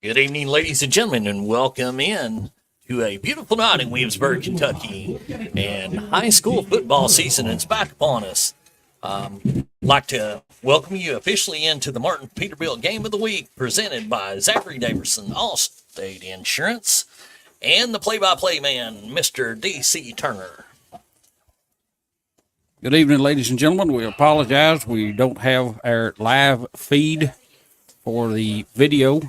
Good evening, ladies and gentlemen, and welcome in to a beautiful night in Williamsburg, Kentucky. And high school football season is back upon us. I'd like to welcome you officially into the Martin Peterbilt Game of the Week, presented by Zachary Daverson, Allstate Insurance, and the play-by-play man, Mr. D.C. Turner. Good evening, ladies and gentlemen. We apologize. We don't have our live feed for the video.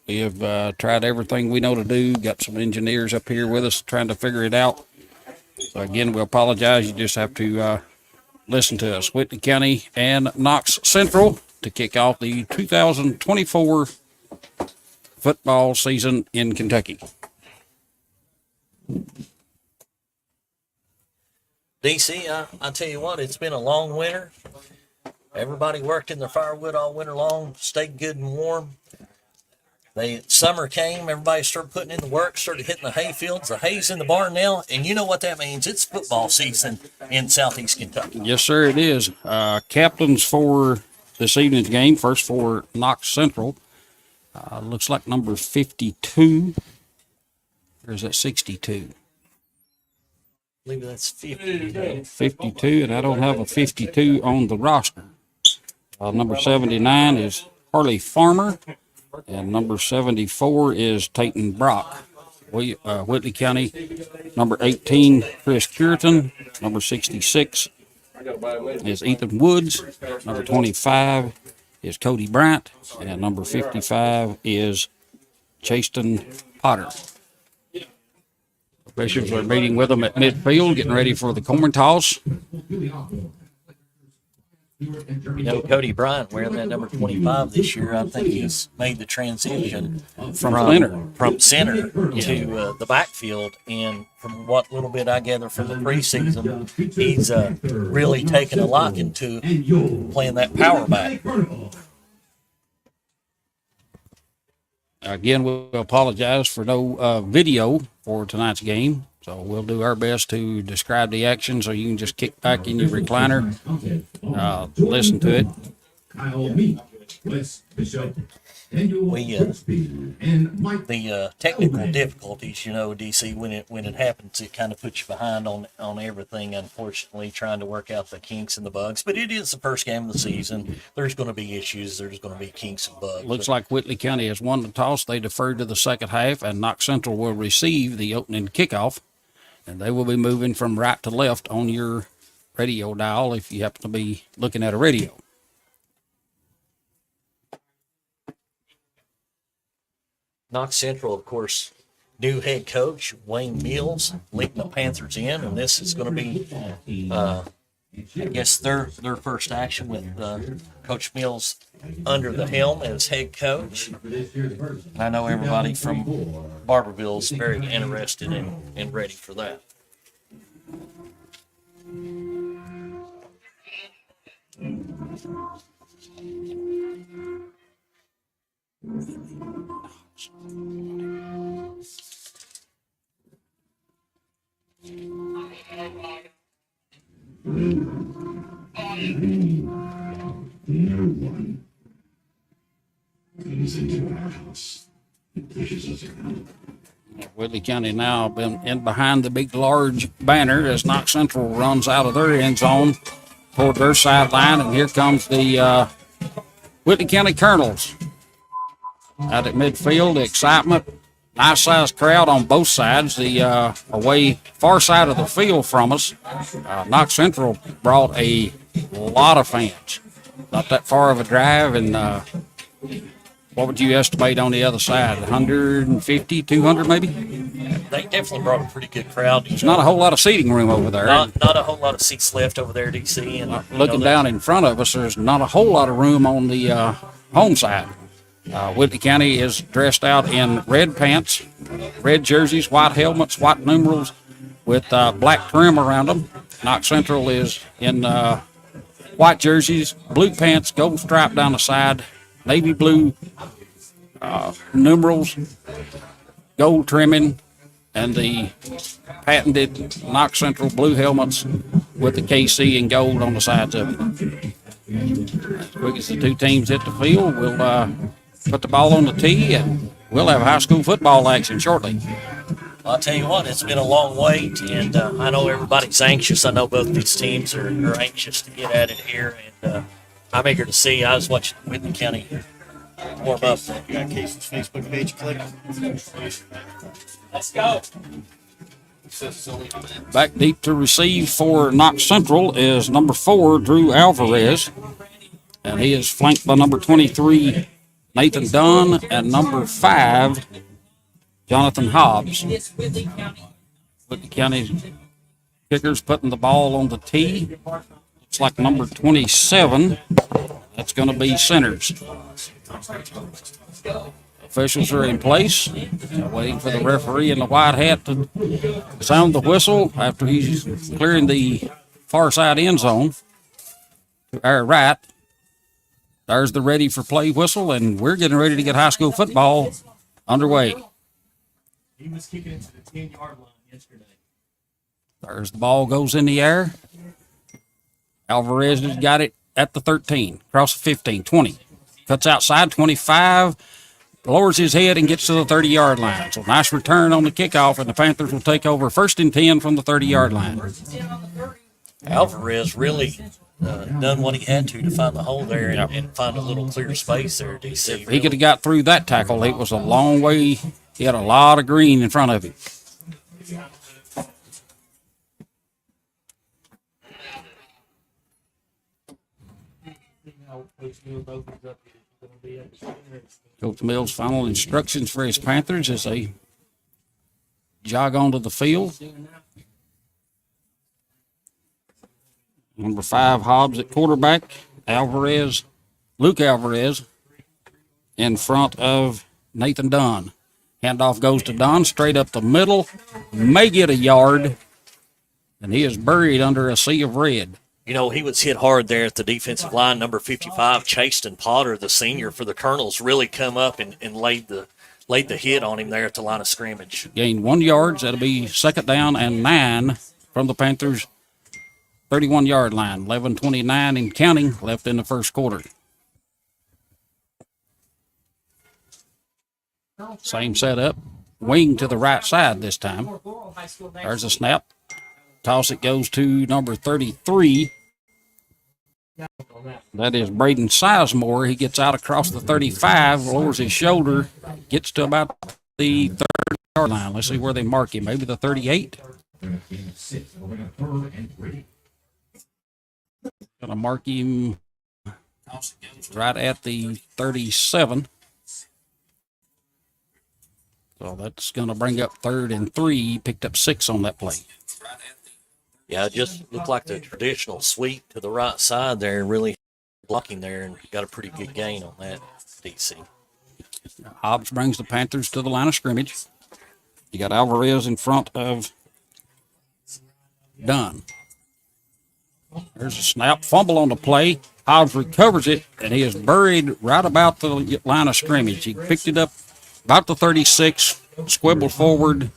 We have tried everything we know to do. Got some engineers up here with us trying to figure it out. So again, we apologize. You just have to listen to us. Whitley County and Knox Central to kick off the 2024 football season in Kentucky. DC, I tell you what, it's been a long winter. Everybody worked in their firewood all winter long, stayed good and warm. Summer came, everybody started putting in the work, started hitting the hay fields. The hay's in the barn now, and you know what that means. It's football season in southeast Kentucky. Yes, sir, it is. Captains for this evening's game, first for Knox Central. Looks like number 52. Or is that 62? I believe that's 50. 52, and I don't have a 52 on the roster. Number 79 is Harley Farmer, and number 74 is Tayton Brock. Whitley County, number 18, Chris Curitan. Number 66 is Ethan Woods. Number 25 is Cody Bryant, and number 55 is Chaston Potter. Bishops are meeting with them at midfield, getting ready for the corn toss. You know, Cody Bryant wearing that number 25 this year, I think he's made the transition from center to the backfield. And from what little bit I gather from the preseason, he's really taken a liking to playing that power back. Again, we'll apologize for no video for tonight's game. So we'll do our best to describe the action so you can just kick back in your recliner, listen to it. The technical difficulties, you know, DC, when it happens, it kind of puts you behind on everything, unfortunately, trying to work out the kinks and the bugs. But it is the first game of the season. There's going to be issues. There's going to be kinks and bugs. Looks like Whitley County has won the toss. They deferred to the second half, and Knox Central will receive the opening kickoff. And they will be moving from right to left on your radio dial if you happen to be looking at a radio. Knox Central, of course, new head coach, Wayne Mills, leading the Panthers in. And this is going to be, I guess, their first action with Coach Mills under the helm as head coach. And I know everybody from Barberville is very interested and ready for that. No one comes into our house and pushes us around. Whitley County now been in behind the big, large banner as Knox Central runs out of their end zone toward their sideline, and here comes the Whitley County Colonels out at midfield. The excitement, nice-sized crowd on both sides. The away far side of the field from us, Knox Central brought a lot of fans. Not that far of a drive, and what would you estimate on the other side? 150, 200 maybe? They definitely brought a pretty good crowd. There's not a whole lot of seating room over there. Not a whole lot of seats left over there, DC. And looking down in front of us, there's not a whole lot of room on the home side. Whitley County is dressed out in red pants, red jerseys, white helmets, white numerals with black trim around them. Knox Central is in white jerseys, blue pants, gold stripe down the side, navy blue numerals, gold trimming, and the patented Knox Central blue helmets with the KC and gold on the sides of it. As quick as the two teams hit the field, we'll put the ball on the tee and we'll have high school football action shortly. I'll tell you what, it's been a long wait, and I know everybody's anxious. I know both these teams are anxious to get at it here, and I'm eager to see. I was watching Whitley County warm up. You got Casey's Facebook page, click. Let's go. Back deep to receive for Knox Central is number 4, Drew Alvarez. And he is flanked by number 23, Nathan Dunn, and number 5, Jonathan Hobbs. Whitley County kickers putting the ball on the tee. Looks like number 27. That's going to be Centers. Officials are in place, waiting for the referee in the white hat to sound the whistle after he's clearing the far side end zone to our right. There's the ready for play whistle, and we're getting ready to get high school football underway. He was kicking it to the 10-yard line yesterday. There's the ball goes in the air. Alvarez has got it at the 13, across the 15, 20. Cuts outside, 25, lowers his head and gets to the 30-yard line. So nice return on the kickoff, and the Panthers will take over 1st and 10 from the 30-yard line. Alvarez really done what he had to find the hole there and find a little clear space there, DC. If he could have got through that tackle, it was a long way. He had a lot of green in front of him. Coach Mills' final instructions for his Panthers as they jog onto the field. Number 5, Hobbs at quarterback. Luke Alvarez in front of Nathan Dunn. Handoff goes to Dunn, straight up the middle. May get a yard, and he is buried under a sea of red. You know, he was hit hard there at the defensive line. Number 55, Chaston Potter, the senior for the Colonels, really come up and laid the hit on him there at the line of scrimmage. Gained 1 yard. That'll be 2nd down and 9 from the Panthers' 31-yard line. 11:29 and counting left in the first quarter. Same setup. Wing to the right side this time. There's a snap. Toss it goes to number 33. That is Braden Sizemore. He gets out across the 35, lowers his shoulder, gets to about the 30-yard line. Let's see where they mark him. Maybe the 38. Gonna mark him right at the 37. So that's gonna bring up 3rd and 3. He picked up 6 on that play. Yeah, it just looked like the traditional sweep to the right side there, really blocking there, and got a pretty good gain on that, DC. Hobbs brings the Panthers to the line of scrimmage. You got Alvarez in front of Dunn. There's a snap, fumble on the play. Hobbs recovers it, and he is buried right about the line of scrimmage. He picked it up about the 36, squibbled forward.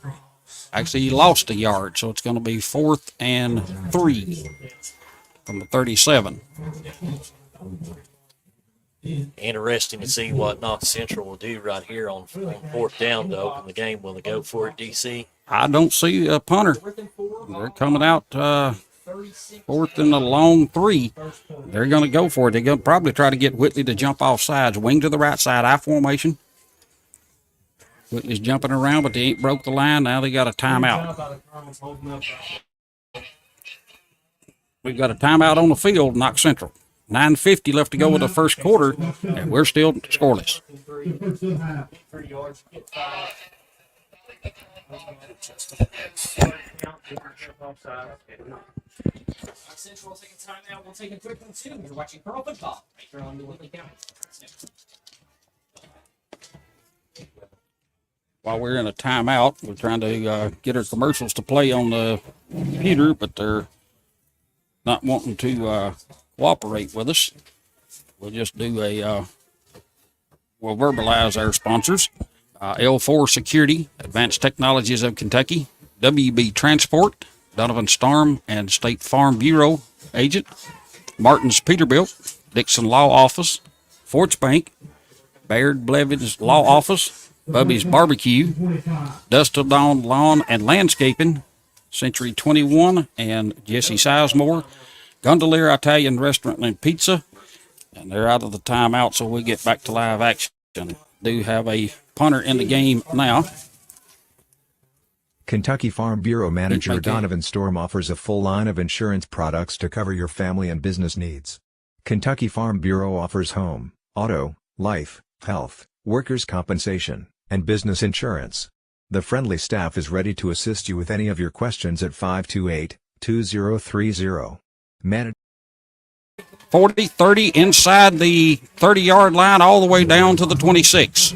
Actually, he lost a yard, so it's going to be 4th and 3 from the 37. Interesting to see what Knox Central will do right here on 4th down to open the game. Will they go for it, DC? I don't see a punter. They're coming out 4th and a long 3. They're going to go for it. They're going to probably try to get Whitley to jump off sides. Wing to the right side, I formation. Whitley's jumping around, but they ain't broke the line. Now they got a timeout. We've got a timeout on the field, Knox Central. 9:50 left to go with the first quarter, and we're still scoreless. Central taking timeout. We'll take a quick one too. You're watching Pearl Football right here on the Whitley County. While we're in a timeout, we're trying to get our commercials to play on the computer, but they're not wanting to cooperate with us. We'll just do we'll verbalize our sponsors. L4 Security, Advanced Technologies of Kentucky, WB Transport, Donovan Storm and State Farm Bureau Agent, Martin's Peterbilt, Dixon Law Office, Forts Bank, Baird Blevins Law Office, Bubby's Barbecue, Dust Till Dawn Lawn and Landscaping, Century 21 and Jesse Sizemore, Gondolier Italian Restaurant and Pizza, and they're out of the timeout, so we get back to live action. Do have a punter in the game now. Kentucky Farm Bureau Manager Okay. Donovan Storm offers a full line of insurance products to cover your family and business needs. Kentucky Farm Bureau offers home, auto, life, health, workers' compensation, and business insurance. The friendly staff is ready to assist you with any of your questions at 528-2030. 40-30 inside the 30-yard line all the way down to the 26.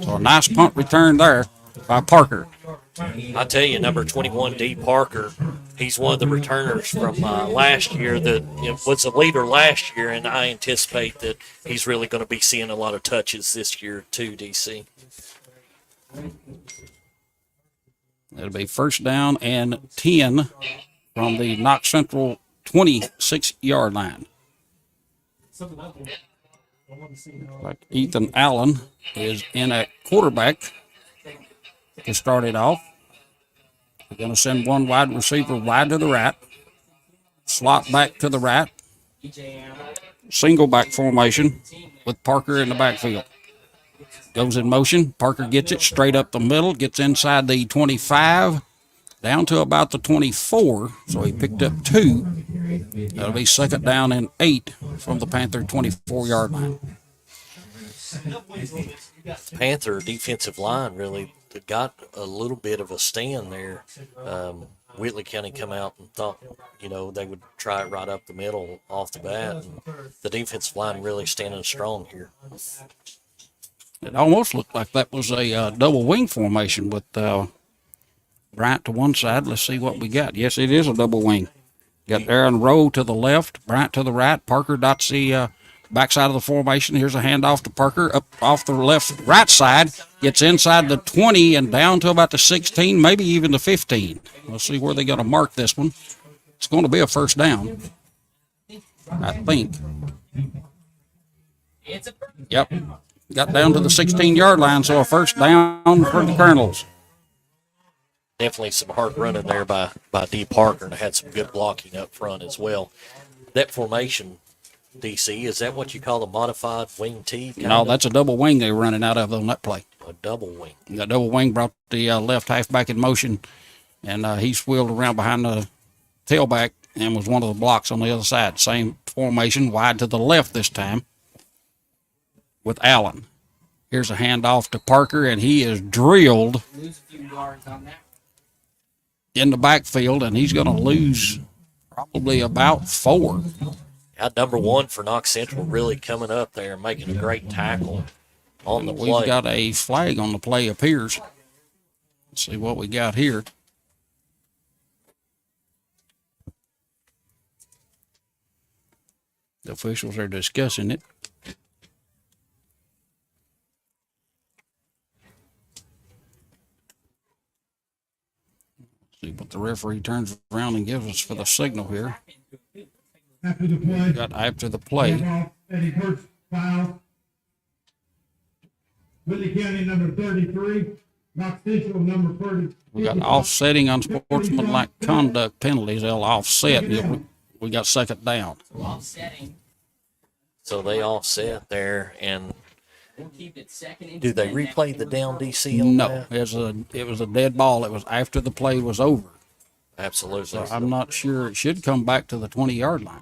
So a nice punt return there by Parker. I tell you, number 21, D. Parker, he's one of the returners from last year that was a leader last year, and I anticipate that he's really going to be seeing a lot of touches this year too, DC. It'll be first down and 10 from the Knox Central 26-yard line. Like Ethan Allen is in at quarterback to start it off. We're going to send one wide receiver wide to the right, slot back to the right, single back formation with Parker in the backfield. Goes in motion. Parker gets it straight up the middle, gets inside the 25, down to about the 24. So he picked up 2. That'll be second down and 8 from the Panther 24-yard line. Panther defensive line really got a little bit of a stand there. Whitley County come out and thought, they would try it right up the middle off the bat. And the defensive line really standing strong here. It almost looked like that was a double wing formation with Bryant to one side. Let's see what we got. Yes, it is a double wing. Got Aaron Rowe to the left, Bryant to the right. Parker dots the backside of the formation. Here's a handoff to Parker up off the right side. Gets inside the 20 and down to about the 16, maybe even the 15. Let's see where they're going to mark this one. It's going to be a first down, I think. Yep. Got down to the 16-yard line, so a first down for the Colonels. Definitely some hard running there by D. Parker, and had some good blocking up front as well. That formation, DC, is that what you call a modified wing T? No, that's a double wing they were running out of on that play. A double wing. That double wing brought the left halfback in motion, and he wheeled around behind the tailback and was one of the blocks on the other side. Same formation, wide to the left this time with Allen. Here's a handoff to Parker, and he is drilled in the backfield, and he's going to lose probably about 4. Yeah, number 1 for Knox Central really coming up there and making a great tackle on the play. We've got a flag on the play, appears. Let's see what we got here. The officials are discussing it. See what the referee turns around and gives us for the signal here. After the play. Got after the play. Eddie Hurts foul. Whitley County number 33. Knox Central number 30. We got offsetting unsportsmanlike conduct penalties. They'll offset. We got second down. So they offset there, and We'll keep it second and do they 10 replay the down DC on No, that? it was a dead ball. It was after the play was over. Absolutely. So I'm not sure. It should come back to the 20-yard line.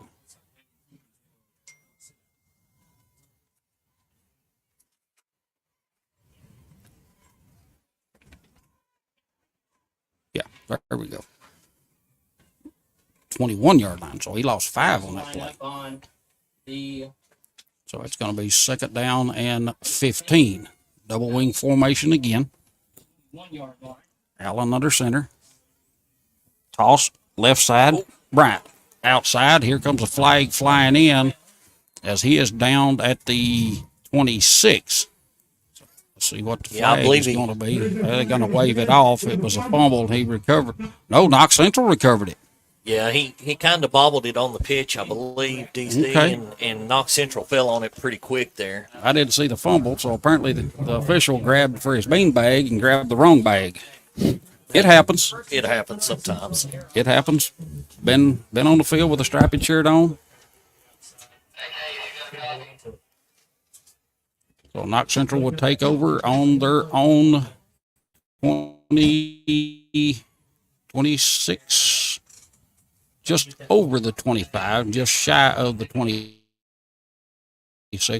Yeah, there we go. 21-yard line. So he lost 5 on that line play. up on the So it's going to be second down and 15. Double wing formation again. 1-yard line. Allen under center. Toss left side. Bryant outside. Here comes a flag flying in as he is downed at the 26. Let's see what the Yeah, I flag believe is going to be. They're going to wave it off. It was a fumble. He recovered. No, Knox Central recovered it. Yeah, he kind of bobbled it on the pitch, I believe, DC, Okay. and Knox Central fell on it pretty quick there. I didn't see the fumble, so apparently the official grabbed for his bean bag and grabbed the wrong bag. It happens. It happens sometimes. It happens. Been on the field with a striped shirt on. So Knox Central would take over on their own 26, just over the 25, just shy of the 26.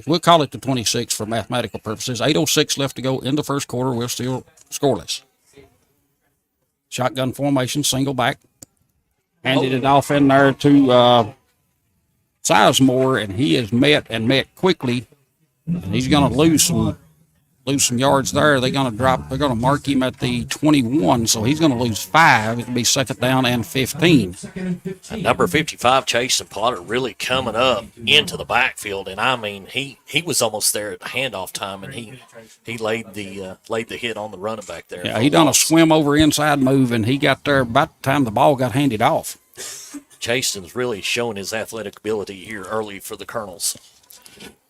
We'll call it the 26 for mathematical purposes. 8:06 left to go in the first quarter. We're still scoreless. Shotgun formation, single back. Handed it off in there to Sizemore, and he is met quickly. And he's going to lose some yards there. They're going to mark him at the 21, so he's going to lose 5. It'll be second down and 15. And number 55, Jason Potter, really coming up into the backfield, and I mean he was almost there at the handoff time, and he laid the hit on the running back there. Yeah, he done a swim over inside move, and he got there about the time the ball got handed off. Jason's really showing his athletic ability here early for the Colonels.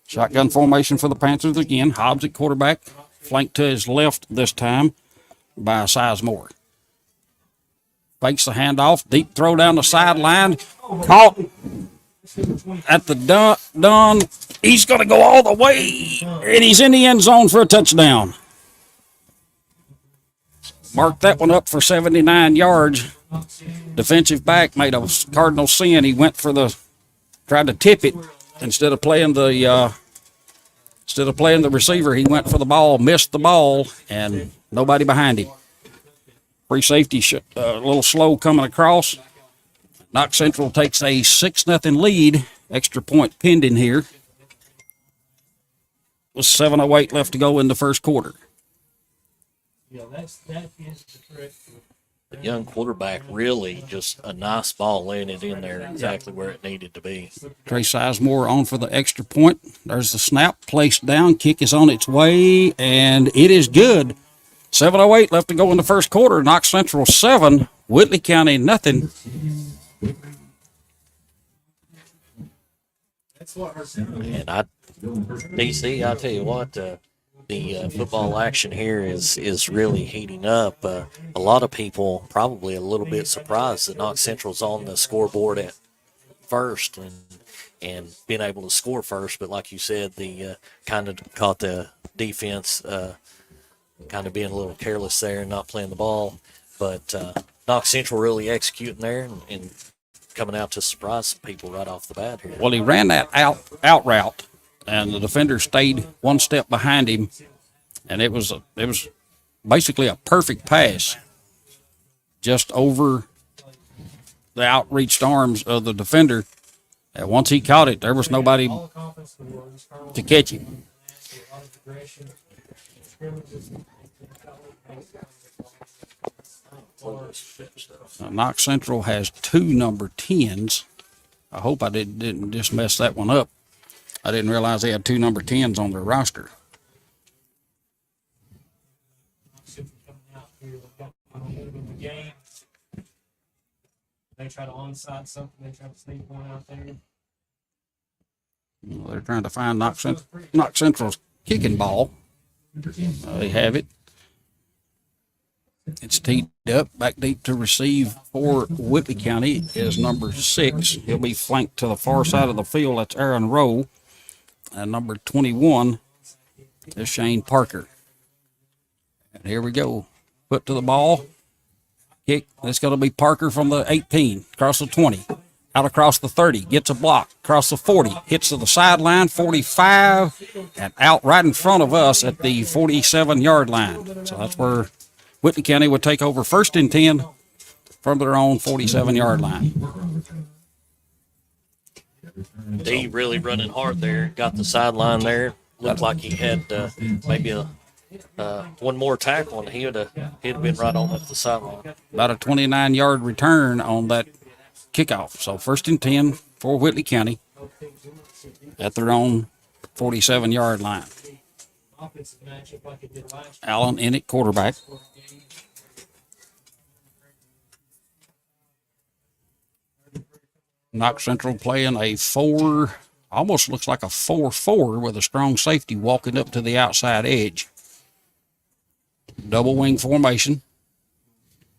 Shotgun formation for the Panthers again. Hobbs at quarterback, flanked to his left this time by Sizemore. Fakes the handoff, deep throw down the sideline, caught at the done. He's going to go all the way, and he's in the end zone for a touchdown. Marked that one up for 79 yards. Defensive back made a cardinal sin. He went for tried to tip it instead of playing the receiver. He went for the ball, missed the ball, and nobody behind him. Free safety, a little slow coming across. Knox Central takes a 6-0 lead. Extra point pending here. With 7:08 left to go in the first quarter. Yeah, that is the correct. The young quarterback really just a nice ball, laying it in there exactly where it needed to be. Trey Sizemore on for the extra point. There's the snap, placed down, kick is on its way, and it is good. 7:08 left to go in the first quarter. Knox Central 7, Whitley County nothing. And DC, I tell you what, the football action here is really heating up. A lot of people probably a little bit surprised that Knox Central's on the scoreboard at first and being able to score first. But like you said, the kind of caught the defense kind of being a little careless there and not playing the ball. But Knox Central really executing there and coming out to surprise people right off the bat here. Well, he ran that out route, and the defender stayed one step behind him, and it was basically a perfect pass just over the outreached arms of the defender. And once he caught it, there was nobody to catch him. Knox Central has 2 number 10s. I hope I didn't just mess that one up. I didn't realize they had 2 number 10s on their roster. They try to onside something. They try to sneak one out there. They're trying to find Knox Central's kicking ball. They have it. It's teed up, back deep to receive for Whitley County is number 6. He'll be flanked to the far side of the field. That's Aaron Rowe. And number 21 is Shane Parker. And here we go. Put to the ball. Kick. It's going to be Parker from the 18, across the 20, out across the 30, gets a block, across the 40, hits to the sideline, 45, and out right in front of us at the 47-yard line. So that's where Whitley County would take over 1st and 10 from their own 47-yard line. D really running hard there. Got the sideline there. Looked like he had maybe one more tackle, and he'd have been right on up the sideline. About a 29-yard return on that kickoff. So 1st and 10 for Whitley County at their own 47-yard line. Allen in at quarterback. Knox Central playing a 4, almost looks like a 4-4 with a strong safety walking up to the outside edge. Double wing formation.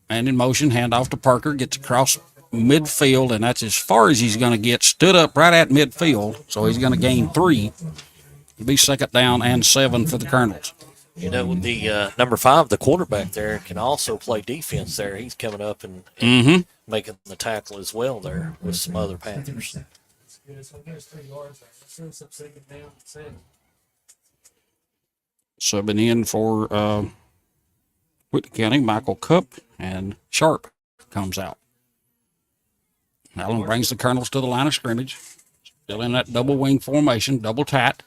And in motion, handoff to Parker, gets across midfield, and that's as far as he's going to get. Stood up right at midfield, so he's going to gain 3. He'll be second down and 7 for the Colonels. You know, the number 5, the quarterback there, can also play defense there. He's coming up and making the tackle as well there with some other Panthers. Subbing in for Whitley County, Michael Cup, and Sharp comes out. Allen brings the Colonels to the line of scrimmage. Still in that double wing formation, double tat.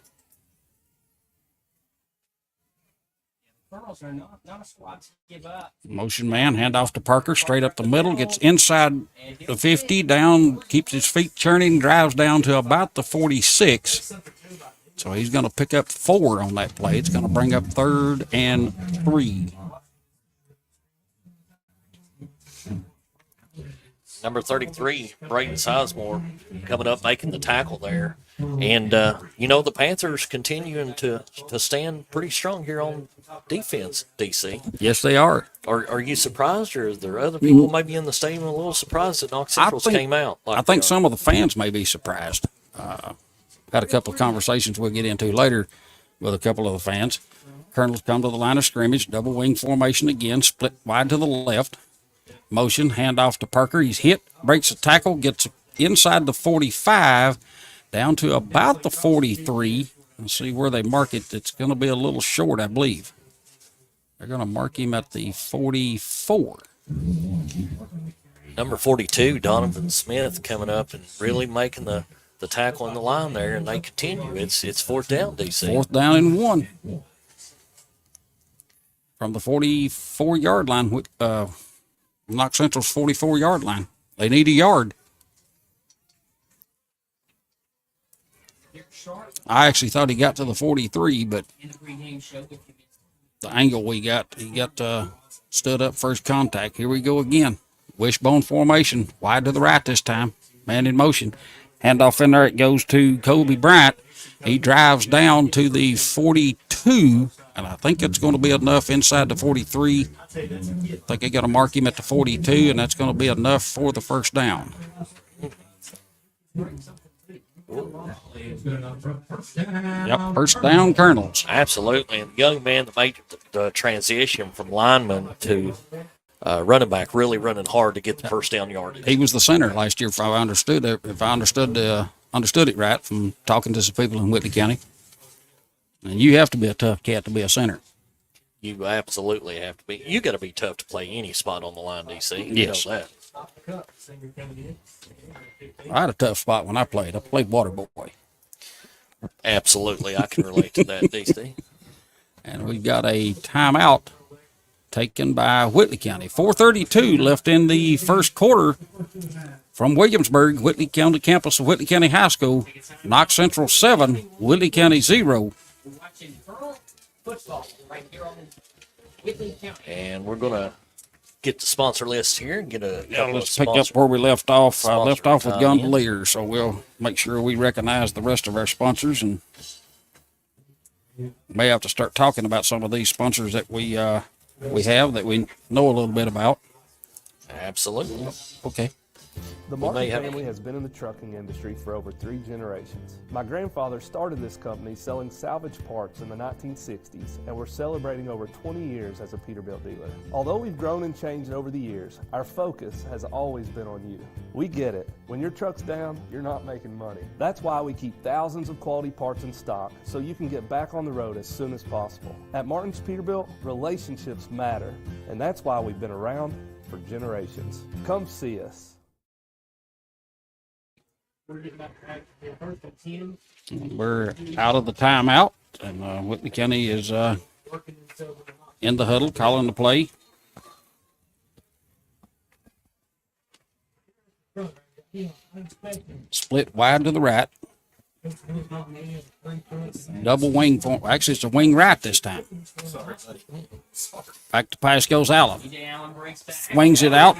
Colonels are not a squad to give up. Motion man, handoff to Parker, straight up the middle, gets inside the 50, down, keeps his feet churning, drives down to about the 46. So he's going to pick up 4 on that play. It's going to bring up 3rd and 3. Number 33, Braden Sizemore, coming up making the tackle there. And, you know, the Panthers continuing to stand pretty strong here on defense, DC. Yes, they are. Are you surprised, or are there other people maybe in the stadium a little surprised that Knox Central's came out? I think some of the fans may be surprised. Had a couple of conversations we'll get into later with a couple of the fans. Colonels come to the line of scrimmage, double wing formation again, split wide to the left. Motion, handoff to Parker. He's hit, breaks a tackle, gets inside the 45, down to about the 43. Let's see where they mark it. It's going to be a little short, I believe. They're going to mark him at the 44. Number 42, Donovan Smith, coming up and really making the tackle on the line there, and they continue. It's 4th down, DC. 4th down and 1. From the 44-yard line, Knox Central's 44-yard line. They need a yard. I actually thought he got to the 43, but the angle we got, he got stood up first contact. Here we go again. Wishbone formation, wide to the right this time. Man in motion. Handoff in there, it goes to Kobe Bryant. He drives down to the 42, and I think it's going to be enough inside the 43. I think they got to mark him at the 42, and that's going to be enough for the first down. Yep, first down, Colonels. Absolutely. And the young man that made the transition from lineman to running back, really running hard to get the first down yardage. He was the center last year, if I understood it right from talking to some people in Whitley County. And you have to be a tough cat to be a center. You absolutely have to be. You got to be tough to play any spot on the line, DC. You Yes. know that. I had a tough spot when I played. I played water boy. Absolutely. I can relate to that, DC. And we've got a timeout taken by Whitley County. 4:32 left in the first quarter from Williamsburg, Whitley County campus of Whitley County High School. Knox Central 7, Whitley County 0. Watching Colonel football right here on Whitley County. And we're going to get the sponsor list here and get a couple Let's of pick up where we left off. sponsor Left off with tie-in. Gondolier, so we'll make sure we recognize the rest of our sponsors, and may have to start talking about some of these sponsors that we have that we know a little bit about. Absolutely. Okay. The may Martin have- family has been in the trucking industry for over 3 generations. My grandfather started this company selling salvage parts in the 1960s, and we're celebrating over 20 years as a Peterbilt dealer. Although we've grown and changed over the years, our focus has always been on you. We get it. When your truck's down, you're not making money. That's why we keep thousands of quality parts in stock so you can get back on the road as soon as possible. At Martin's Peterbilt, relationships matter, and that's why we've been around for generations. Come see us. We're out of the timeout, and Whitley County is in the huddle, calling the play. Split wide to the right. Double wing, actually it's a wing right this time. Back to pass goes Allen. Wings it out.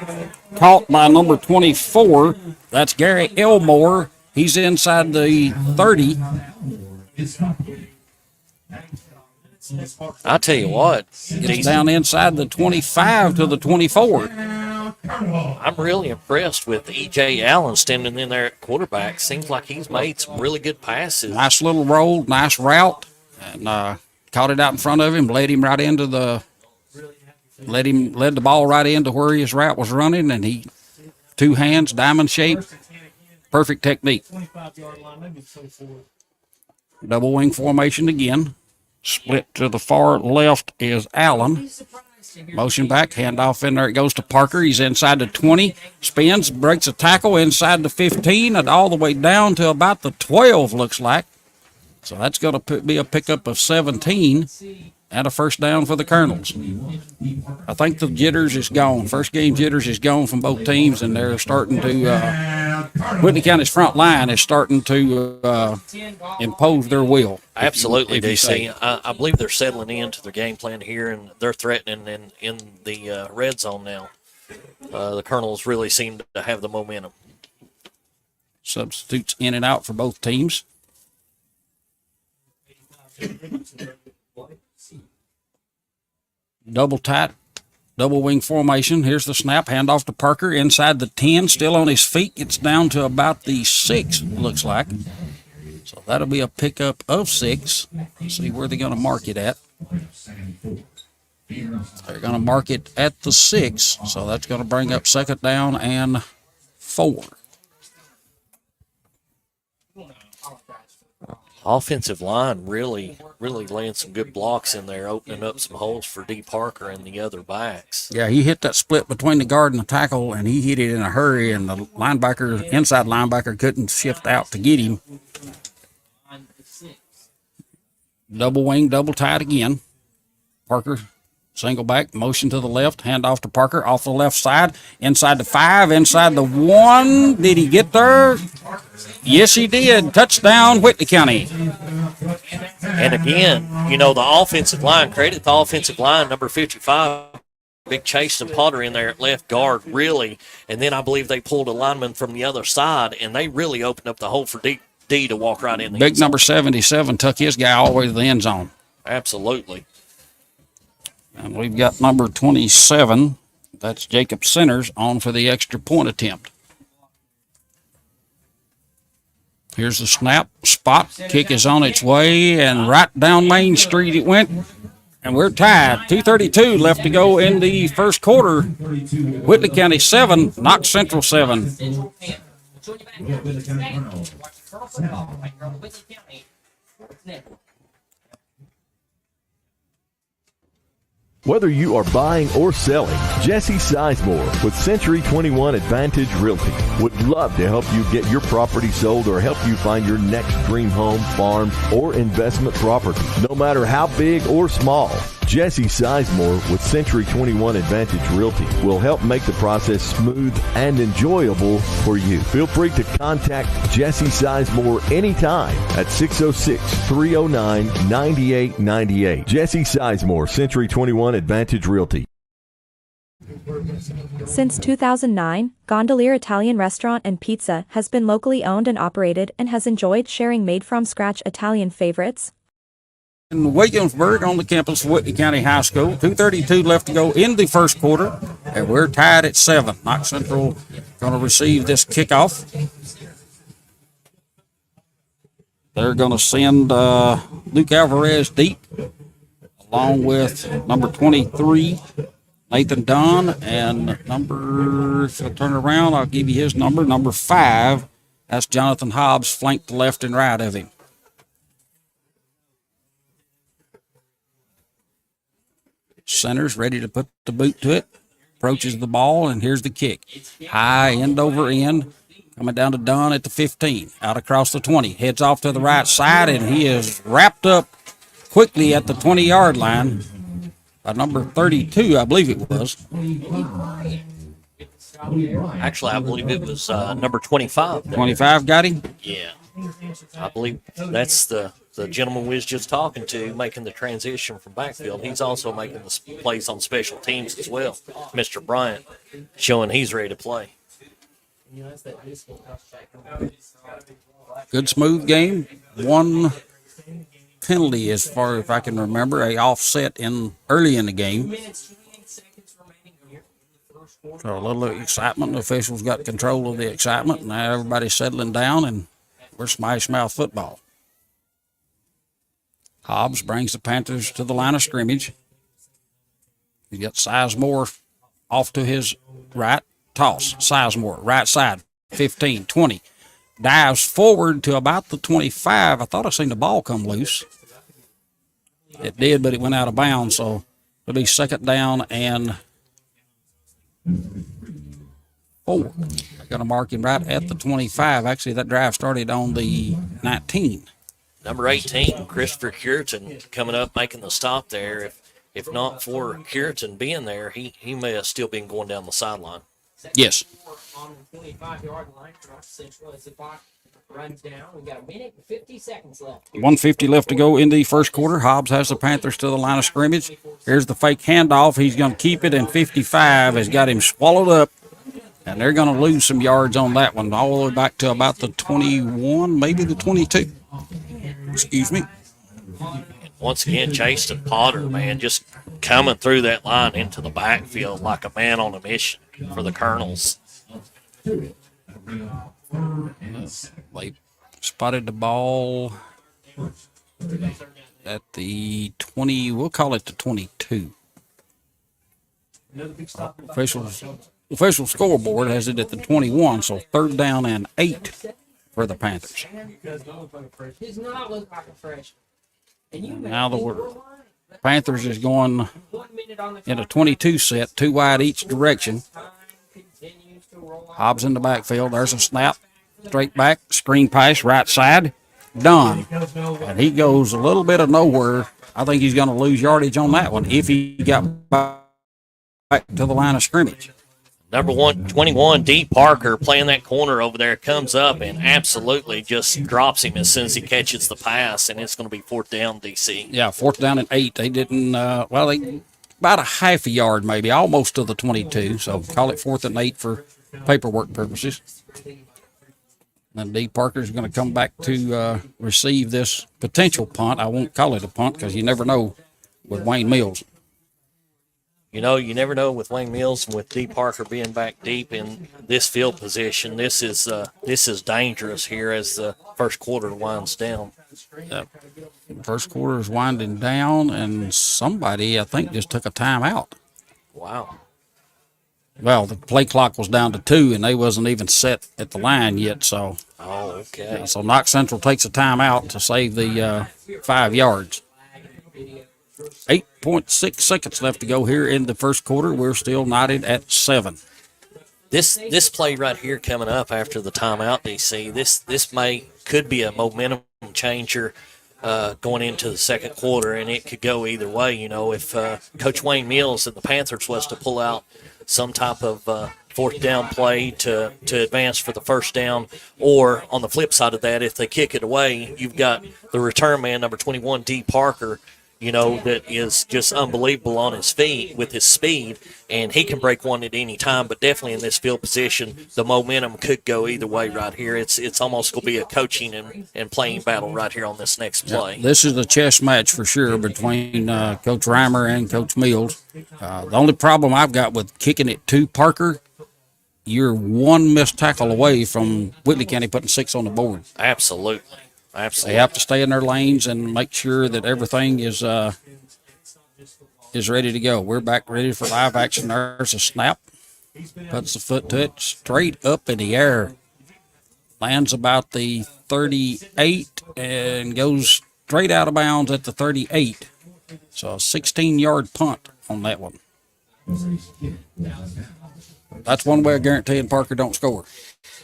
Caught by number 24. That's Gary Elmore. He's inside the 30. I tell you what, Gets down inside the 25 to the 24. I'm really impressed with E.J. Allen standing in there at quarterback. Seems like he's made some really good passes. Nice little roll, nice route, and caught it out in front of him, led him right into led the ball right into where his route was running, and he, two hands, diamond shape, perfect technique. Double wing formation again. Split to the far left is Allen. Motion back, handoff in there. It goes to Parker. He's inside the 20, spins, breaks a tackle inside the 15, and all the way down to about the 12, looks like. So that's going to be a pickup of 17 and a first down for the Colonels. I think the jitters is gone. First game jitters is gone from both teams, and they're starting to, Whitley County's front line is starting to impose their will. Absolutely, DC. I believe they're settling into their game plan here, and they're threatening in the red zone now. The Colonels really seem to have the momentum. Substitutes in and out for both teams. Double tight, double wing formation. Here's the snap, handoff to Parker inside the 10, still on his feet. Gets down to about the 6, looks like. So that'll be a pickup of 6. Let's see where they're going to mark it at. They're going to mark it at the 6, so that's going to bring up second down and 4. Offensive line really laying some good blocks in there, opening up some holes for D. Parker and the other backs. Yeah, he hit that split between the guard and the tackle, and he hit it in a hurry, and the linebacker, inside linebacker, couldn't shift out to get him. Double wing, double tight again. Parker, single back, motion to the left, hand off to Parker, off the left side, inside the 5, inside the 1. Did he get there? Yes, he did. Touchdown, Whitley County. And again, the offensive line, credit the offensive line, number 55, big Chase and Potter in there at left guard, really. And then I believe they pulled a lineman from the other side, and they really opened up the hole for D to walk right in the big number 77 took his guy all the way to the end zone. Absolutely. And we've got number 27, that's Jacob Centers, on for the extra point attempt. Here's the snap, spot, kick is on its way, and right down Main Street it went, and we're tied. 2:32 left to go in the first quarter. Whitley County 7, Knox Central 7. Whether you are buying or selling, Jesse Sizemore with Century 21 Advantage Realty would love to help you get your property sold or help you find your next dream home, farm, or investment property, no matter how big or small. Jesse Sizemore with Century 21 Advantage Realty will help make the process smooth and enjoyable for you. Feel free to contact Jesse Sizemore anytime at 606-309-9898. Jesse Sizemore, Century 21 Advantage Realty. Since 2009, Gondolier Italian Restaurant and Pizza has been locally owned and operated and has enjoyed sharing made-from-scratch Italian favorites. In Williamsburg on the campus of Whitley County High School. 2:32 left to go in the first quarter, and we're tied at 7. Knox Central going to receive this kickoff. They're going to send Luke Alvarez deep, along with number 23, Nathan Dunn, and if I turn around, I'll give you his number 5. That's Jonathan Hobbs, flanked left and right of him. Centers ready to put the boot to it. Approaches the ball, and here's the kick. High, end over end. Coming down to Dunn at the 15. Out across the 20. Heads off to the right side, and he is wrapped up quickly at the 20-yard line by number 32, I believe it was. Actually, I believe it was number 25. 25 got him? Yeah. I believe that's the gentleman we was just talking to, making the transition from backfield. He's also making the plays on special teams as well. Mr. Bryant, showing he's ready to play. Good smooth game. One penalty, as far as I can remember, a offset early in the game. So a little excitement. The officials got control of the excitement. Now everybody's settling down, and we're smash mouth football. Hobbs brings the Panthers to the line of scrimmage. You got Sizemore off to his right. Toss. Sizemore, right side, 15, 20. Dives forward to about the 25. I thought I seen the ball come loose. It did, but it went out of bounds. So it'll be second down and 4. I got to mark him right at the 25. Actually, that drive started on the 19. Number 18, Christopher Curitan, coming up, making the stop there. If not for Curitan being there, he may have still been going down the sideline. Yes. On the 25-yard line, Knox Central as the clock runs down. We got a minute and 50 seconds left. 1:50 left to go in the first quarter. Hobbs has the Panthers to the line of scrimmage. Here's the fake handoff. He's going to keep it, and 55 has got him swallowed up. And they're going to lose some yards on that one, all the way back to about the 21, maybe the 22. Excuse me. Once again, Jason Potter, man, just coming through that line into the backfield like a man on a mission for the Colonels. They spotted the ball at the 20, we'll call it the 22. Official scoreboard has it at the 21, so third down and 8 for the Panthers. Does not look like a freshman. Now the Panthers is going in a 22 set, 2 wide each direction. Hobbs in the backfield. There's a snap. Straight back. Screen pass. Right side. Done. And he goes a little bit of nowhere. I think he's going to lose yardage on that one if he got back to the line of scrimmage. Number 21, D. Parker, playing that corner over there, comes up and absolutely just drops him as soon as he catches the pass, and it's going to be fourth down, DC. Yeah, fourth down and 8. They didn't, they about a half a yard maybe, almost to the 22, so call it fourth and 8 for paperwork purposes. And D. Parker's going to come back to receive this potential punt. I won't call it a punt because you never know with Wayne Mills. You know, you never know with Wayne Mills and with D. Parker being back deep in this field position. This is dangerous here as the first quarter winds down. First quarter is winding down, and somebody, I think, just took a timeout. Wow. Well, the play clock was down to 2, and they wasn't even set at the line yet. So, okay. So Knox Central takes a timeout to save the 5 yards. 8.6 seconds left to go here in the first quarter. We're still knotted at 7. This play right here coming up after the timeout, DC. This could be a momentum changer going into the second quarter, and it could go either way. You know, if Coach Wayne Mills and the Panthers was to pull out some type of fourth down play to advance for the first down, or on the flip side of that, if they kick it away, you've got the return man, number 21, D. Parker, you know, that is just unbelievable on his feet with his speed, and he can break one at any time, but definitely in this field position, the momentum could go either way right here. It's almost going to be a coaching and playing battle right here on this next play. Yeah, this is a chess match for sure between Coach Reimer and Coach Mills. The only problem I've got with kicking it to Parker, you're one missed tackle away from Whitley County putting 6 on the board. Absolutely. They have to stay in their lanes and make sure that everything is ready to go. We're back ready for live action. There's a snap. Puts the foot to it, straight up in the air. Lands about the 38 and goes straight out of bounds at the 38. So a 16-yard punt on that one. That's one way of guaranteeing Parker don't score.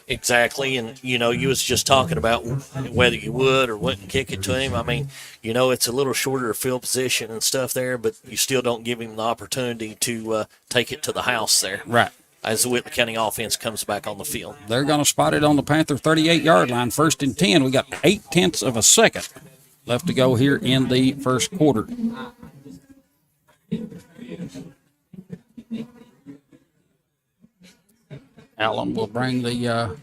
Exactly, and, you know, you was just talking about whether you would or wouldn't kick it to him. I mean, you know, it's a little shorter field position and stuff there, but you still don't give him the opportunity to take it to the house there. Right. as the Whitley County offense comes back on the field. They're going to spot it on the Panther 38-yard line, 1st and 10. We got 0.8 of a second left to go here in the first quarter. Allen will bring the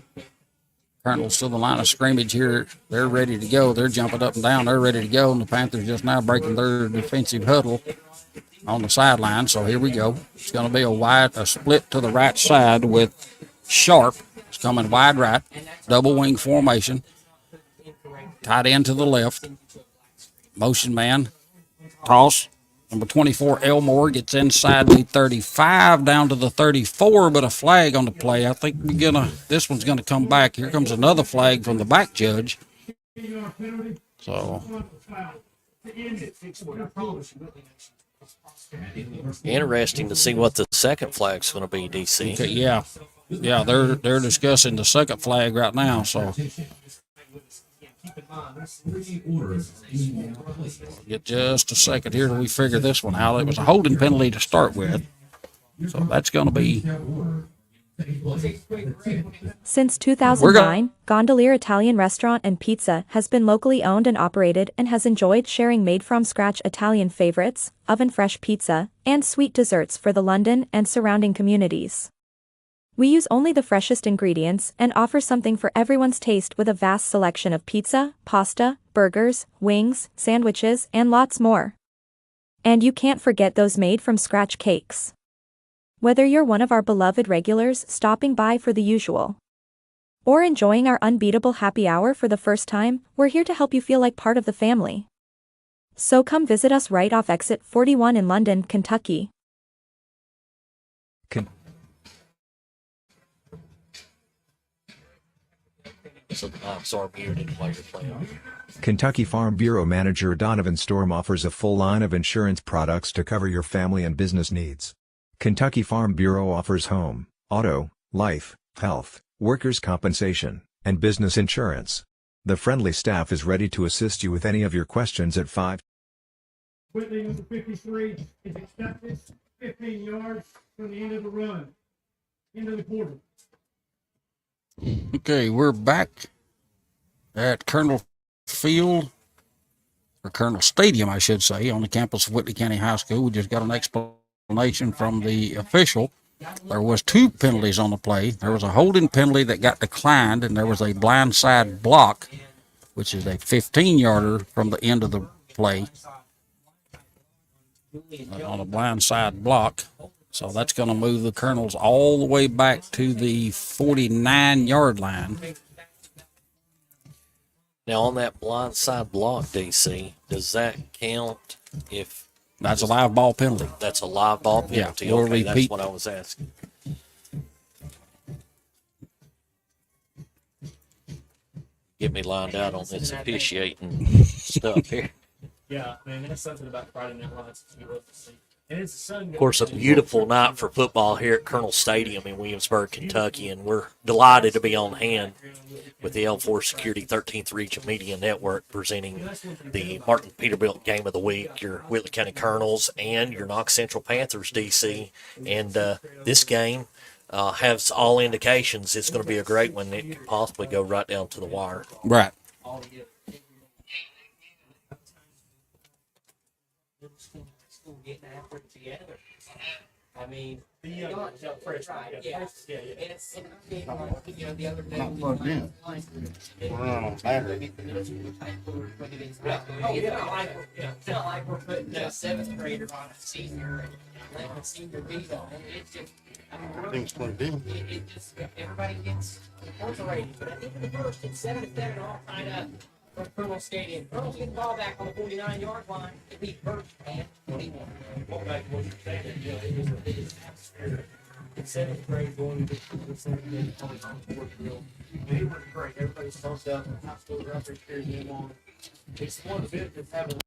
Colonels to the line of scrimmage here. They're ready to go. They're jumping up and down. They're ready to go, and the Panthers just now breaking their defensive huddle on the sideline. So here we go. It's going to be a split to the right side with Sharp. It's coming wide right, double wing formation. Tight end to the left. Motion man. Toss. Number 24, Elmore, gets inside the 35 down to the 34, but a flag on the play. I think this one's going to come back. Here comes another flag from the back judge. So interesting to see what the second flag's going to be, DC. Okay, yeah, they're discussing the second flag right now. So get just a second here till we figure this one out. It was a holding penalty to start with, so that's going to be. Since 2009, Gondolier Italian Restaurant and Pizza has been locally owned and operated and has enjoyed sharing made-from-scratch Italian favorites, oven-fresh pizza, and sweet desserts for the London and surrounding communities. We use only the freshest ingredients and offer something for everyone's taste with a vast selection of pizza, pasta, burgers, wings, sandwiches, and lots more. And you can't forget those made-from-scratch cakes. Whether you're one of our beloved regulars stopping by for the usual, or enjoying our unbeatable happy hour for the first time, we're here to help you feel like part of the family. So come visit us right off exit 41 in London, Kentucky. So the Knox are muted while you're playing. Kentucky Farm Bureau Manager Donovan Storm offers a full line of insurance products to cover your family and business needs. Kentucky Farm Bureau offers home, auto, life, health, workers' compensation, and business insurance. The friendly staff is ready to assist you with any of your questions at 5. Whitley, number 53, is accepted 15 yards from the end of the run. End of the quarter. Okay, we're back at Colonel Field, or Colonel Stadium, I should say, on the campus of Whitley County High School. We just got an explanation from the official. There was 2 penalties on the play. There was a holding penalty that got declined, and there was a blindside block, which is a 15-yarder from the end of the play on a blindside block. So that's going to move the Colonels all the way back to the 49-yard line. Now, on that blindside block, DC, does that count if... That's a live ball penalty. That's a live ball penalty. Yeah, we'll okay, repeat. That's what I was asking. Get me lined out on this officiating stuff here. Yeah, man, that's something about Friday Night Lights that you love to see. And it's a Sunday. Of course, a beautiful night for football here at Colonel Stadium in Williamsburg, Kentucky, and we're delighted to be on hand with the L4 Security 13th Region Media Network presenting the Martin Peterbilt Game of the Week, your Whitley County Colonels and your Knox Central Panthers, DC. And this game has all indications it's going to be a great one. It could possibly go right down to the wire. Right. Getting after it together. I mean, Yeah, it's the other day. Not plugged in. We're on battery. It's not like we're putting a 7th grader on a senior and letting a senior beat on it. It's just, Everything's plugged in. it just, everybody gets incorporated. But I think in the first, it's 7-7 all tied up from Colonel Stadium. Colonel's getting the ball back on the 49-yard line to beat first and 21. Well, back to what you're saying, it is atmosphere. In 7th grade, going to the 7th grade, on the 4th drill. They were great. Everybody's pumped up. The high school are out there cheering them on. It's one of the benefits having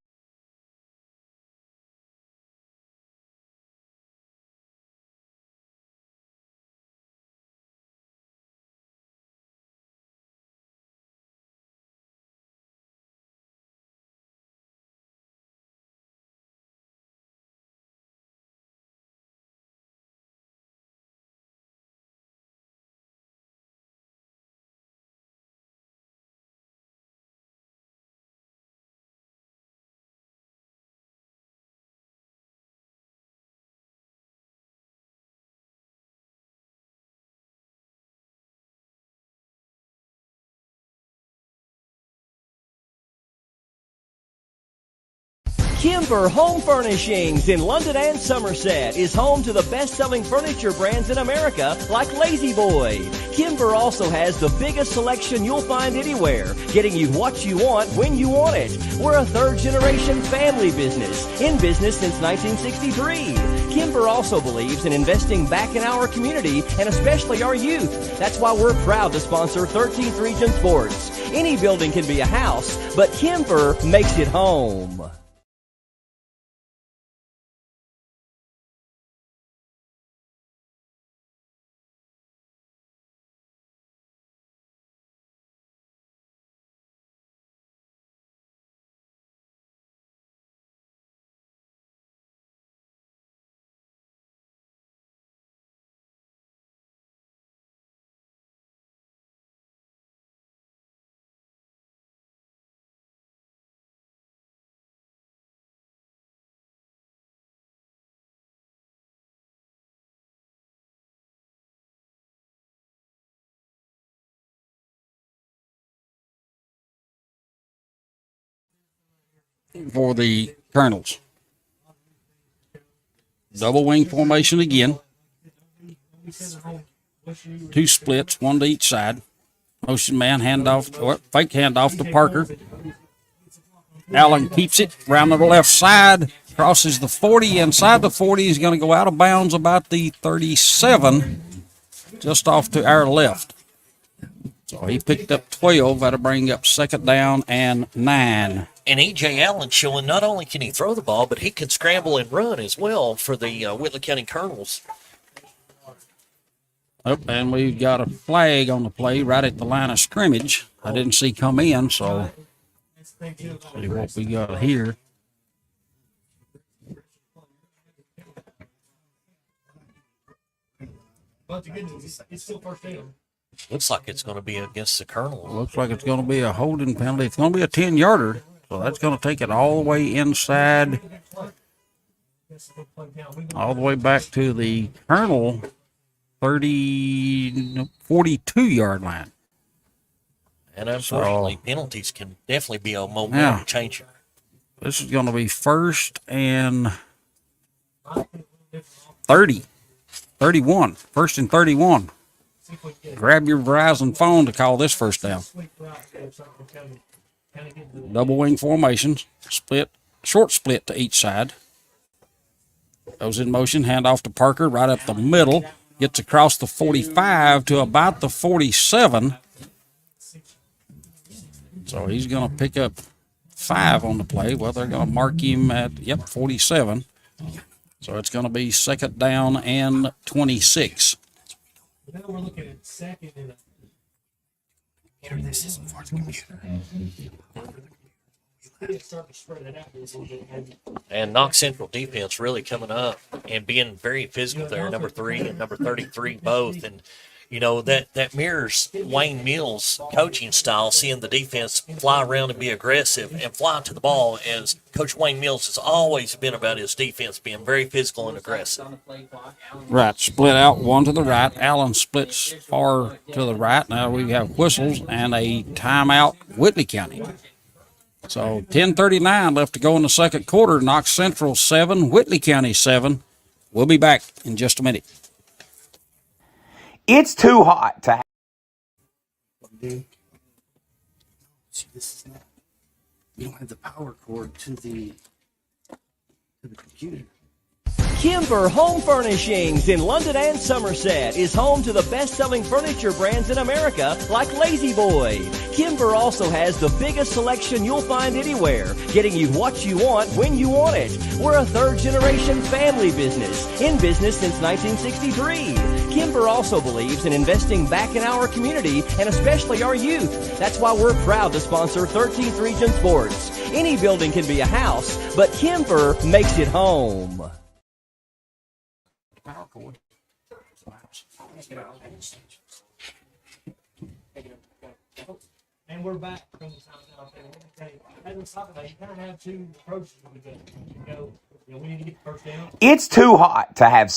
Kimber Home Furnishings in London and Somerset is home to the best-selling furniture brands in America like Lazy Boy. Kimber also has the biggest selection you'll find anywhere, getting you what you want when you want it. We're a third-generation family business, in business since 1963. Kimber also believes in investing back in our community and especially our youth. That's why we're proud to sponsor 13th Region Sports. Any building can be a house, but Kimber makes it home. For the Colonels. Double wing formation again. 2 splits, 1 to each side. Motion man handoff, or fake handoff to Parker. Allen keeps it around the left side, crosses the 40. Inside the 40, he's going to go out of bounds about the 37, just off to our left. So he picked up 12. That'll bring up second down and 9. And E.J. Allen showing not only can he throw the ball, but he can scramble and run as well for the Whitley County Colonels. Oh, and we've got a flag on the play right at the line of scrimmage. I didn't see come in, so see what we got here. But the good news, it's still first down. Looks like it's going to be against the Colonel. Looks like it's going to be a holding penalty. It's going to be a 10-yarder, so that's going to take it all the way inside, all the way back to the Colonel 42-yard line. And unfortunately, penalties can definitely be a momentum changer. This is going to be first and 31. First and 31. Grab your Verizon phone to call this first down. Double wing formations, split, short split to each side. Goes in motion, handoff to Parker right up the middle. Gets across the 45 to about the 47. So he's going to pick up 5 on the play. Well, they're going to mark him at, 47. So it's going to be second down and 26. Now we're looking at second and This isn't for the computer. And Knox Central defense really coming up and being very physical there, number 3 and number 33 both. And, you know, that mirrors Wayne Mills' coaching style, seeing the defense fly around and be aggressive and fly to the ball, as Coach Wayne Mills has always been about his defense being very physical and aggressive. Right, split out, 1 to the right. Allen splits far to the right. Now we have whistles and a timeout, Whitley County. So 10:39 left to go in the second quarter. Knox Central 7, Whitley County 7. We'll be back in just a minute. It's too hot to have. See, this is not. We don't have the power cord to the computer. Kimber Home Furnishings in London and Somerset is home to the best-selling furniture brands in America like Lazy Boy. Kimber also has the biggest selection you'll find anywhere, getting you what you want when you want it. We're a third-generation family business, in business since 1963. Kimber also believes in investing back in our community and especially our youth. That's why we're proud to sponsor 13th Region Sports. Any building can be a house, but Kimber makes it home. Power cord. And we're back from the timeout. As we talked about, you kind of have 2 approaches with it. You know, we need to get the first down. It's too hot to have.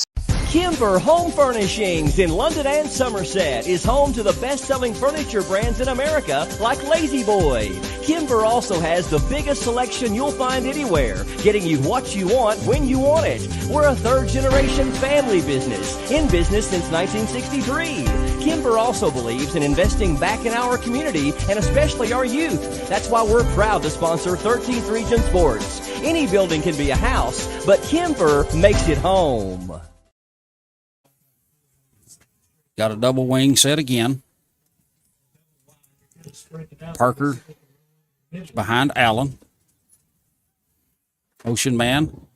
Kimber Home Furnishings in London and Somerset is home to the best-selling furniture brands in America like Lazy Boy. Kimber also has the biggest selection you'll find anywhere, getting you what you want when you want it. We're a third-generation family business, in business since 1963. Kimber also believes in investing back in our community and especially our youth. That's why we're proud to sponsor 13th Region Sports. Any building can be a house, but Kimber makes it home. Got a double wing set again. Parker is behind Allen. Ocean Man.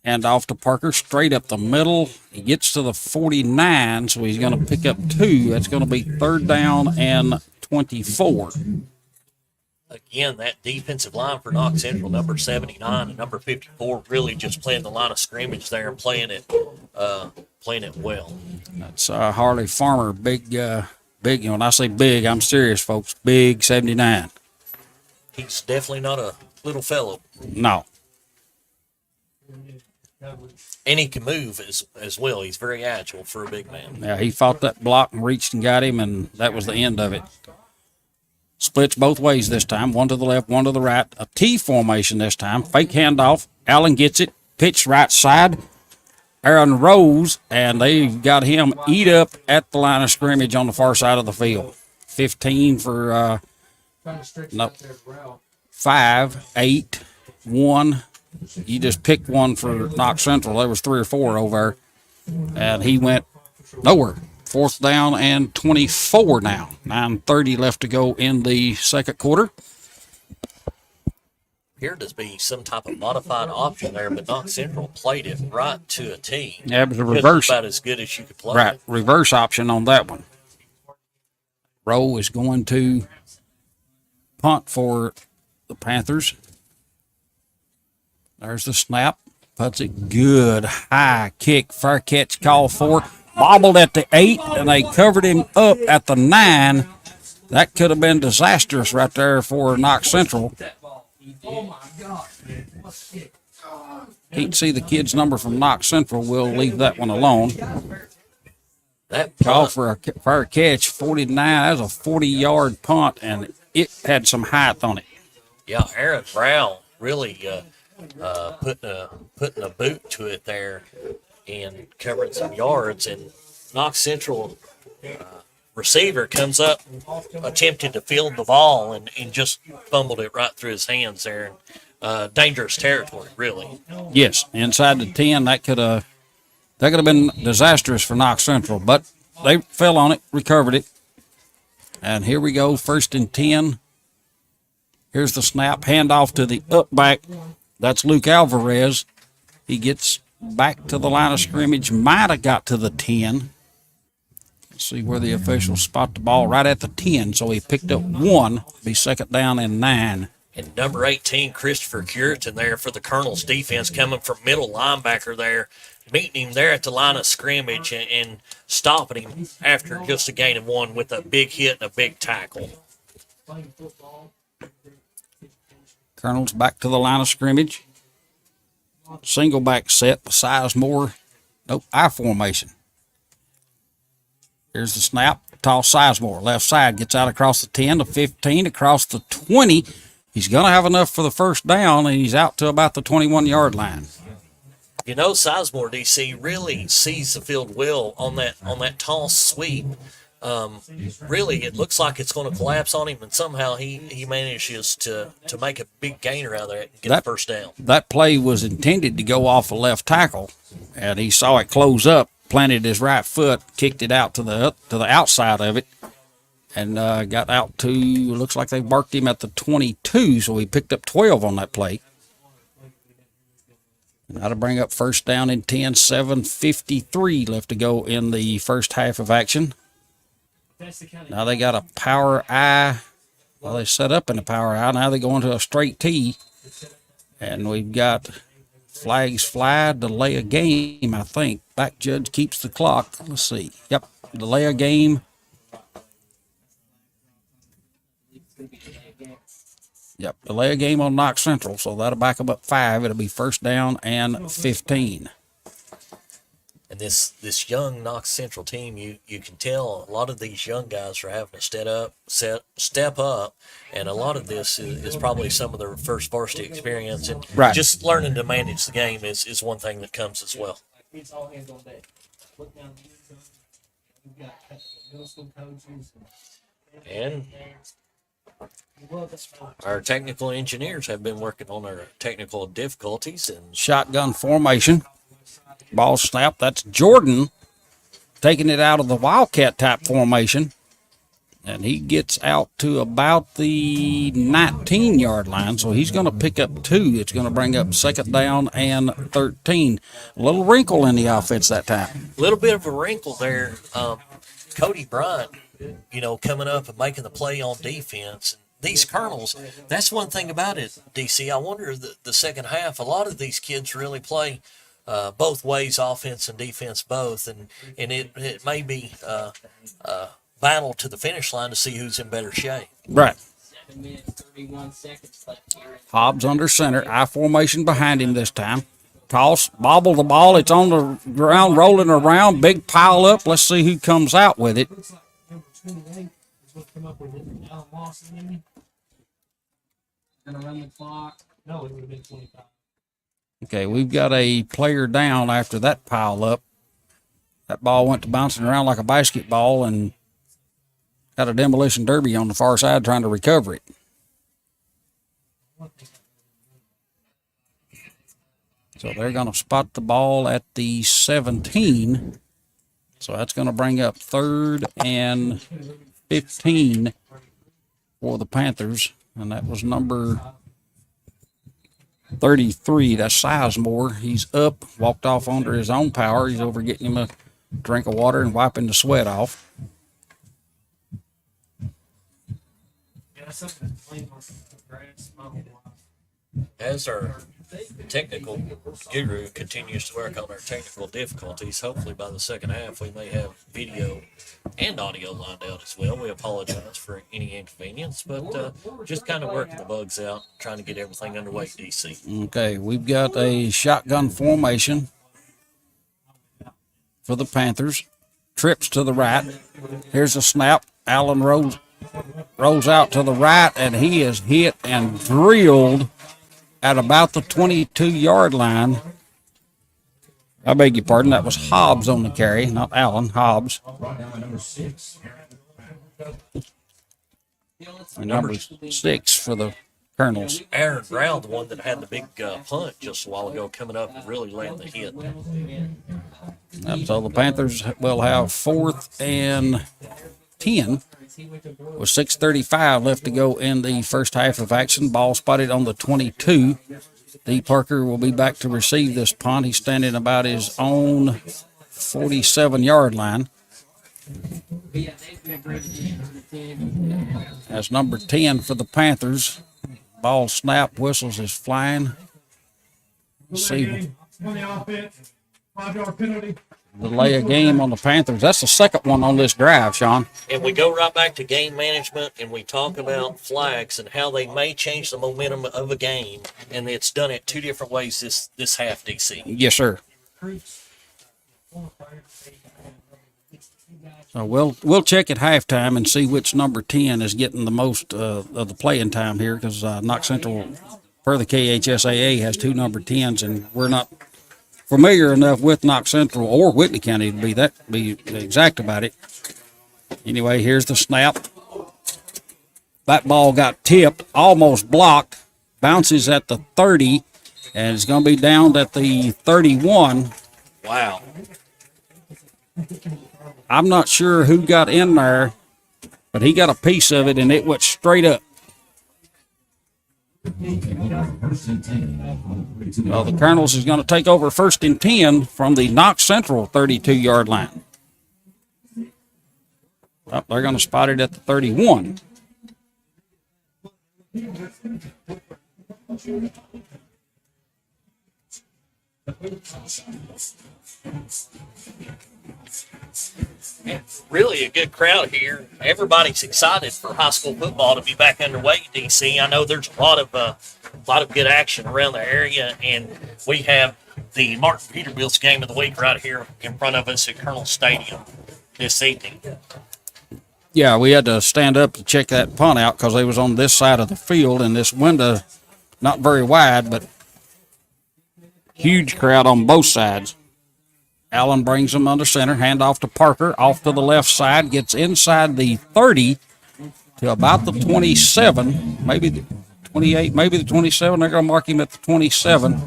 And off to Parker, straight up the middle. He gets to the 49, so he's going to pick up 2. That's going to be 3rd down and 24. Again, that defensive line for Knox Central, number 79 and number 54, really just playing the line of scrimmage there and playing it well. That's Harley Farmer, big. When I say big, I'm serious, folks. Big 79. He's definitely not a little fellow. No. And he can move as well. He's very agile for a big man. Yeah, he fought that block and reached and got him, and that was the end of it. Splits both ways this time, one to the left, one to the right. A T formation this time. Fake handoff. Allen gets it. Pitch right side. Aaron Rose, and they've got him eat up at the line of scrimmage on the far side of the field. 15 for 5, 8, 1. You just picked one for Knox Central. There was 3 or 4 over there, and he went nowhere. 4th down and 24 now. 9:30 left to go in the second quarter. Appeared to be some type of modified option there, but Knox Central played it right to a T. Yeah, it was a reverse. About as good as you could play. Right, reverse option on that one. Rowe is going to punt for the Panthers. There's the snap. Puts it good. High kick. Fair catch call for. Bobbled at the 8, and they covered him up at the 9. That could have been disastrous right there for Knox Central. Can't see the kid's number from Knox Central. We'll leave that one alone. That call for a fair catch, 49. That was a 40-yard punt, and it had some height on it. Yeah, Aaron Brown really putting a boot to it there and covering some yards. And Knox Central receiver comes up, attempted to field the ball, and just fumbled it right through his hands there. Dangerous territory, really. Yes, inside the 10, that could have been disastrous for Knox Central, but they fell on it, recovered it. And here we go, 1st and 10. Here's the snap, handoff to the up back. That's Luke Alvarez. He gets back to the line of scrimmage, might have got to the 10. Let's see where the officials spot the ball, right at the 10. So he picked up 1, be 2nd down and 9. And number 18, Christopher Curitan there for the Colonel's defense, coming from middle linebacker there, meeting him there at the line of scrimmage and stopping him after just a gain of 1 with a big hit and a big tackle. Colonel's back to the line of scrimmage. Single back set, Sizemore. Nope, I formation. Here's the snap. Toss Sizemore. Left side gets out across the 10 to 15, across the 20. He's going to have enough for the 1st down, and he's out to about the 21-yard line. You know, Sizemore, DC, really sees the field well on that toss sweep. Really, it looks like it's going to collapse on him, and somehow he manages to make a big gainer out of there and get the 1st down. That play was intended to go off a left tackle, and he saw it close up, planted his right foot, kicked it out to the outside of it, and got out to, looks like they marked him at the 22, so he picked up 12 on that play. And that'll bring up 1st down and 10, 7:53 left to go in the first half of action. Now they got a power I. Well, they set up in a power I. Now they go into a straight T. And we've got flags fly, delay a game, I think. Back judge keeps the clock. Let's see. Yep, delay a game. Yep, delay a game on Knox Central, so that'll back them up 5. It'll be 1st down and 15. And this young Knox Central team, you can tell a lot of these young guys are having to step up, and a lot of this is probably some of their first varsity experience, and just learning to manage the game is one thing that comes as well. It's all hands on deck. Look down the end zone. We've got middle school coaches. And our technical engineers have been working on our technical difficulties and shotgun formation. Ball snap. That's Jordan taking it out of the Wildcat type formation. And he gets out to about the 19-yard line, so he's going to pick up 2. It's going to bring up 2nd down and 13. A little wrinkle in the offense that time. A little bit of a wrinkle there. Cody Bryant, coming up and making the play on defense. These Colonels, that's one thing about it, DC. I wonder the second half, a lot of these kids really play both ways, offense and defense both, and it may be battle to the finish line to see who's in better shape. Right. 7 minutes, 31 seconds left here. Hobbs under center, I formation behind him this time. Toss, bobble the ball. It's on the ground, rolling around. Big pile up. Let's see who comes out with it. Gonna run the clock. No, it would have been 25. Okay, we've got a player down after that pile up. That ball went to bouncing around like a basketball and got a demolition derby on the far side trying to recover it. So they're going to spot the ball at the 17. So that's going to bring up 3rd and 15 for the Panthers. And that was number 33. That's Sizemore. He's up, walked off under his own power. He's over getting him a drink of water and wiping the sweat off. As our technical guru continues to work on our technical difficulties, hopefully by the second half we may have video and audio lined out as well. We apologize for any inconvenience, but just kind of working the bugs out, trying to get everything underway, DC. Okay, we've got a shotgun formation for the Panthers. Trips to the right. Here's a snap. Allen rolls out to the right, and he is hit and drilled at about the 22-yard line. I beg your pardon, that was Hobbs on the carry, not Allen, Hobbs. And number 6 for the Colonels. Aaron Brown, the one that had the big punt just a while ago, coming up and really laying the hit. So the Panthers will have 4th and 10 with 6:35 left to go in the first half of action. Ball spotted on the 22. D. Parker will be back to receive this punt. He's standing about his own 47-yard line. That's number 10 for the Panthers. Ball snap, whistles is flying. Let's see. On the offense, 5-yard penalty. Delay a game on the Panthers. That's the second one on this drive, Sean. And we go right back to game management, and we talk about flags and how they may change the momentum of a game, and it's done it 2 different ways this half, DC. Yes, sir. So we'll check at halftime and see which number 10 is getting the most of the playing time here, because Knox Central, per the KHSAA, has 2 number 10s, and we're not familiar enough with Knox Central or Whitley County to be exact about it. Anyway, here's the snap. That ball got tipped, almost blocked, bounces at the 30, and it's going to be down at the 31. Wow. I'm not sure who got in there, but he got a piece of it, and it went straight up. Well, the Colonels is going to take over 1st and 10 from the Knox Central 32-yard line. Oh, they're going to spot it at the 31. Really a good crowd here. Everybody's excited for high school football to be back underway in DC. I know there's a lot of good action around the area, and we have the Martin Peterbilt's game of the week right here in front of us at Colonel Stadium this evening. Yeah, we had to stand up to check that punt out because they was on this side of the field, and this window not very wide, but huge crowd on both sides. Allen brings them under center, handoff to Parker, off to the left side, gets inside the 30 to about the 27, maybe the 28, maybe the 27. They're going to mark him at the 27.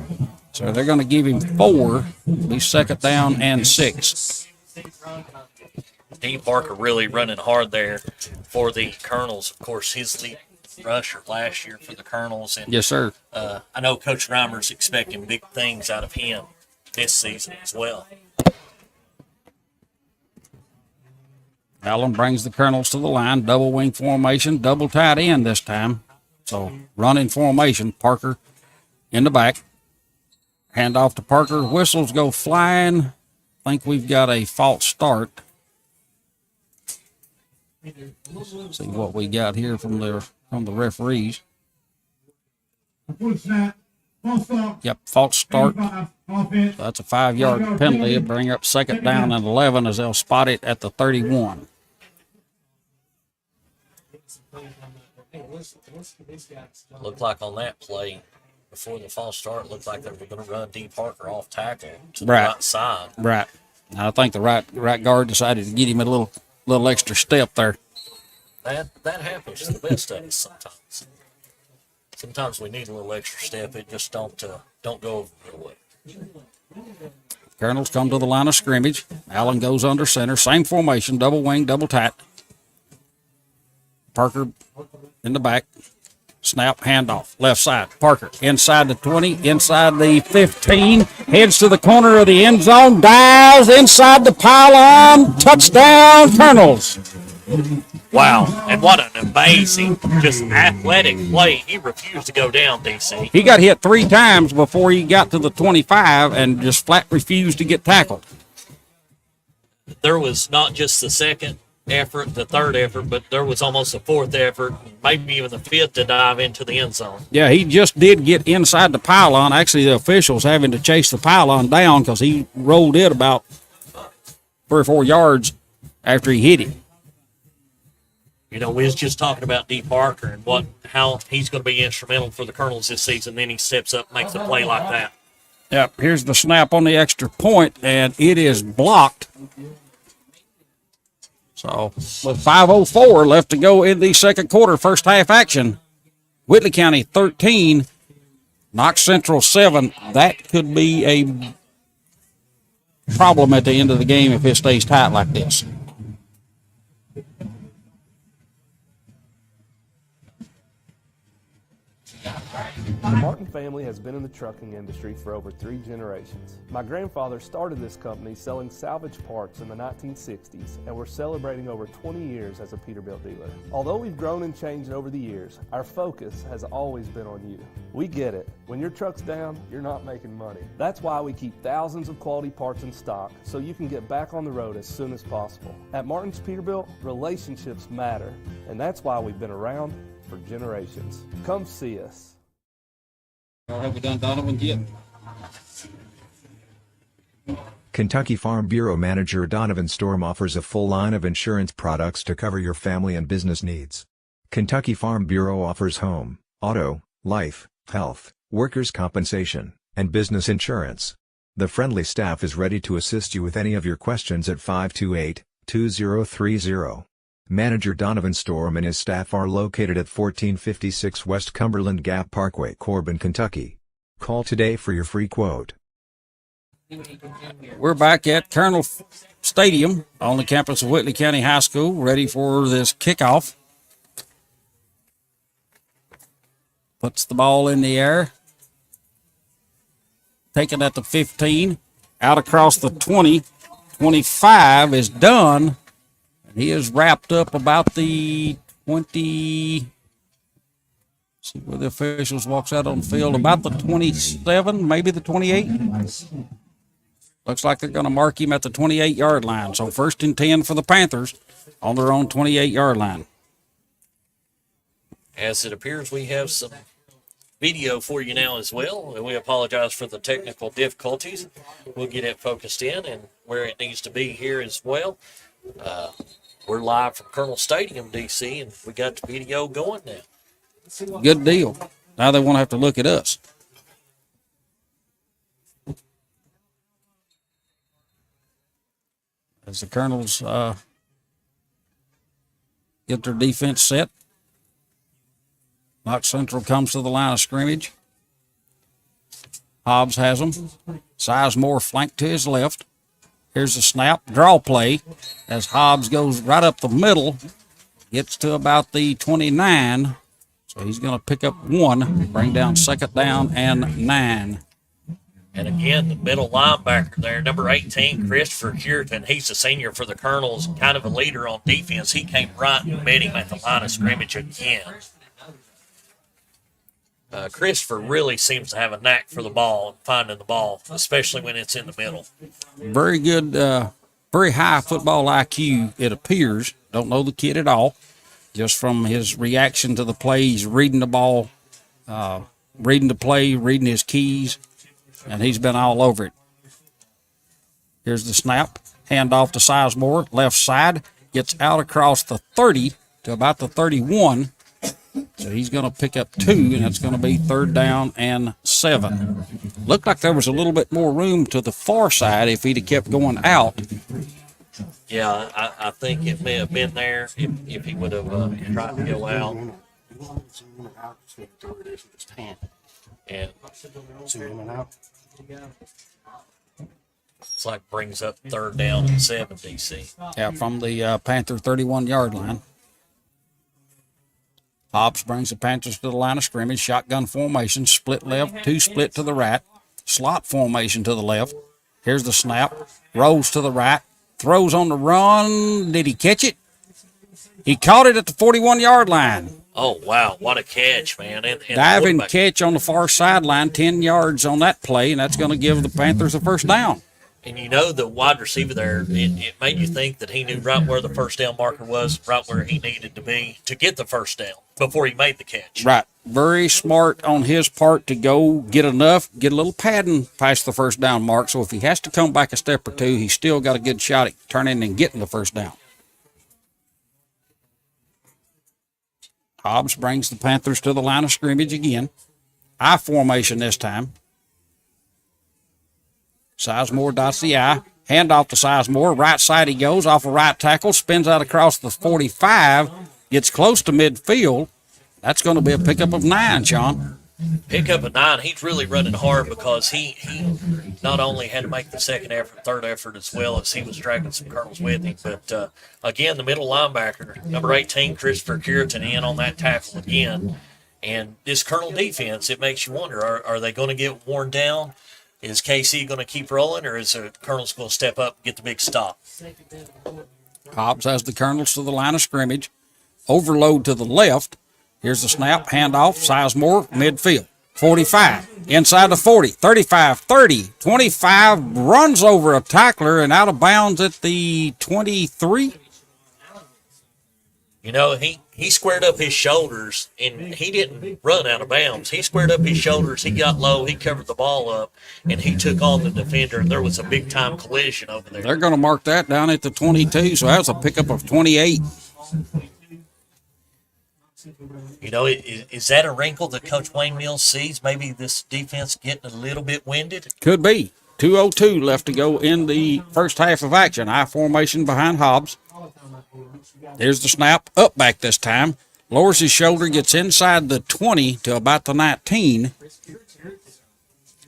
So they're going to give him 4, be second down and 6. Dean Parker really running hard there for the Colonels. Of course, his lead rusher last year for the Colonels. And yes, sir. I know Coach Reimer's expecting big things out of him this season as well. Allen brings the Colonels to the line, double wing formation, double tight end this time. So running formation, Parker in the back. Hand off to Parker, whistles go flying. I think we've got a false start. See what we got here from the referees. Yep, false start. So that's a 5-yard penalty. It'll bring up second down and 11 as they'll spot it at the 31. Looked like on that play, before the false start, looked like they were going to run D. Parker off tackle to the right side. Right. I think the right guard decided to get him a little extra step there. That happens to the best of us sometimes. Sometimes we need a little extra step. It just don't go over real well. Colonels come to the line of scrimmage. Allen goes under center. Same formation, double wing, double tight. Parker in the back. Snap, handoff, left side. Parker inside the 20, inside the 15. Heads to the corner of the end zone. Dives inside the pylon. Touchdown, Colonels. Wow, and what an amazing, just athletic play. He refused to go down, DC. He got hit 3 times before he got to the 25 and just flat refused to get tackled. There was not just the second effort, the third effort, but there was almost a fourth effort, maybe even the fifth to dive into the end zone. Yeah, he just did get inside the pylon. Actually, the officials having to chase the pylon down because he rolled it about 3 or 4 yards after he hit him. You know, we was just talking about D. Parker and how he's going to be instrumental for the Colonels this season. Then he steps up and makes a play like that. Yep, here's the snap on the extra point, and it is blocked. So, with 5:04 left to go in the second quarter, first half action, Whitley County 13, Knox Central 7. That could be a problem at the end of the game if it stays tight like this. The Martin family has been in the trucking industry for over 3 generations. My grandfather started this company selling salvage parts in the 1960s, and we're celebrating over 20 years as a Peterbilt dealer. Although we've grown and changed over the years, our focus has always been on you. We get it. When your truck's down, you're not making money. That's why we keep thousands of quality parts in stock so you can get back on the road as soon as possible. At Martin's Peterbilt, relationships matter, and that's why we've been around for generations. Come see us. Have we done Donovan yet? Kentucky Farm Bureau Manager Donovan Storm offers a full line of insurance products to cover your family and business needs. Kentucky Farm Bureau offers home, auto, life, health, workers' compensation, and business insurance. The friendly staff is ready to assist you with any of your questions at 528-2030. Manager Donovan Storm and his staff are located at 1456 West Cumberland Gap Parkway, Corbin, Kentucky. Call today for your free quote. We're back at Colonel Stadium on the campus of Whitley County High School, ready for this kickoff. Puts the ball in the air. Taken at the 15. Out across the 20. 25 is done. He is wrapped up about the 27 See where the officials walks out on the field. About the 27, maybe the 28. Looks like they're going to mark him at the 28-yard line. So 1st and 10 for the Panthers on their own 28-yard line. As it appears, we have some video for you now as well, and we apologize for the technical difficulties. We'll get it focused in and where it needs to be here as well. We're live from Colonel Stadium, D.C., and we got the video going now. Good deal. Now they won't have to look at us. As the Colonels get their defense set, Knox Central comes to the line of scrimmage. Hobbs has them. Sizemore flanked to his left. Here's the snap, draw play, as Hobbs goes right up the middle, gets to about the 29. So he's going to pick up 1, bring down 2nd down and 9. And again, the middle linebacker there, number 18, Christopher Cureton. He's a senior for the Colonels, kind of a leader on defense. He came right and met him at the line of scrimmage again. Christopher really seems to have a knack for the ball and finding the ball, especially when it's in the middle. Very good, very high football IQ, it appears. Don't know the kid at all. Just from his reaction to the play, he's reading the ball, reading the play, reading his keys, and he's been all over it. Here's the snap. Hand off to Sizemore, left side, gets out across the 30 to about the 31. So he's going to pick up 2, and it's going to be 3rd down and 7. Looked like there was a little bit more room to the far side if he'd have kept going out. Yeah, I think it may have been there if he would have tried to go out. And it's like brings up 3rd down and 7, DC. Yeah, from the Panther 31-yard line. Hobbs brings the Panthers to the line of scrimmage. Shotgun formation, split left, 2 split to the right. Slot formation to the left. Here's the snap. Rolls to the right. Throws on the run. Did he catch it? He caught it at the 41-yard line. Oh, wow. What a catch, man. And Diving catch on the far sideline, 10 yards on that play, and that's going to give the Panthers a 1st down. And you know the wide receiver there, it made you think that he knew right where the 1st down marker was, right where he needed to be to get the 1st down before he made the catch. Right. Very smart on his part to go get enough, get a little padding past the 1st down mark. So if he has to come back a step or 2, he's still got a good shot at turning and getting the 1st down. Hobbs brings the Panthers to the line of scrimmage again. I formation this time. Sizemore dots the I. Hand off to Sizemore. Right side he goes. Off a right tackle. Spins out across the 45. Gets close to midfield. That's going to be a pickup of 9, Sean. Pickup of 9. He's really running hard because he not only had to make the 2nd effort, 3rd effort as well as he was dragging some Colonels with him. But, again, the middle linebacker, number 18, Christopher Cureton, in on that tackle again. And this Colonel defense, it makes you wonder, are they going to get worn down? Is KC going to keep rolling, or is the Colonels going to step up and get the big stop? Hobbs has the Colonels to the line of scrimmage. Overload to the left. Here's the snap, handoff, Sizemore, midfield. 45, inside the 40, 35, 30, 25, runs over a tackler and out of bounds at the 23. You know, he squared up his shoulders, and he didn't run out of bounds. He squared up his shoulders, he got low, he covered the ball up, and he took on the defender, and there was a big-time collision over there. They're going to mark that down at the 22, so that's a pickup of 28. You know, is that a wrinkle that Coach Wayne Mills sees? Maybe this defense getting a little bit winded? Could be. 2:02 left to go in the first half of action. I formation behind Hobbs. There's the snap, up back this time. Lowers his shoulder, gets inside the 20 to about the 19.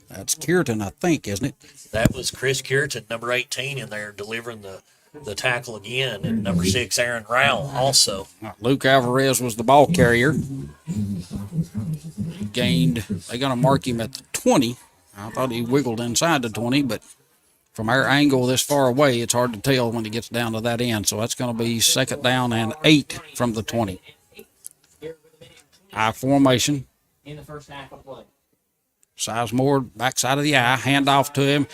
That's Cureton, I think, isn't it? That was Chris Cureton, number 18, in there delivering the tackle again, and number 6, Aaron Rowell, also. Luke Alvarez was the ball carrier. They're going to mark him at the 20. I thought he wiggled inside the 20, but from our angle this far away, it's hard to tell when he gets down to that end. So that's going to be 2nd down and 8 from the 20. I formation. in the first half of play. Sizemore, backside of the eye, hand off to him,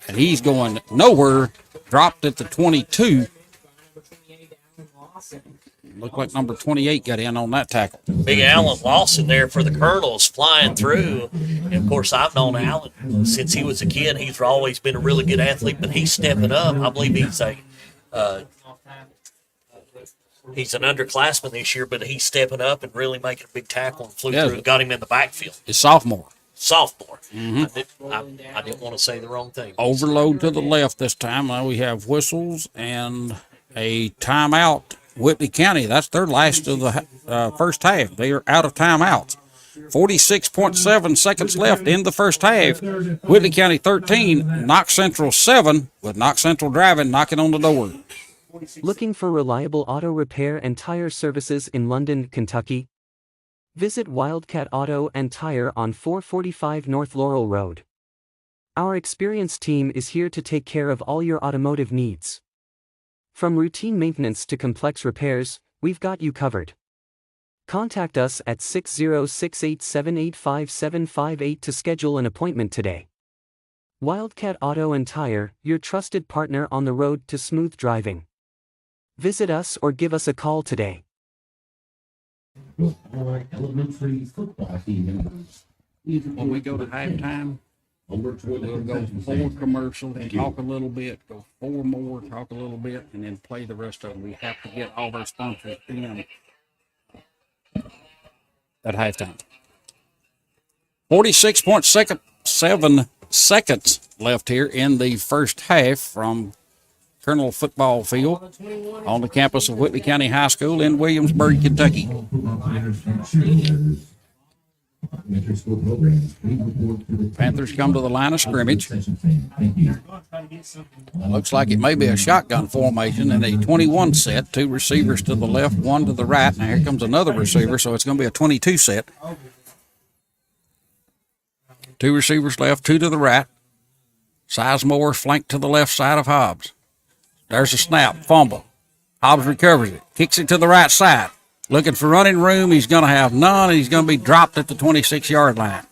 and he's going nowhere. Dropped at the 22. Looked like number 28 got in on that tackle. Big Alan Lawson there for the Colonels flying through. And of course, I've known Alan since he was a kid. He's always been a really good athlete, but he's stepping up. I believe he's an underclassman this year, but he's stepping up and really making a big tackle and flew through and got him in the backfield. It's sophomore. I didn't want to say the wrong thing. Overload to the left this time. Now we have whistles and a timeout. Whitley County, that's their last of the first half. They are out of timeouts. 46.7 seconds left in the first half. Whitley County 13, Knox Central 7, with Knox Central driving, knocking on the door. Looking for reliable auto repair and tire services in London, Kentucky? Visit Wildcat Auto and Tire on 445 North Laurel Road. Our experienced team is here to take care of all your automotive needs. From routine maintenance to complex repairs, we've got you covered. Contact us at 606-878-5758 to schedule an appointment today. Wildcat Auto and Tire, your trusted partner on the road to smooth driving. Visit us or give us a call today. Elementary football team members. When we go to halftime, we'll go 4 commercials, talk a little bit, go 4 more, talk a little bit, and then play the rest of them. We have to get all of our sponsors in at halftime. 46.7 seconds left here in the first half from Colonel Football Field on the campus of Whitley County High School in Williamsburg, Kentucky. Panthers come to the line of scrimmage. Looks like it may be a shotgun formation in a 21 set. 2 receivers to the left, 1 to the right. Now here comes another receiver, so it's going to be a 22 set. 2 receivers left, 2 to the right. Sizemore flanked to the left side of Hobbs. There's a snap, fumble. Hobbs recovers it, kicks it to the right side. Looking for running room. He's going to have none, and he's going to be dropped at the 26-yard line.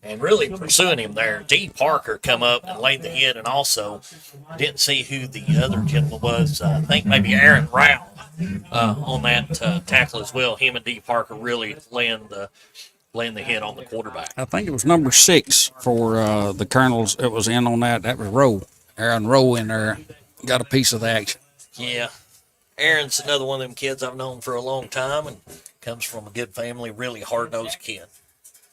And really pursuing him there. D. Parker come up and laid the hit, and also didn't see who the other gentleman was. I think maybe Aaron Rao on that tackle as well. Him and D. Parker really laying the hit on the quarterback. I think it was number 6 for the Colonels. It was in on that. That was Rowe. Aaron Rowe in there. Got a piece of the action. Yeah. Aaron's another one of them kids I've known for a long time and comes from a good family, really hard-nosed kid.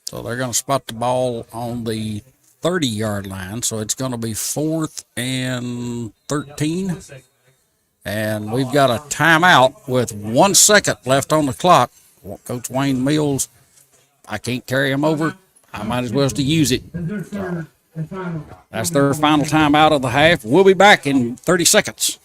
So they're going to spot the ball on the 30-yard line, so it's going to be 4th and 13. And we've got a timeout with 1 second left on the clock. Coach Wayne Mills, I can't carry him over. I might as well to use it. That's their final timeout of the half. We'll be back in 30 seconds.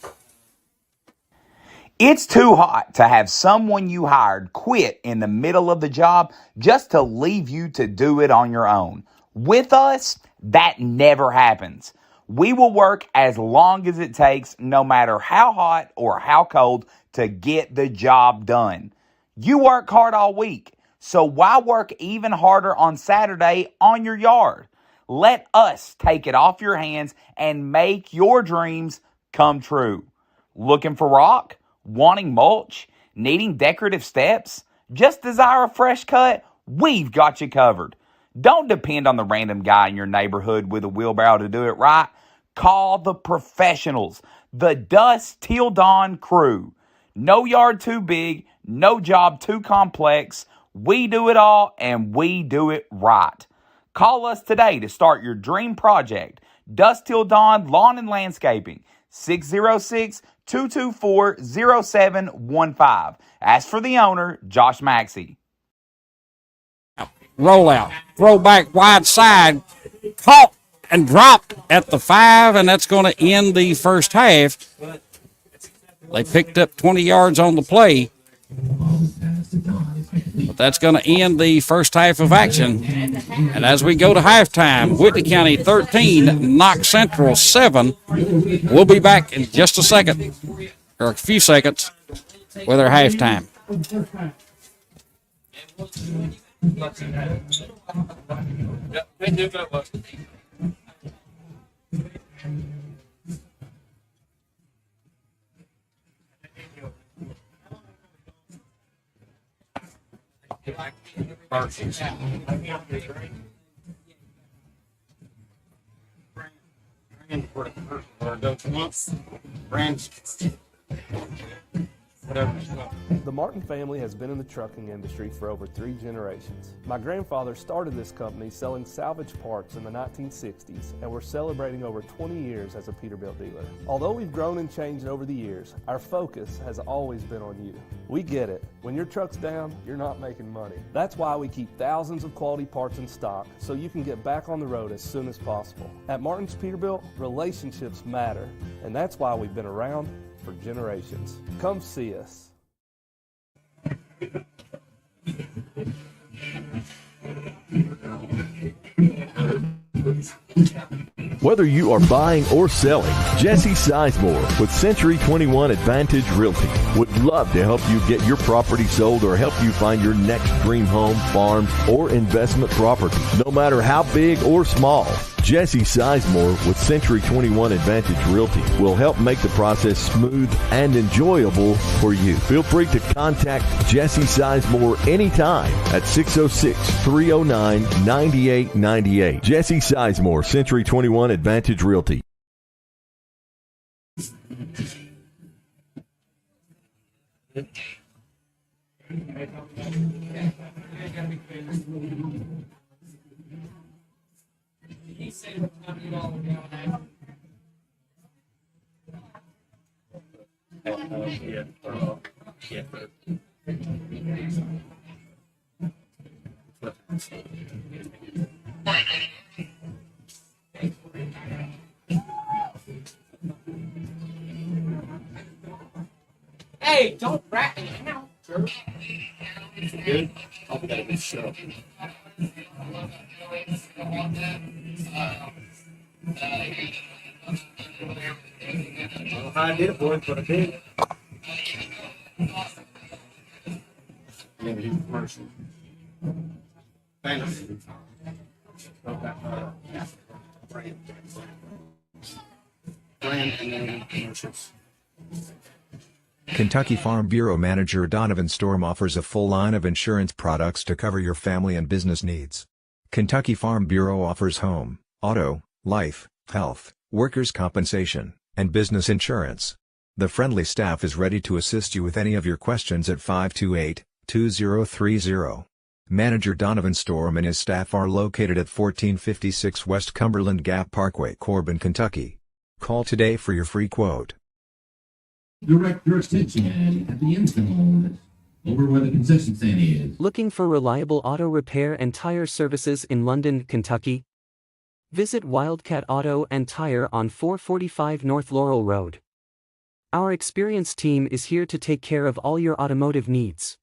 It's too hot to have someone you hired quit in the middle of the job just to leave you to do it on your own. With us, that never happens. We will work as long as it takes, no matter how hot or how cold, to get the job done. You work hard all week, so why work even harder on Saturday on your yard? Let us take it off your hands and make your dreams come true. Looking for rock? Wanting mulch? Needing decorative steps? Just desire a fresh cut? We've got you covered. Don't depend on the random guy in your neighborhood with a wheelbarrow to do it right. Call the professionals, the Dusk Till Dawn crew. No yard too big, no job too complex. We do it all and we do it right. Call us today to start your dream project. Dusk Till Dawn Lawn and Landscaping, 606-224-0715. Ask for the owner, Josh Maxey. Rollout, throw back wide side, caught and dropped at the 5, and that's going to end the first half. They picked up 20 yards on the play, but that's going to end the first half of action. And as we go to halftime, Whitley County 13, Knox Central 7. We'll be back in just a second, or a few seconds, with our halftime. The Martin family has been in the trucking industry for over 3 generations. My grandfather started this company selling salvage parts in the 1960s, and we're celebrating over 20 years as a Peterbilt dealer. Although we've grown and changed over the years, our focus has always been on you. We get it. When your truck's down, you're not making money. That's why we keep thousands of quality parts in stock so you can get back on the road as soon as possible. At Martin's Peterbilt, relationships matter, and that's why we've been around for generations. Come see us. Whether you are buying or selling, Jesse Sizemore with Century 21 Advantage Realty would love to help you get your property sold or help you find your next dream home, farm, or investment property. No matter how big or small, Jesse Sizemore with Century 21 Advantage Realty will help make the process smooth and enjoyable for you. Feel free to contact Jesse Sizemore anytime at 606-309-9898. Jesse Sizemore, Century 21 Advantage Realty. Hey, don't rat me out. Good. I'll be a good show. I did it, boy, but I did. Maybe commercial. Fantasy. Brand and commercials. Kentucky Farm Bureau Manager Donovan Storm offers a full line of insurance products to cover your family and business needs. Kentucky Farm Bureau offers home, auto, life, health, workers' compensation, and business insurance. The friendly staff is ready to assist you with any of your questions at 528-2030. Manager Donovan Storm and his staff are located at 1456 West Cumberland Gap Parkway, Corbin, Kentucky. Call today for your free quote. Direct your attention at the end zone, over where the concession stand is. Looking for reliable auto repair and tire services in London, Kentucky? Visit Wildcat Auto and Tire on 445 North Laurel Road. Our experienced team is here to take care of all your automotive needs.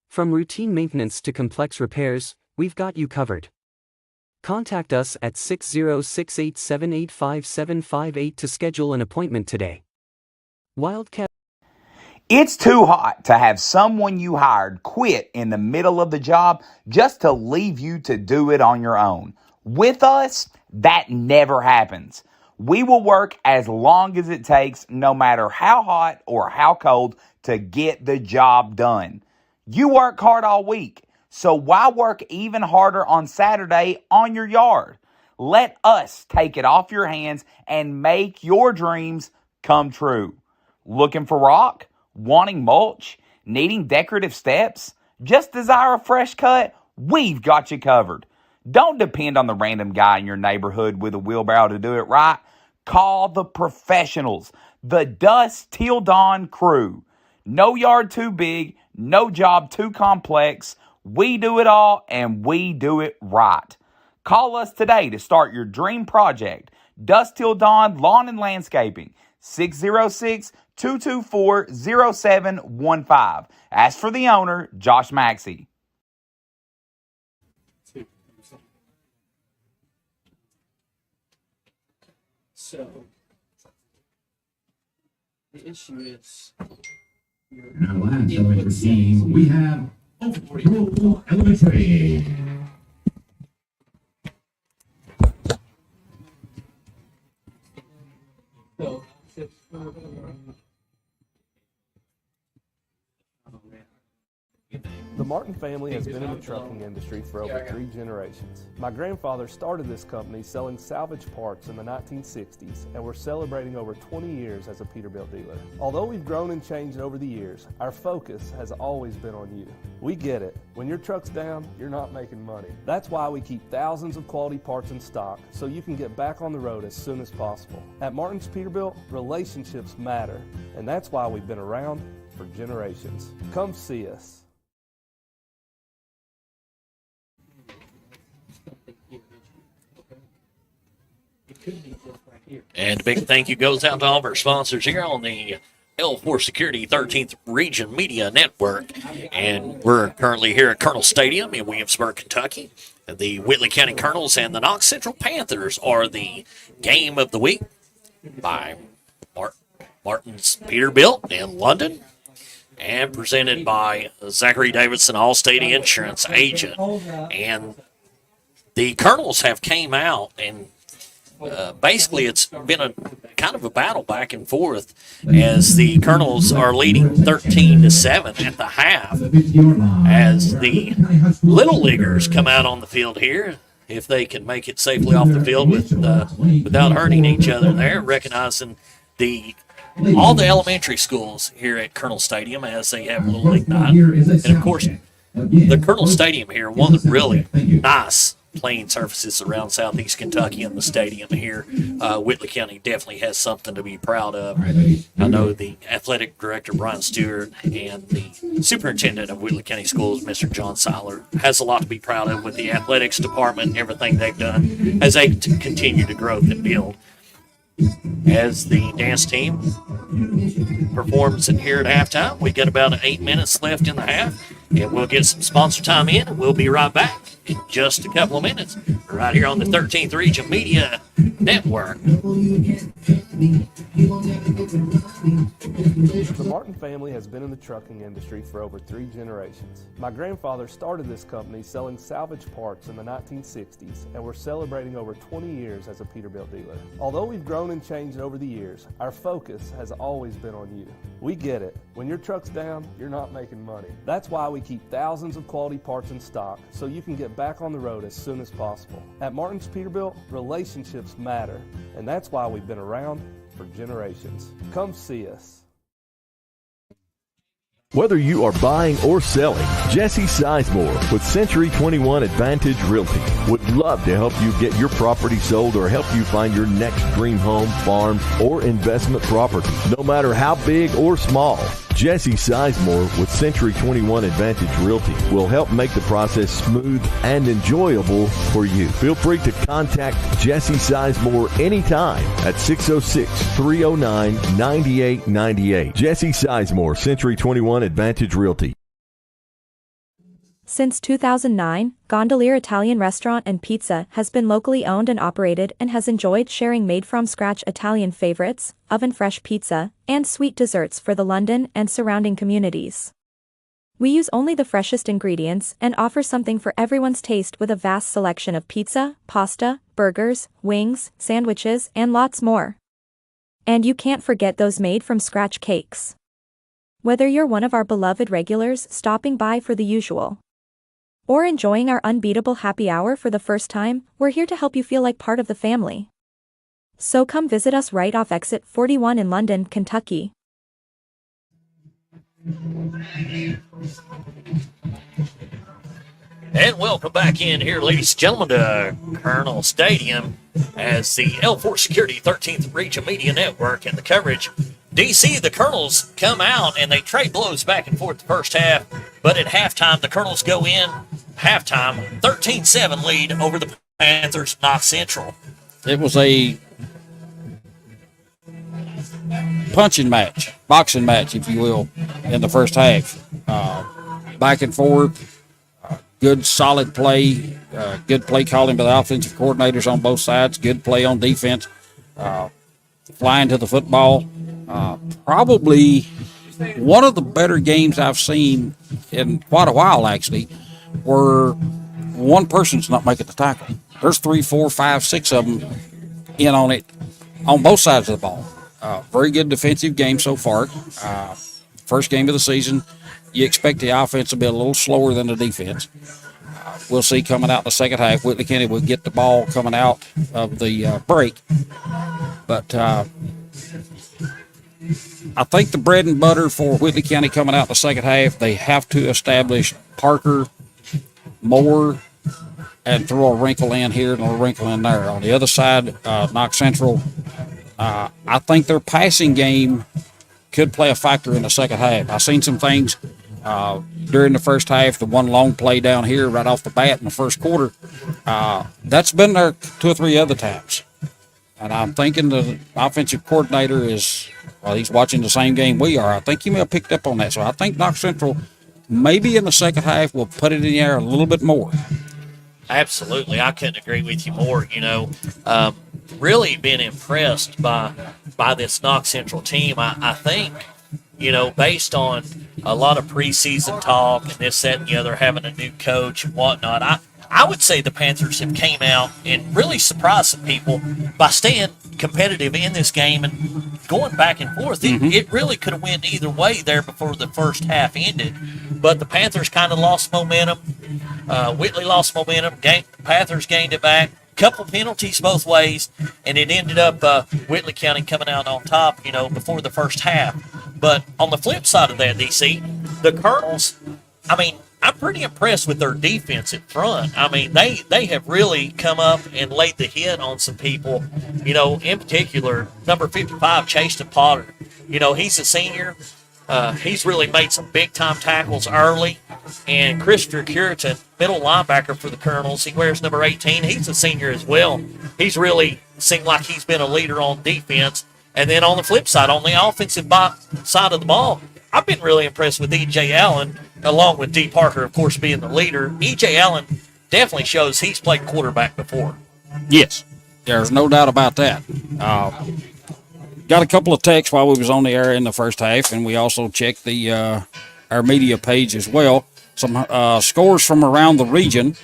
From routine maintenance to complex repairs, we've got you covered. Contact us at 606-878-5758 to schedule an appointment today. Wildcat. It's too hot to have someone you hired quit in the middle of the job just to leave you to do it on your own. With us, that never happens. We will work as long as it takes, no matter how hot or how cold, to get the job done. You work hard all week, so why work even harder on Saturday on your yard? Let us take it off your hands and make your dreams come true. Looking for rock? Wanting mulch? Needing decorative steps? Just desire a fresh cut? We've got you covered. Don't depend on the random guy in your neighborhood with a wheelbarrow to do it right. Call the professionals, the Dusk Till Dawn crew. No yard too big, no job too complex. We do it all and we do it right. Call us today to start your dream project. Dusk Till Dawn Lawn and Landscaping. 606-224-0715. Ask for the owner, Josh Maxey. So, the issue is In our line selling routine, we have Grove Elementary. The Martin family has been in the trucking industry for over 3 generations. My grandfather started this company selling salvage parts in the 1960s, and we're celebrating over 20 years as a Peterbilt dealer. Although we've grown and changed over the years, our focus has always been on you. We get it. When your truck's down, you're not making money. That's why we keep thousands of quality parts in stock so you can get back on the road as soon as possible. At Martin's Peterbilt, relationships matter, and that's why we've been around for generations. Come see us. And a big thank you goes out to all of our sponsors here on the L4 Security 13th Region Media Network. And we're currently here at Colonel Stadium in Williamsburg, Kentucky. The Whitley County Colonels and the Knox Central Panthers are the game of the week by Martin's Peterbilt in London, and presented by Zachary Davidson, Allstate Insurance Agent. And the Colonels have came out and basically, it's been a kind of a battle back and forth as the Colonels are leading 13-7 at the half as the Little Leaguers come out on the field here. If they can make it safely off the field without hurting each other there, recognizing all the elementary schools here at Colonel Stadium as they have Little League night. And, of course, the Colonel Stadium here, one of the really nice playing surfaces around southeast Kentucky, and the stadium here. Whitley County definitely has something to be proud of. I know the athletic director, Brian Stewart, and the superintendent of Whitley County Schools, Mr. John Seiler, has a lot to be proud of with the athletics department and everything they've done as they continue to grow and build. As the dance team performs in here at halftime, we got about 8 minutes left in the half, and we'll get some sponsor time in, and we'll be right back in just a couple of minutes, right here on the 13th Region Media Network. The Martin family has been in the trucking industry for over 3 generations. My grandfather started this company selling salvage parts in the 1960s, and we're celebrating over 20 years as a Peterbilt dealer. Although we've grown and changed over the years, our focus has always been on you. We get it. When your truck's down, you're not making money. That's why we keep thousands of quality parts in stock so you can get back on the road as soon as possible. At Martin's Peterbilt, relationships matter, and that's why we've been around for generations. Come see us. Whether you are buying or selling, Jesse Sizemore with Century 21 Advantage Realty would love to help you get your property sold or help you find your next dream home, farm, or investment property. No matter how big or small, Jesse Sizemore with Century 21 Advantage Realty will help make the process smooth and enjoyable for you. Feel free to contact Jesse Sizemore anytime at 606-309-9898. Jesse Sizemore, Century 21 Advantage Realty. Since 2009, Gondolier Italian Restaurant and Pizza has been locally owned and operated and has enjoyed sharing made-from-scratch Italian favorites, oven-fresh pizza, and sweet desserts for the London and surrounding communities. We use only the freshest ingredients and offer something for everyone's taste with a vast selection of pizza, pasta, burgers, wings, sandwiches, and lots more. And you can't forget those made-from-scratch cakes. Whether you're one of our beloved regulars stopping by for the usual, or enjoying our unbeatable happy hour for the first time, we're here to help you feel like part of the family. So come visit us right off exit 41 in London, Kentucky. And welcome back in here, ladies and gentlemen, to Colonel Stadium as the L4 Security 13th Region Media Network and the coverage. DC, the Colonels come out and they trade blows back and forth the first half, but at halftime, the Colonels go in, halftime, 13-7 lead over the Panthers, Knox Central. It was a punching match, boxing match, if you will, in the first half. Back and forth, good solid play, good play calling by the offensive coordinators on both sides, good play on defense, flying to the football. Probably one of the better games I've seen in quite a while, actually, where one person's not making the tackle. There's 3, 4, 5, 6 of them in on it on both sides of the ball. Very good defensive game so far. First game of the season. You expect the offense to be a little slower than the defense. We'll see coming out in the second half. Whitley County will get the ball coming out of the break. But I think the bread and butter for Whitley County coming out in the second half, they have to establish Parker, Moore, and throw a wrinkle in here and a wrinkle in there. On the other side, Knox Central, I think their passing game could play a factor in the second half. I've seen some things during the first half, the one long play down here right off the bat in the first quarter. That's been there 2 or 3 other times. And I'm thinking the offensive coordinator is, well, he's watching the same game we are. I think he may have picked up on that. So I think Knox Central, maybe in the second half, will put it in the air a little bit more. Absolutely. I couldn't agree with you more. Really been impressed by this Knox Central team. I think, based on a lot of preseason talk and this, that, and the other, having a new coach and whatnot, I would say the Panthers have came out and really surprised some people by staying competitive in this game and going back and forth. It really could have went either way there before the first half ended, but the Panthers kind of lost momentum. Whitley lost momentum. Panthers gained it back. Couple penalties both ways, and it ended up Whitley County coming out on top, before the first half. But on the flip side of that, DC, the Colonels, I'm pretty impressed with their defense in front. They have really come up and laid the hit on some people. In particular, number 55, Chaston Potter. He's a senior. He's really made some big-time tackles early. And Christopher Curitan, middle linebacker for the Colonels, he wears number 18. He's a senior as well. He's really seemed like he's been a leader on defense. And then on the flip side, on the offensive side of the ball, I've been really impressed with E.J. Allen, along with D. Parker, of course, being the leader. E.J. Allen definitely shows he's played quarterback before. Yes, there's no doubt about that. Got a couple of texts while we was on the air in the first half, and we also checked the our media page as well. Some scores from around the region.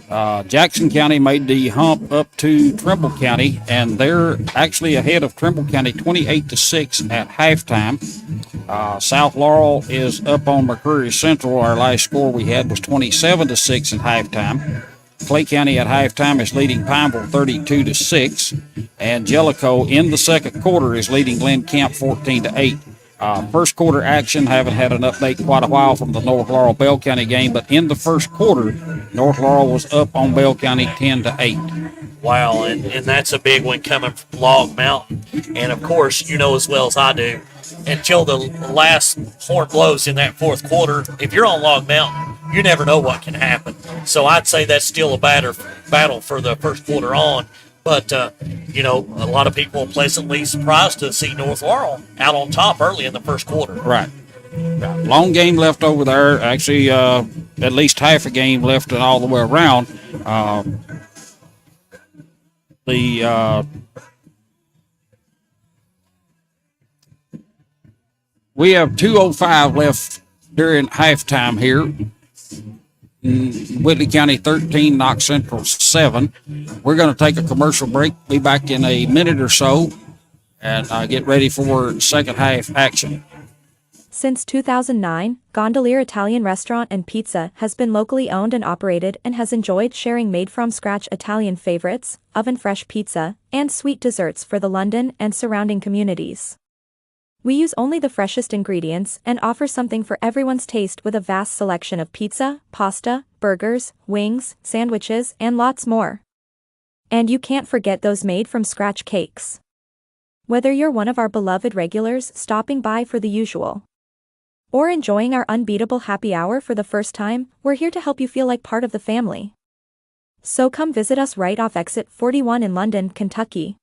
Jackson County made the hump up to Trimble County, and they're actually ahead of Trimble County 28-6 at halftime. South Laurel is up on McCreary Central. Our last score we had was 27-6 at halftime. Clay County at halftime is leading Pineville 32-6, and Jellicoe in the second quarter is leading Glen Camp 14-8. First quarter action, haven't had an update quite a while from the North Laurel-Bell County game, but in the first quarter, North Laurel was up on Bell County 10-8. Wow, and that's a big one coming from Log Mountain. And, of course, you know as well as I do, until the last horn blows in that fourth quarter, if you're on Log Mountain, you never know what can happen. So I'd say that's still a battle for the first quarter on. But, a lot of people are pleasantly surprised to see North Laurel out on top early in the first quarter. Right. Long game left over there. Actually, at least half a game left and all the way around. We have 2:05 left during halftime here. Whitley County 13, Knox Central 7. We're going to take a commercial break. Be back in a minute or so and get ready for second half action. Since 2009, Gondolier Italian Restaurant and Pizza has been locally owned and operated and has enjoyed sharing made-from-scratch Italian favorites, oven-fresh pizza, and sweet desserts for the London and surrounding communities. We use only the freshest ingredients and offer something for everyone's taste with a vast selection of pizza, pasta, burgers, wings, sandwiches, and lots more. And you can't forget those made-from-scratch cakes. Whether you're one of our beloved regulars stopping by for the usual, or enjoying our unbeatable happy hour for the first time, we're here to help you feel like part of the family. So come visit us right off exit 41 in London, Kentucky.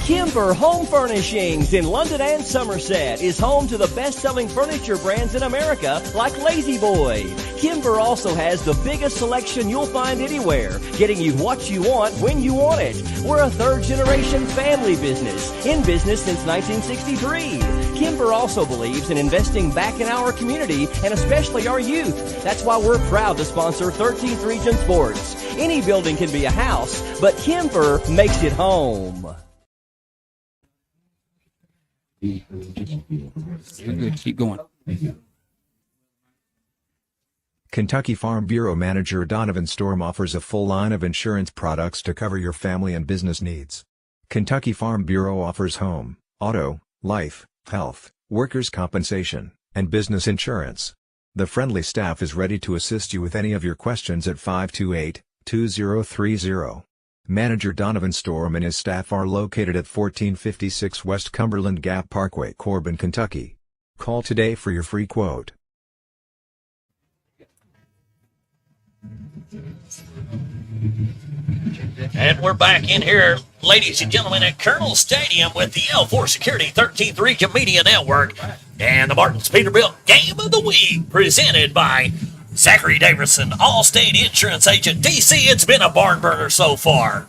Kimber Home Furnishings in London and Somerset is home to the best-selling furniture brands in America like Lazy Boy. Kimber also has the biggest selection you'll find anywhere, getting you what you want when you want it. We're a third-generation family business, in business since 1963. Kimber also believes in investing back in our community and especially our youth. That's why we're proud to sponsor 13th Region Sports. Any building can be a house, but Kimber makes it home. You're good. Keep going. Kentucky Farm Bureau Manager Donovan Storm offers a full line of insurance products to cover your family and business needs. Kentucky Farm Bureau offers home, auto, life, health, workers' compensation, and business insurance. The friendly staff is ready to assist you with any of your questions at 528-2030. Manager Donovan Storm and his staff are located at 1456 West Cumberland Gap Parkway, Corbin, Kentucky. Call today for your free quote. And we're back in here, ladies and gentlemen, at Colonel Stadium with the L4 Security 13th Region Media Network and the Martin's Peterbilt Game of the Week presented by Zachary Davison, Allstate Insurance Agent. DC, it's been a barn burner so far.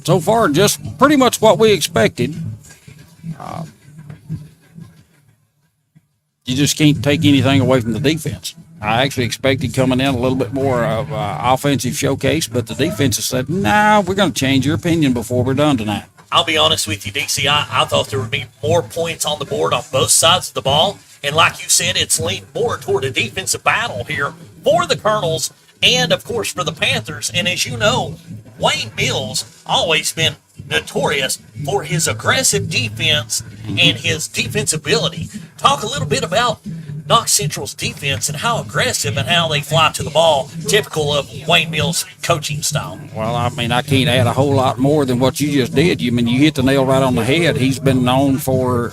So far, just pretty much what we expected. You just can't take anything away from the defense. I actually expected coming in a little bit more of offensive showcase, but the defense has said, nah, we're going to change your opinion before we're done tonight. I'll be honest with you, DC, I thought there would be more points on the board on both sides of the ball. And like you said, it's leaned more toward a defensive battle here for the Colonels and, of course, for the Panthers. And as you know, Wayne Mills always been notorious for his aggressive defense and his defensibility. Talk a little bit about Knox Central's defense and how aggressive and how they fly to the ball, typical of Wayne Mills' coaching style. Well, I mean, I can't add a whole lot more than what you just did. You hit the nail right on the head. He's been known for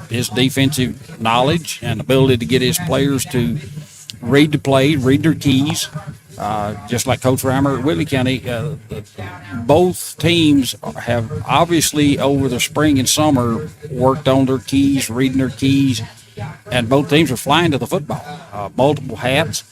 his defensive knowledge and ability to get his players to read the play, read their keys. Just like Coach Reimer at Whitley County, both teams have obviously over the spring and summer worked on their keys, reading their keys, and both teams are flying to the football. Multiple hats.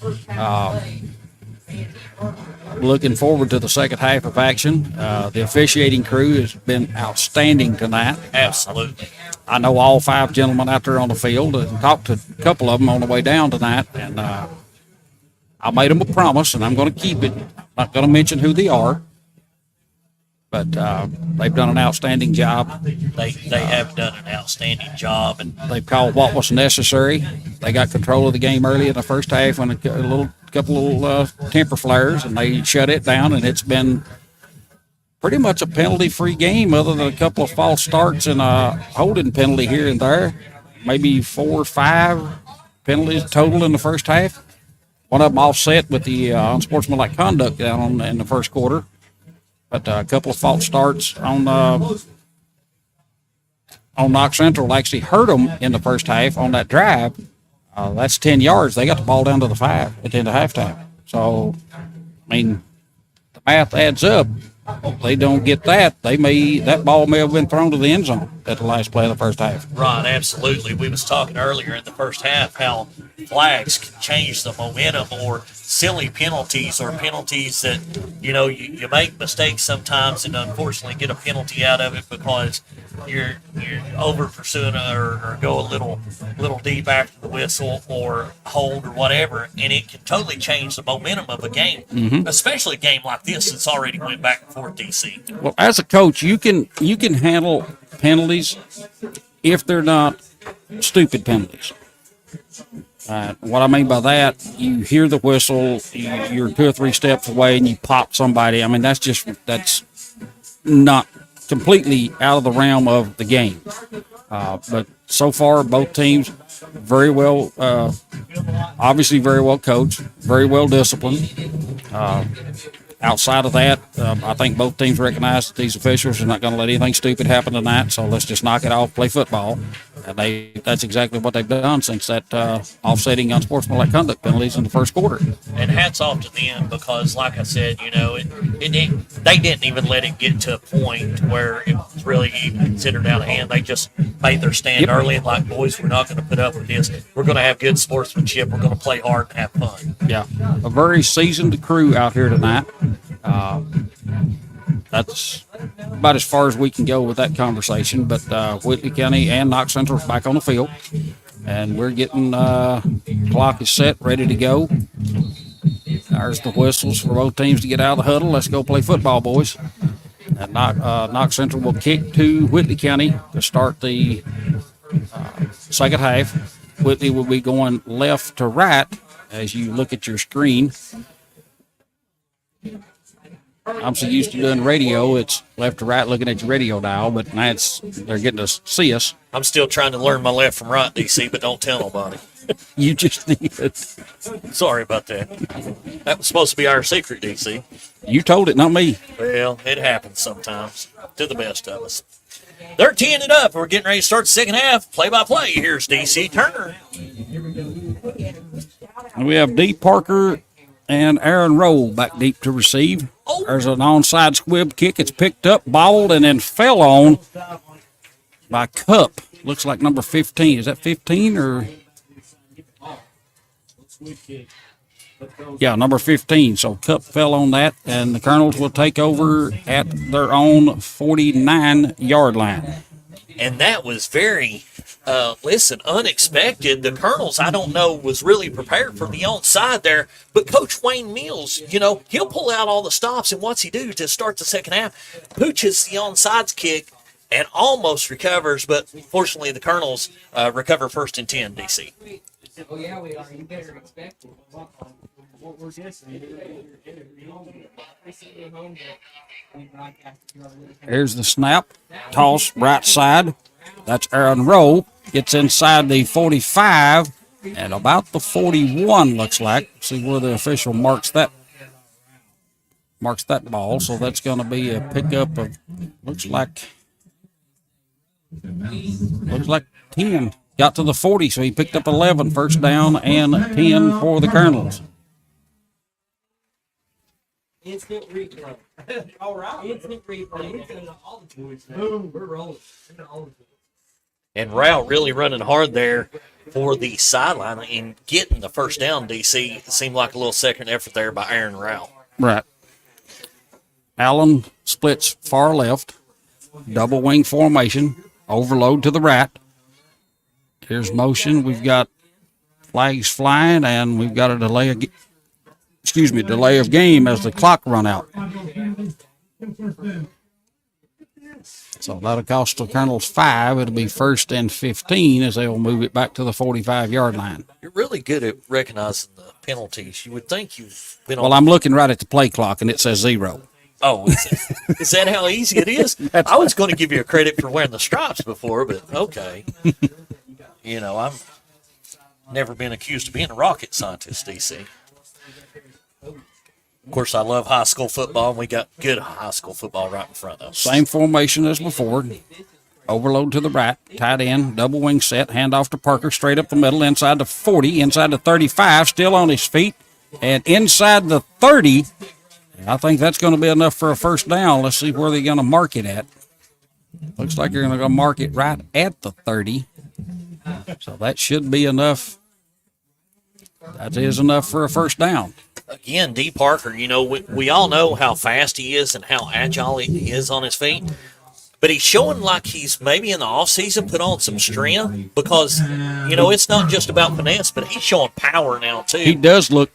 Looking forward to the second half of action. The officiating crew has been outstanding tonight. Absolutely. I know all five gentlemen out there on the field and talked to a couple of them on the way down tonight, and I made them a promise, and I'm going to keep it. I'm not going to mention who they are, but they've done an outstanding job. They have done an outstanding job, and they've called what was necessary. They got control of the game early in the first half when a couple of temper flares, and they shut it down, and it's been pretty much a penalty-free game other than a couple of false starts and a holding penalty here and there. Maybe 4 or 5 penalties total in the first half. One of them offset with the unsportsmanlike conduct down in the first quarter. But a couple of false starts on Knox Central actually hurt them in the first half on that drive. That's 10 yards. They got the ball down to the 5 at the end of halftime. So, I mean, the math adds up. They don't get that. That ball may have been thrown to the end zone at the last play of the first half. Right, absolutely. We was talking earlier in the first half how flags can change the momentum, or silly penalties, or penalties that, you make mistakes sometimes and unfortunately get a penalty out of it because you're over pursuing or go a little deep after the whistle or hold or whatever, and it can totally change the momentum of a game, especially a game like this that's already went back and forth, DC. Well, as a coach, you can handle penalties if they're not stupid penalties. What I mean by that, you hear the whistle, you're 2 or 3 steps away, and you pop somebody. I mean, that's not completely out of the realm of the game. But so far, both teams very well, obviously very well coached, very well disciplined. Outside of that, I think both teams recognize that these officials are not going to let anything stupid happen tonight, so let's just knock it off, play football. And that's exactly what they've done since that offsetting unsportsmanlike conduct penalties in the first quarter. And hats off to them because, like I said, they didn't even let it get to a point where it was really considered out of hand. They just made their stand early and like, boys, we're not going to put up with this. We're going to have good sportsmanship. We're going to play hard and have fun. Yeah, a very seasoned crew out here tonight. That's about as far as we can go with that conversation. But Whitley County and Knox Central's back on the field, and we're getting clock is set, ready to go. There's the whistles for both teams to get out of the huddle. Let's go play football, boys. And Knox Central will kick to Whitley County to start the second half. Whitley will be going left to right as you look at your screen. I'm so used to doing radio, it's left to right looking at your radio dial, but now they're getting to see us. I'm still trying to learn my left from right, DC, but don't tell nobody. You just did. Sorry about that. That was supposed to be our secret, DC. You told it, not me. Well, it happens sometimes to the best of us. They're teeing it up. We're getting ready to start the second half. Play-by-play. Here's DC Turner. We have D. Parker and Aaron Rowe back deep to receive. There's an onside squib kick. It's picked up, bobbled, and then fell on by Cup. Looks like number 15. Is that 15 or? Yeah, number 15. So Cup fell on that, and the Colonels will take over at their own 49-yard line. And that was very, unexpected. The Colonels, I don't know, was really prepared for the onside there. But Coach Wayne Mills, he'll pull out all the stops. And what's he do to start the second half? Pooches the onside kick and almost recovers. But fortunately, the Colonels recover first and 10, DC. Oh, yeah, we are. You better expect it. What we're guessing. Here's the snap. Toss right side. That's Aaron Rowe. Gets inside the 45 and about the 41 looks like. See where the official marks that ball. So that's going to be a pickup of looks like 10. Got to the 40, so he picked up 11, first down, and 10 for the Colonels. Instant replay. All right. Instant replay. Boom, we're rolling. And Rao really running hard there for the sideline and getting the first down, DC. It seemed like a little second effort there by Aaron Rao. Right. Allen splits far left, double wing formation, overload to the right. Here's motion. We've got flags flying, and we've got a delay of game as the clock run out. So that'll cost the Colonels 5. It'll be first and 15 as they will move it back to the 45-yard line. You're really good at recognizing the penalties. You would think you've been on. Well, I'm looking right at the play clock, and it says 0. Oh, is that how easy it is? I was going to give you a credit for wearing the stripes before, but okay. I've never been accused of being a rocket scientist, DC. Of course, I love high school football, and we got good high school football right in front of us. Same formation as before. Overload to the right, tight end, double wing set, handoff to Parker, straight up the middle, inside the 40, inside the 35, still on his feet, and inside the 30. I think that's going to be enough for a first down. Let's see where they're going to mark it at. Looks like they're going to mark it right at the 30. So that should be enough. That is enough for a first down. Again, D. Parker, we all know how fast he is and how agile he is on his feet. But he's showing like he's maybe in the offseason put on some strength because, it's not just about finesse, but he's showing power now, too. He does look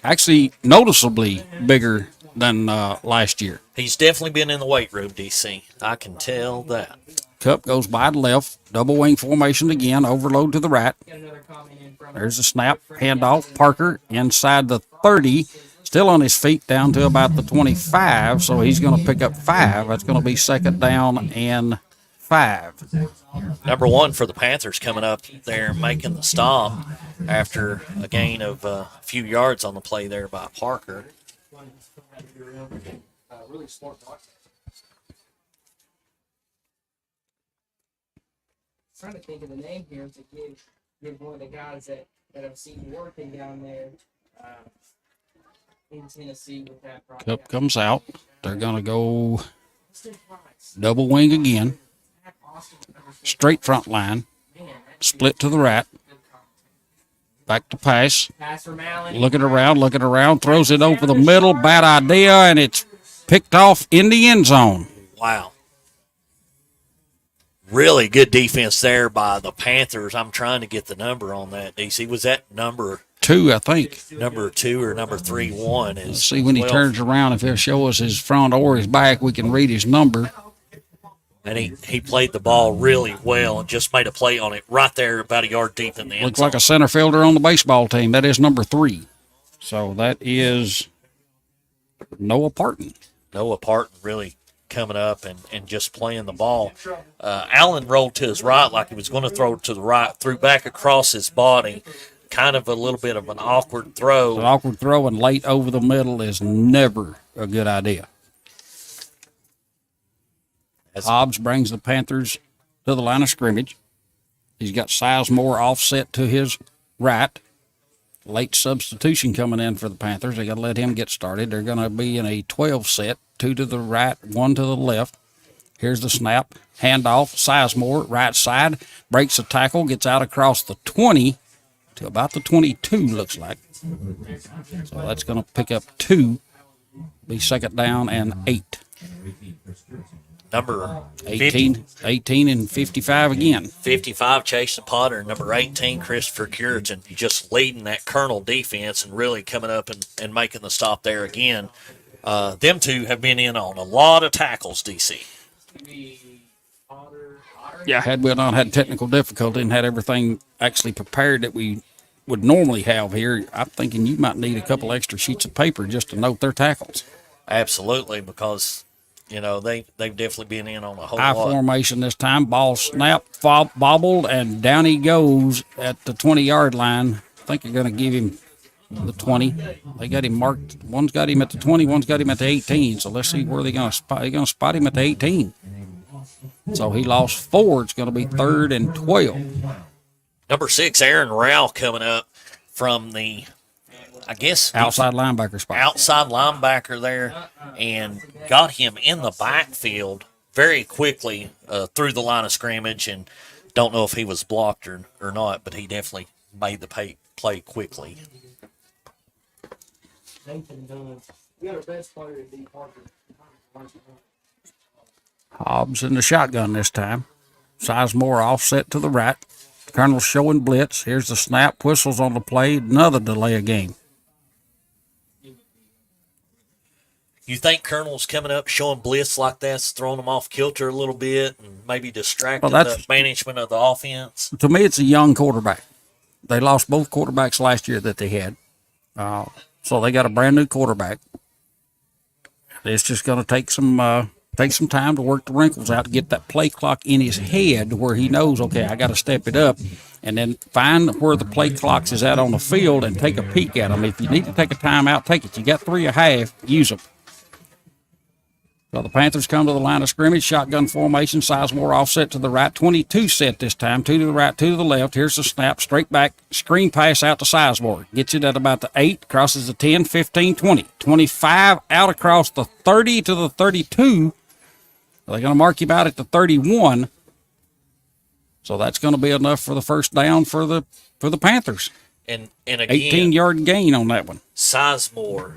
actually noticeably bigger than last year. He's definitely been in the weight room, DC. I can tell that. Cup goes by the left, double wing formation again, overload to the right. There's a snap, handoff, Parker inside the 30, still on his feet down to about the 25, so he's going to pick up 5. That's going to be second down and 5. Number 1 for the Panthers coming up there making the stop after a gain of a few yards on the play there by Parker. Really smart doctor. Trying to think of the name here to give one of the guys that I've seen working down there in Tennessee with that project. Cup comes out. They're going to go Double wing again. Straight front line. Split to the right. Back to pass. Looking around. Throws it over the middle. Bad idea, and it's picked off in the end zone. Wow. Really good defense there by the Panthers. I'm trying to get the number on that, DC. Was that number 2, I think. Number 2 or number 3, 1 is. Let's see when he turns around. If he'll show us his front or his back, we can read his number. And he played the ball really well and just made a play on it right there about a yard deep in the end Looks zone. like a center fielder on the baseball team. That is number 3. So that is Noah Parton. Noah Parton really coming up and just playing the ball. Allen rolled to his right like he was going to throw to the right, threw back across his body. Kind of a little bit of an awkward throw. An awkward throw and late over the middle is never a good idea. Hobbs brings the Panthers to the line of scrimmage. He's got Sizemore offset to his right. Late substitution coming in for the Panthers. They got to let him get started. They're going to be in a 12 set, 2 to the right, 1 to the left. Here's the snap. Handoff. Sizemore, right side. Breaks a tackle, gets out across the 20 to about the 22, looks like. So that's going to pick up 2. Be second down and 8. Number 18 and 55 again. 55, Jason Potter. Number 18, Christopher Curitan. Just leading that Colonel defense and really coming up and making the stop there again. Them two have been in on a lot of tackles, DC. Yeah, had we not had technical difficulty and had everything actually prepared that we would normally have here, I'm thinking you might need a couple extra sheets of paper just to note their tackles. Absolutely, because they've definitely been in on a whole High lot. formation this time. Ball snap, bobbled, and down he goes at the 20-yard line. I think you're going to give him the 20. They got him marked. One's got him at the 20, one's got him at the 18. So let's see where they're going to spot. They're going to spot him at the 18. So he lost 4. It's going to be 3rd and 12. Number 6, Aaron Rowell coming up from the, I guess, outside linebacker spot. Outside linebacker there, and got him in the backfield very quickly through the line of scrimmage, and don't know if he was blocked or not, but he definitely made the play quickly. Hobbs in the shotgun this time. Sizemore offset to the right. Colonel's showing blitz. Here's the snap. Whistles on the play. Another delay of game. You think Colonel's coming up showing blitz like that's throwing them off kilter a little bit and maybe distracting the management of the offense? To me, it's a young quarterback. They lost both quarterbacks last year that they had. So they got a brand new quarterback. It's just going to take some time to work the wrinkles out to get that play clock in his head where he knows, okay, I got to step it up, and then find where the play clocks is at on the field and take a peek at them. If you need to take a timeout, take it. You got 3.5, use them. So the Panthers come to the line of scrimmage, shotgun formation, Sizemore offset to the right, 22 set this time, 2 to the right, 2 to the left. Here's the snap, straight back, screen pass out to Sizemore. Gets it at about the 8, crosses the 10, 15, 20. 25 out across the 30 to the 32. They're going to mark him out at the 31. So that's going to be enough for the first down for the Panthers. And again, 18-yard gain on that one. Sizemore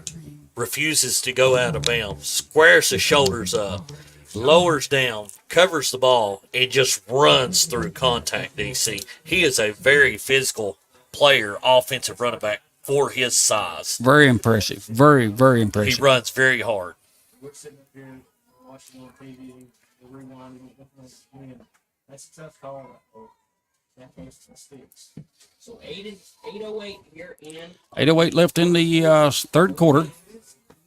refuses to go out of bounds, squares his shoulders up, lowers down, covers the ball, and just runs through contact, DC. He is a very physical player, offensive running back for his size. Very impressive. Very, very impressive. He runs very hard. Watching on TV, the rewind, that's a tough call. That goes to the sticks. So 8:08 here in. 8:08 left in the third quarter.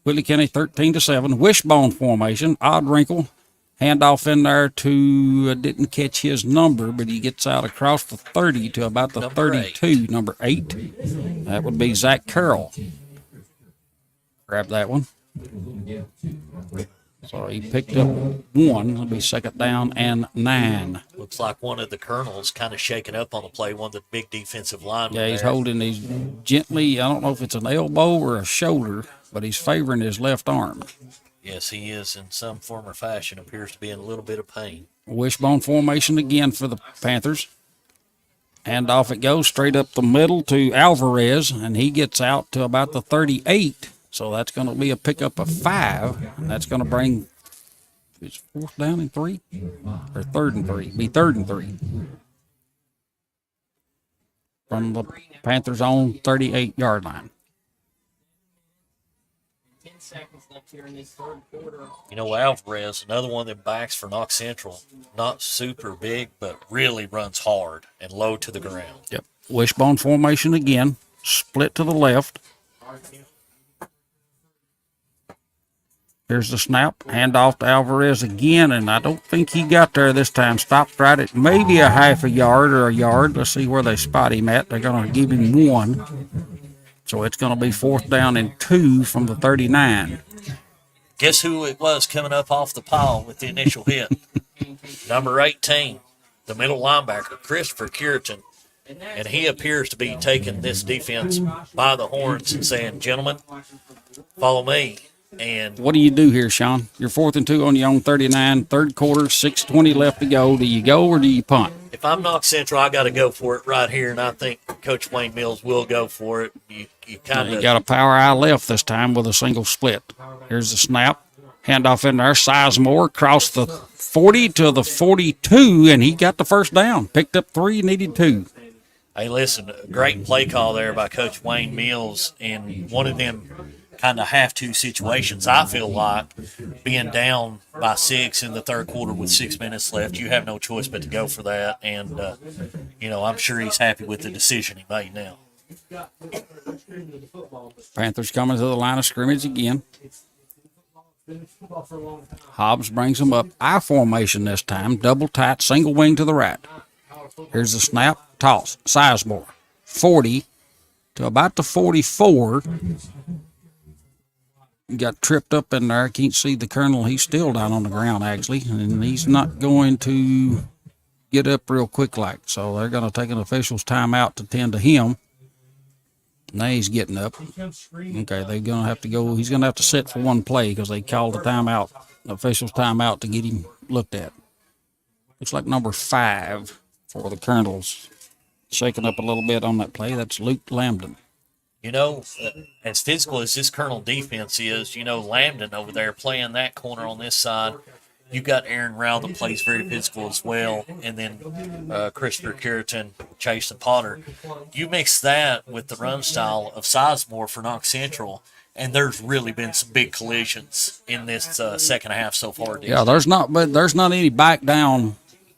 Whitley County 13-7. Wishbone formation. Odd wrinkle. Handoff in there to, didn't catch his number, but he gets out across the 30 to about the Number 32. Number 8. That would be Zach Carroll. Grab that one. So he picked up 1. It'll be second down and 9. Looks like one of the Colonels kind of shaking up on the play, one of the big defensive linemen. Yeah, he's there. holding these gently. I don't know if it's an elbow or a shoulder, but he's favoring his left arm. Yes, he is in some form or fashion. Appears to be in a little bit of pain. Wishbone formation again for the Panthers. And off it goes straight up the middle to Alvarez, and he gets out to about the 38. So that's going to be a pickup of 5. And that's going to bring, it's 4th down and 3? Or 3rd and 3. Be 3rd and 3. From the Panthers' own 38-yard line. 10 seconds left here in this third quarter. You know, Alvarez, another one of them backs for Knox Central. Not super big, but really runs hard and low to the ground. Yep. Wishbone formation again. Split to the left. Here's the snap. Hand off to Alvarez again, and I don't think he got there this time. Stopped right at maybe a half a yard or a yard. Let's see where they spot him at. They're going to give him 1. So it's going to be 4th down and 2 from the 39. Guess who it was coming up off the pile with the initial hit? Number 18, the middle linebacker, Christopher Curitan. And he appears to be taking this defense by the horns and saying, gentlemen, follow me. And what do you do here, Sean? You're 4th and 2 on your own 39, third quarter, 6:20 left to go. Do you go or do you punt? if I'm Knox Central, I got to go for it right here, and I think Coach Wayne Mills will go for it. You kind of got a power eye left this time with a single split. Here's the snap. Handoff in there. Sizemore across the 40 to the 42, and he got the first down. Picked up 3, needed 2. Hey, listen, great play call there by Coach Wayne Mills in one of them kind of have-to situations. I feel like being down by 6 in the third quarter with 6 minutes left, you have no choice but to go for that. And, I'm sure he's happy with the decision he made now. Panthers coming to the line of scrimmage again. Hobbs brings them up. I formation this time. Double tight, single wing to the right. Here's the snap. Toss. Sizemore. 40 to about the 44. Got tripped up in there. Can't see the colonel. He's still down on the ground, actually. And he's not going to get up real quick like. So they're going to take an official's timeout to tend to him. Now he's getting up. Okay, they're going to have to go. He's going to have to sit for one play because they called the timeout, the official's timeout to get him looked at. Looks like number 5 for the Colonels. Shaking up a little bit on that play. That's Luke Lambden. As physical as this Colonel defense is, Lambden over there playing that corner on this side. You got Aaron Rowell that plays very physical as well, and then Christopher Curitan, Chase and Potter. You mix that with the run style of Sizemore for Knox Central, and there's really been some big collisions in this second half so far. Yeah, there's not any back down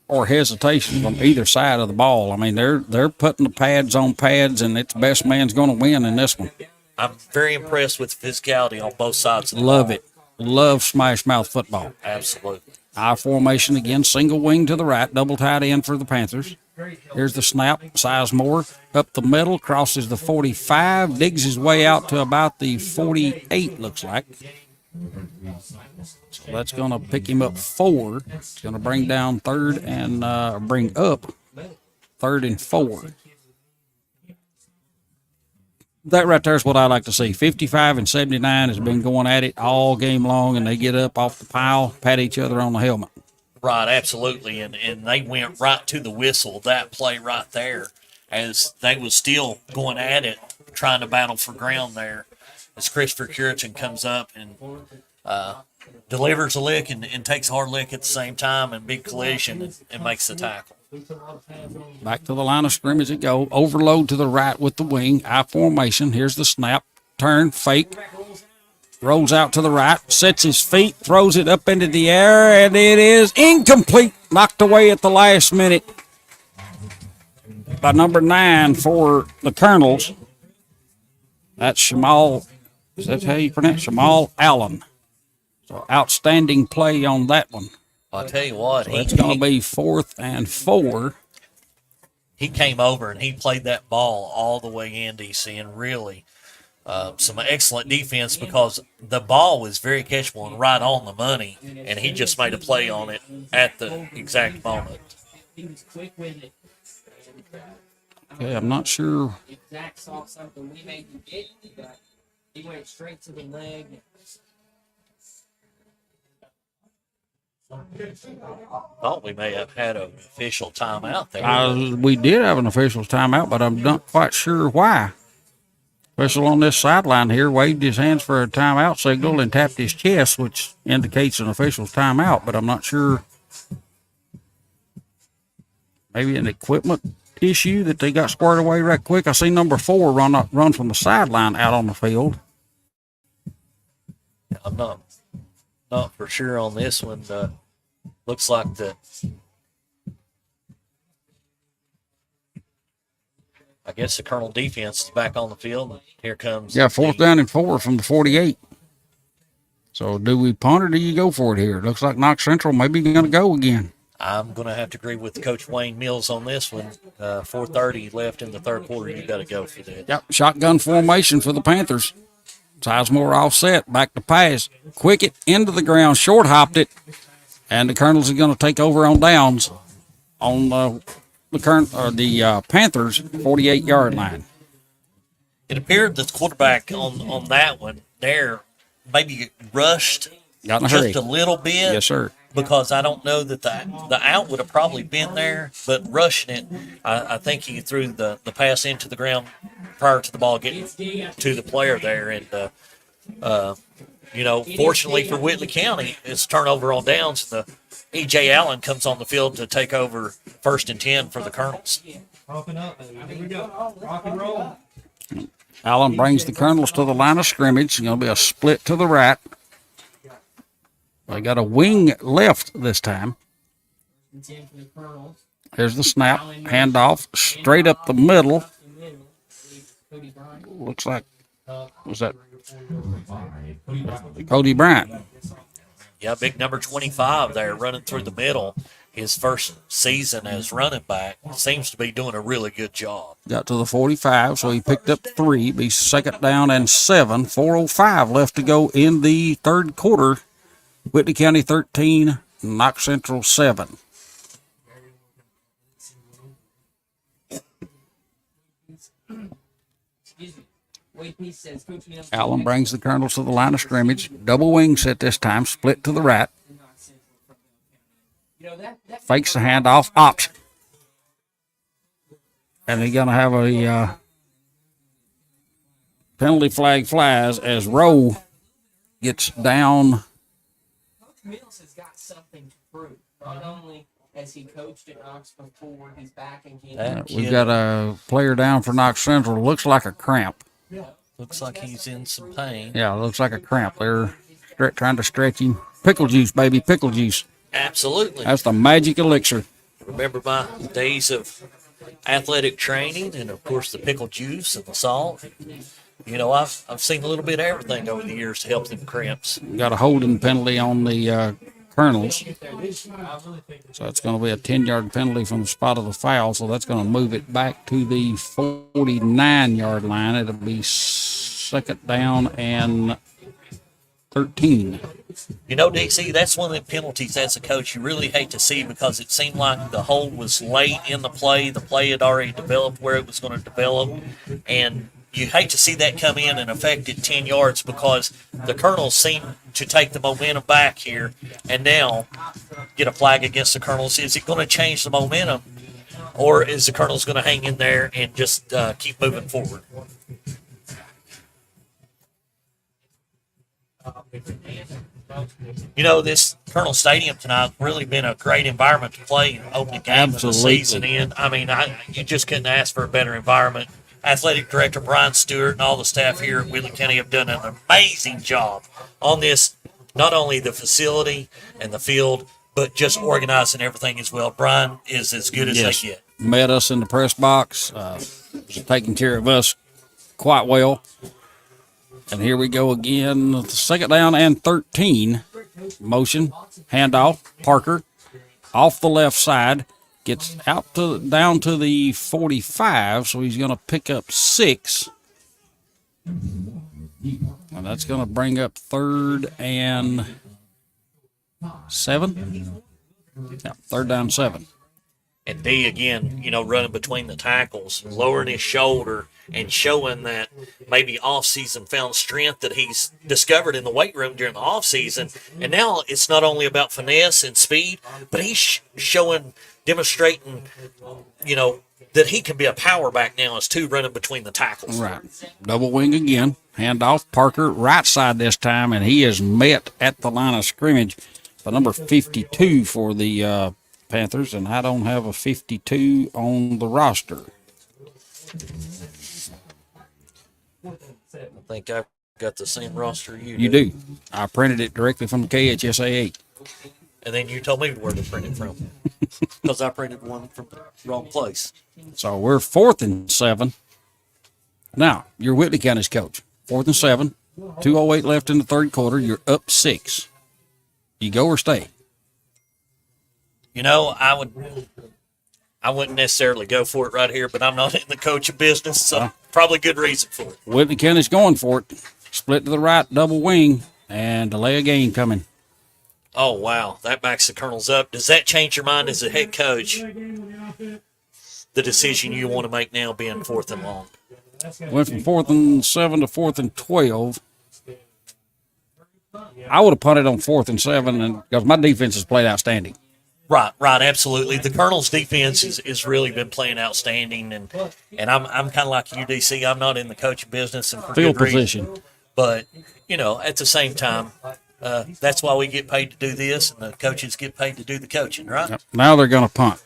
or hesitation from either side of the ball. I mean, they're putting the pads on pads, and it's best man's going to win in this one. I'm very impressed with physicality on both sides of the Love ball. it. Love smash mouth football. Absolutely. I formation again, single wing to the right, double tight end for the Panthers. Here's the snap. Sizemore up the middle, crosses the 45, digs his way out to about the 48, looks like. So that's going to pick him up 4. It's going to bring down third and bring up 3rd and 4. That right there is what I like to see. 55 and 79 has been going at it all game long, and they get up off the pile, pat each other on the helmet. Right, absolutely. And they went right to the whistle, that play right there, as they was still going at it, trying to battle for ground there. As Christopher Curitan comes up and delivers a lick and takes a hard lick at the same time, and big collision and makes the tackle. Back to the line of scrimmage it go. Overload to the right with the wing. I formation. Here's the snap. Turn, fake. Rolls out to the right. Sets his feet. Throws it up into the air. And it is incomplete. Knocked away at the last minute by number 9 for the Colonels. That's Shamal. Is that how you pronounce it? Shamal Allen. So outstanding play on that one. I'll tell you what. So it's going to be 4th and 4. He came over and he played that ball all the way in, DC, and really some excellent defense because the ball was very catchable and right on the money, and he just made a play on it at the exact moment. He was quick with it. Okay, I'm not sure. If Zach saw something we made him get, but he went straight to the leg. Thought we may have had an official timeout there. We did have an official timeout, but I'm not quite sure why. Official on this sideline here waved his hands for a timeout signal and tapped his chest, which indicates an official timeout, but I'm not sure. Maybe an equipment issue that they got squared away right quick. I see number 4 run from the sideline out on the field. I'm not for sure on this one. Looks like I guess the Colonel defense is back on the field. Here comes. Yeah, 4th down and 4 from the 48. So do we punt or do you go for it here? Looks like Knox Central maybe going to go again. I'm going to have to agree with Coach Wayne Mills on this one. 4:30 left in the third quarter. You got to go for that. Yep, shotgun formation for the Panthers. Sizemore offset, back to pass. Quick it into the ground, short hopped it, and the Colonels are going to take over on downs on the Panthers' 48-yard line. It appeared that the quarterback on that one there maybe rushed Got in a just hurry. a little bit. Yes, sir. Because I don't know that the out would have probably been there, but rushing it, I think he threw the pass into the ground prior to the ball getting to the player there. And, fortunately for Whitley County, it's turnover on downs. And the E.J. Allen comes on the field to take over 1st and 10 for the Colonels. Popping up, baby. Here we go. Rock and roll. Allen brings the Colonels to the line of scrimmage. It's going to be a split to the right. They got a wing left this time. Here's the snap. Handoff straight up the middle. Looks like, was that Cody Bryant? Yeah, big number 25 there running through the middle. His first season as running back seems to be doing a really good job. Got to the 45, so he picked up 3. Be 2nd down and 7. 4:05 left to go in the third quarter. Whitley County 13, Knox Central 7. Allen brings the Colonels to the line of scrimmage. Double wing set this time, split to the right. Fakes the handoff, option. And they're going to have a penalty flag flies as Rowe gets down. Mills has got something to prove. Not only has he coached at Knox before, he's back again. We've got a player down for Knox Central. Looks like a cramp. Looks like he's in some pain. Yeah, looks like a cramp. They're trying to stretch him. Pickle juice, baby, pickle juice. Absolutely. That's the magic elixir. Remember my days of athletic training and, of course, the pickle juice and the salt. You know, I've seen a little bit of everything over the years to help them cramps. Got a holding penalty on the Colonels. So it's going to be a 10-yard penalty from the spot of the foul. So that's going to move it back to the 49-yard line. It'll be 2nd down and 13. You know, DC, that's one of the penalties as a coach you really hate to see because it seemed like the hold was late in the play. The play had already developed where it was going to develop. And you hate to see that come in and affect it 10 yards because the Colonels seem to take the momentum back here and now get a flag against the Colonels. Is it going to change the momentum or is the Colonels going to hang in there and just keep moving forward? You know, this Colonel Stadium tonight really been a great environment to play an opening game of the season in. I mean, you just couldn't ask for a better environment. Athletic Director Brian Stewart and all the staff here at Whitley County have done an amazing job on this, not only the facility and the field, but just organizing everything as well. Brian is as good as they get. Met us in the press box, taking care of us quite well. And here we go again, 2nd down and 13. Motion, handoff, Parker, off the left side. Gets down to the 45, so he's going to pick up 6. And that's going to bring up 3rd and 7. Yeah, 3rd down 7. And D, again, running between the tackles, lowering his shoulder, and showing that maybe off-season found strength that he's discovered in the weight room during the off-season. And now it's not only about finesse and speed, but he's demonstrating, that he can be a power back now as two running between the tackles. Right. Double wing again. Handoff. Parker right side this time, and he is met at the line of scrimmage by number 52 for the Panthers, and I don't have a 52 on the roster. I think I've got the same roster you do. I printed it directly from the KHSA 8. And then you told me where to print it from because I printed one from the wrong place. So we're 4th and 7. Now, you're Whitley County's coach. 4th and 7. 2:08 left in the third quarter. You're up 6. You go or stay? I wouldn't necessarily go for it right here, but I'm not in the coaching business, so probably good reason for it. Whitley County's going for it. Split to the right, double wing, and delay a game coming. Oh, wow. That backs the Colonels up. Does that change your mind as a head coach? The decision you want to make now being 4th and long. Went from 4th and 7 to 4th and 12. I would have punted on 4th and 7 because my defense has played outstanding. Right, absolutely. The Colonels' defense has really been playing outstanding, and I'm kind of like UDC. I'm not in the coaching business and for Field good reason. position. But, at the same time, that's why we get paid to do this, and the coaches get paid to do the coaching, right? Yep. Now they're going to punt.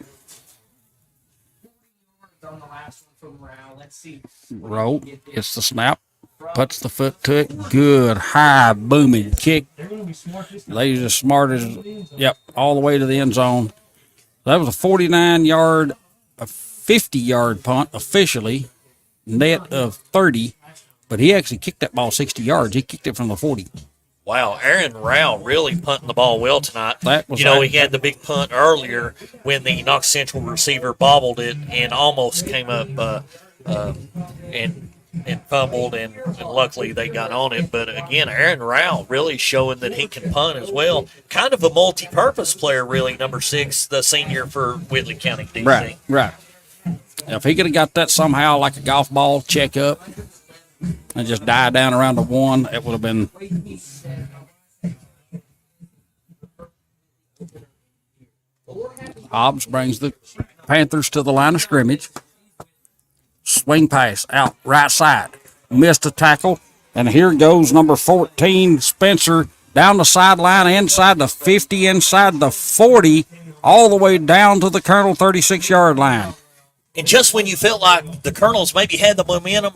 Roll. Gets the snap. Puts the foot to it. Good high booming kick. Ladies as smart as, all the way to the end zone. That was a 49-yard, a 50-yard punt officially, net of 30, but he actually kicked that ball 60 yards. He kicked it from the 40. Wow, Aaron Rao really punting the ball well tonight. That was he had the big punt earlier when the Knox Central receiver bobbled it and almost came up and fumbled, and luckily they got on it. But again, Aaron Rao really showing that he can punt as well. Kind of a multi-purpose player, really, number 6, the senior for Whitley County DC. Right. If he could have got that somehow like a golf ball check up and just die down around the 1, it would have been. Hobbs brings the Panthers to the line of scrimmage. Swing pass out right side. Missed a tackle. And here goes number 14, Spencer, down the sideline, inside the 50, inside the 40, all the way down to the Colonel 36-yard line. And just when you felt like the Colonels maybe had the momentum,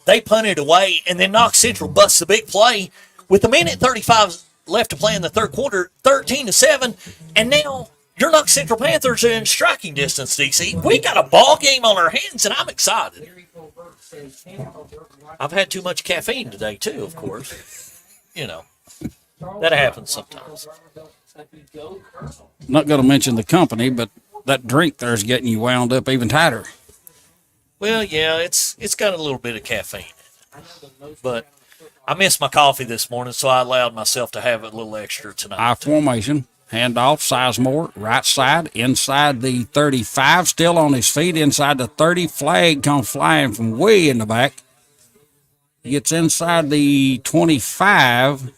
they punted away, and then Knox Central busts the big play with a minute 35 left to play in the third quarter, 13-7, and now your Knox Central Panthers are in striking distance, DC. We got a ball game on our hands, and I'm excited. I've had too much caffeine today, too, of course. That happens sometimes. Not going to mention the company, but that drink there is getting you wound up even tighter. Well, yeah, it's got a little bit of caffeine. But I missed my coffee this morning, so I allowed myself to have a little extra tonight. I formation. Handoff, Sizemore, right side, inside the 35, still on his feet, inside the 30. Flag comes flying from way in the back. He gets inside the 25,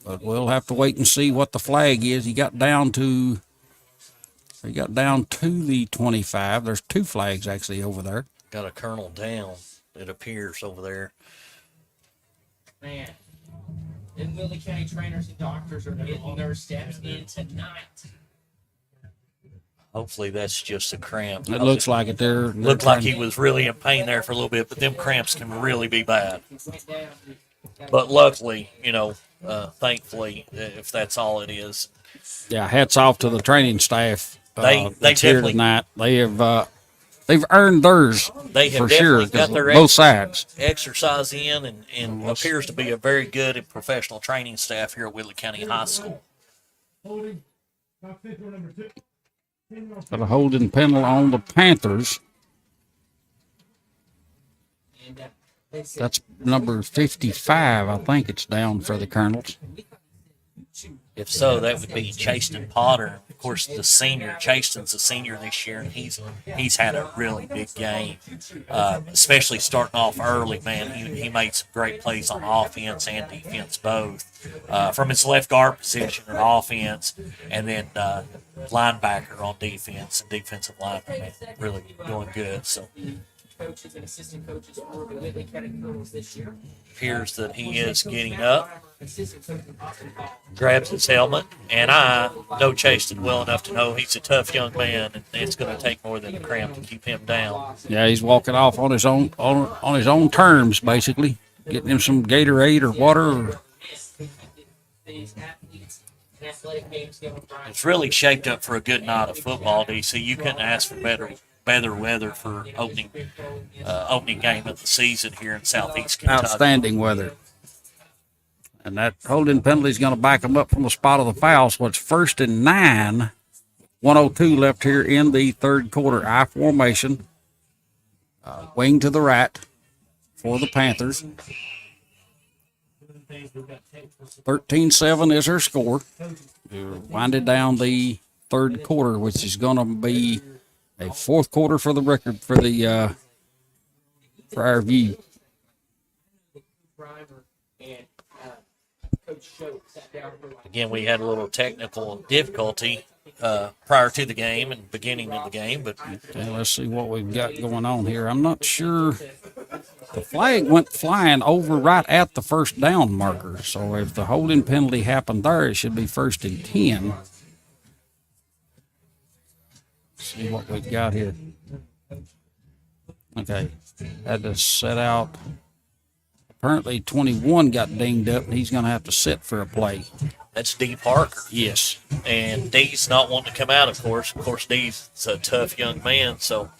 but we'll have to wait and see what the flag is. He got down to the 25. There's 2 flags actually over there. Got a Colonel down, it appears, over there. Man. And Whitley County trainers and doctors are getting their steps in tonight. Hopefully that's just a cramp. It looks like it there. Looked like he was really in pain there for a little bit, but them cramps can really be bad. But luckily, thankfully, if that's all it is. Yeah, hats off to the training staff. They here tonight. They've earned theirs for sure. Got their both sides exercise in, and appears to be a very good and professional training staff here at Whitley County High School. Got a holding penalty on the Panthers. That's number 55. I think it's down for the Colonels. If so, that would be Chasten Potter. Of course, the senior, Chasten's a senior this year, and he's had a really big game, especially starting off early, man. He made some great plays on offense and defense both, from his left guard position on offense, and then linebacker on defense and defensive lineman, man, really doing good. So Coaches and assistant coaches for the Whitley County Colonels this year. appears that he is getting up, Assistant coach Austin Hall. grabs his helmet, and I know Chasten well enough to know he's a tough young man, and it's going to take more than a cramp to keep him down. Yeah, he's walking off on his own on his own terms, basically, getting him some Gatorade or water. Or... These athletes and athletic games going Brian. It's really shaped up for a good night of football, DC. You couldn't ask for better weather for opening game of the season here in Southeast Kentucky. Outstanding weather. And that holding penalty is going to back them up from the spot of the foul. So it's 1st and 9. 1:02 left here in the third quarter. I formation. Wing to the right for the Panthers. 13-7 is her score. We're winding down the third quarter, which is going to be a fourth quarter for the record for our view. Again, we had a little technical difficulty prior to the game and beginning of the game, but okay, let's see what we've got going on here. I'm not sure. The flag went flying over right at the first down marker, so if the holding penalty happened there, it should be 1st and 10. See what we've got here. Okay, had to set out. Apparently 21 got dinged up, and he's going to have to sit for a play. that's D. Parker. Yes. And D's not wanting to come out, of course. Of course, D's a tough young man, so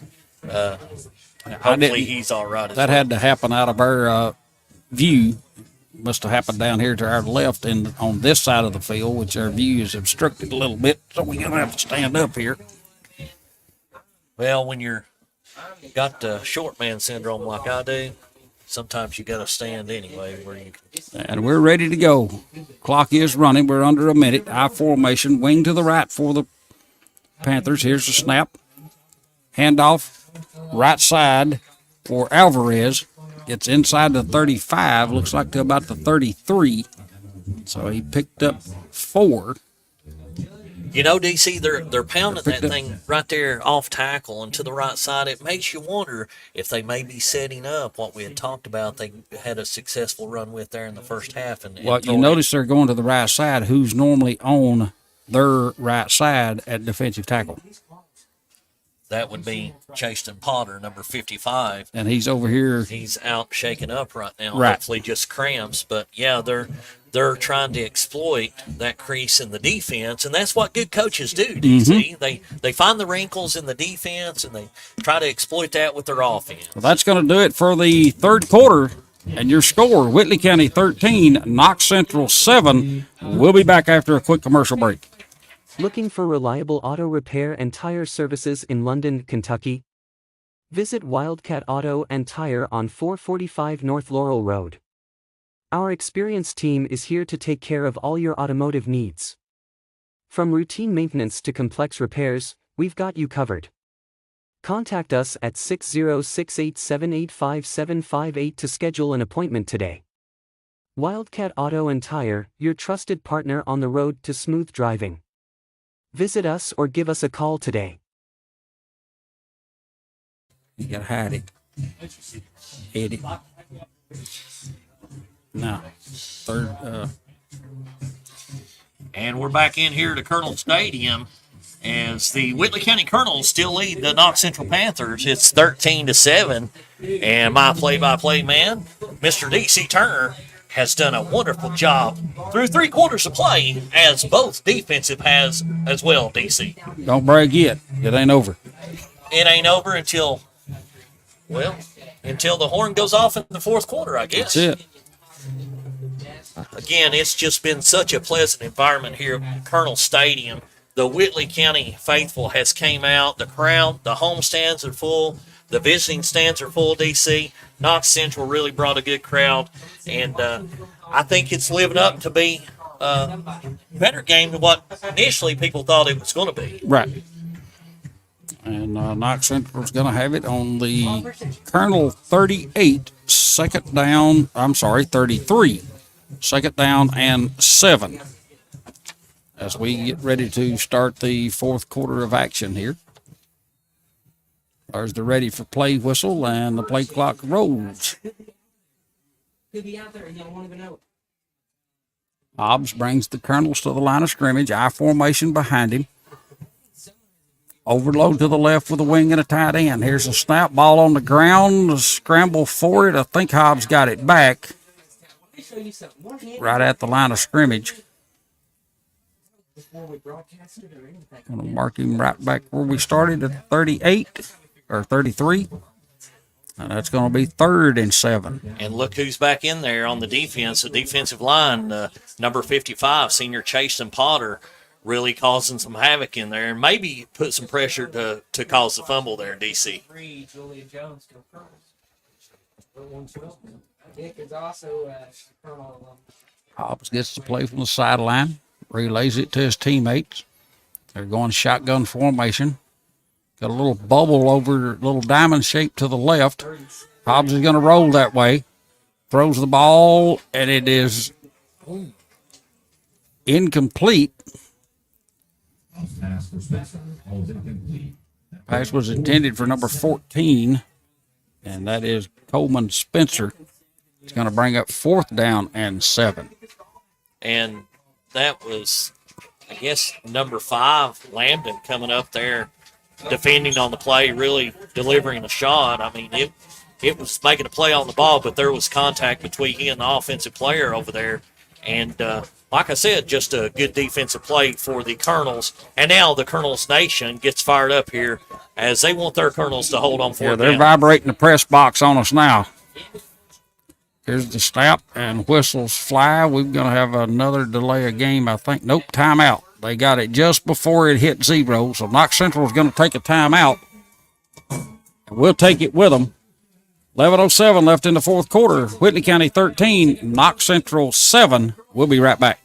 hopefully he's all right. That had to happen out of our view. Must have happened down here to our left and on this side of the field, which our view is obstructed a little bit, so we're going to have to stand up here. Well, when you're got the short man syndrome like I do, sometimes you got to stand anyway where you can. And we're ready to go. Clock is running. We're under a minute. I formation, wing to the right for the Panthers. Here's the snap. Handoff, right side for Alvarez. Gets inside the 35, looks like to about the 33. So he picked up 4. You know, DC, they're pounding that thing right there off tackle and to the right side. It makes you wonder if they may be setting up what we had talked about. They had a successful run with there in the first half. Well, you notice they're going to the right side. Who's normally on their right side at defensive tackle? That would be Chasten Potter, number 55. And he's over here. He's out shaking up right now. Right. Hopefully just cramps. But, yeah, they're trying to exploit that crease in the defense, and that's what good coaches do, DC. Mm-hmm. They find the wrinkles in the defense, and they try to exploit that with their offense. Well, that's going to do it for the third quarter. And your score, Whitley County 13, Knox Central 7. We'll be back after a quick commercial break. Looking for reliable auto repair and tire services in London, Kentucky? Visit Wildcat Auto and Tire on 445 North Laurel Road. Our experienced team is here to take care of all your automotive needs. From routine maintenance to complex repairs, we've got you covered. Contact us at 606-878-5758 to schedule an appointment today. Wildcat Auto and Tire, your trusted partner on the road to smooth driving. Visit us or give us a call today. You got to hide it. Hit it. Now, third. And we're back in here to Colonel Stadium as the Whitley County Colonels still lead the Knox Central Panthers. It's 13-7, and my play-by-play man, Mr. D.C. Turner, has done a wonderful job through 3 quarters of play, as both defensive has as well, D.C. Don't brag yet. It ain't over. It ain't over until the horn goes off in the fourth quarter, I guess. That's it. Again, it's just been such a pleasant environment here at Colonel Stadium. The Whitley County faithful has came out. The crowd, the home stands are full. The visiting stands are full, D.C. Knox Central really brought a good crowd. And I think it's living up to be better game than what initially people thought it was going to be. Right. And Knox Central's going to have it on the Colonel 38, 33, second down and 7. As we get ready to start the fourth quarter of action here. There's the ready for play whistle, and the play clock rolls. He'll be out there and y'all won't even know it. Hobbs brings the Colonels to the line of scrimmage, I formation behind him. Overload to the left with a wing and a tight end. Here's a snap, ball on the ground, a scramble for it. I think Hobbs got it back right at the line of scrimmage. Going to mark him right back where we started at 38 or 33. And that's going to be 3rd and 7. And look who's back in there on the defense, the defensive line, number 55, senior Chasen Potter, really causing some havoc in there and maybe put some pressure to cause the fumble there, DC. Julia Jones to Colonels. Dick is also a Colonel. Hobbs gets the play from the sideline, relays it to his teammates. They're going shotgun formation. Got a little bubble over, little diamond shape to the left. Hobbs is going to roll that way. Throws the ball, and it is incomplete. Pass was intended for number 14, and that is Coleman Spencer. It's going to bring up 4th down and 7. And that was, I guess, number 5, Lambden, coming up there, defending on the play, really delivering a shot. I mean, it was making a play on the ball, but there was contact between he and the offensive player over there. And like I said, just a good defensive play for the Colonels. And now the Colonels Nation gets fired up here as they want their Colonels to hold on for Yeah, it. they're vibrating the press box on us now. Here's the snap, and whistles fly. We're going to have another delay of game, I think. Nope, timeout. They got it just before it hit 0, so Knox Central is going to take a timeout. We'll take it with them. 11:07 left in the fourth quarter. Whitley County 13, Knox Central 7. We'll be right back.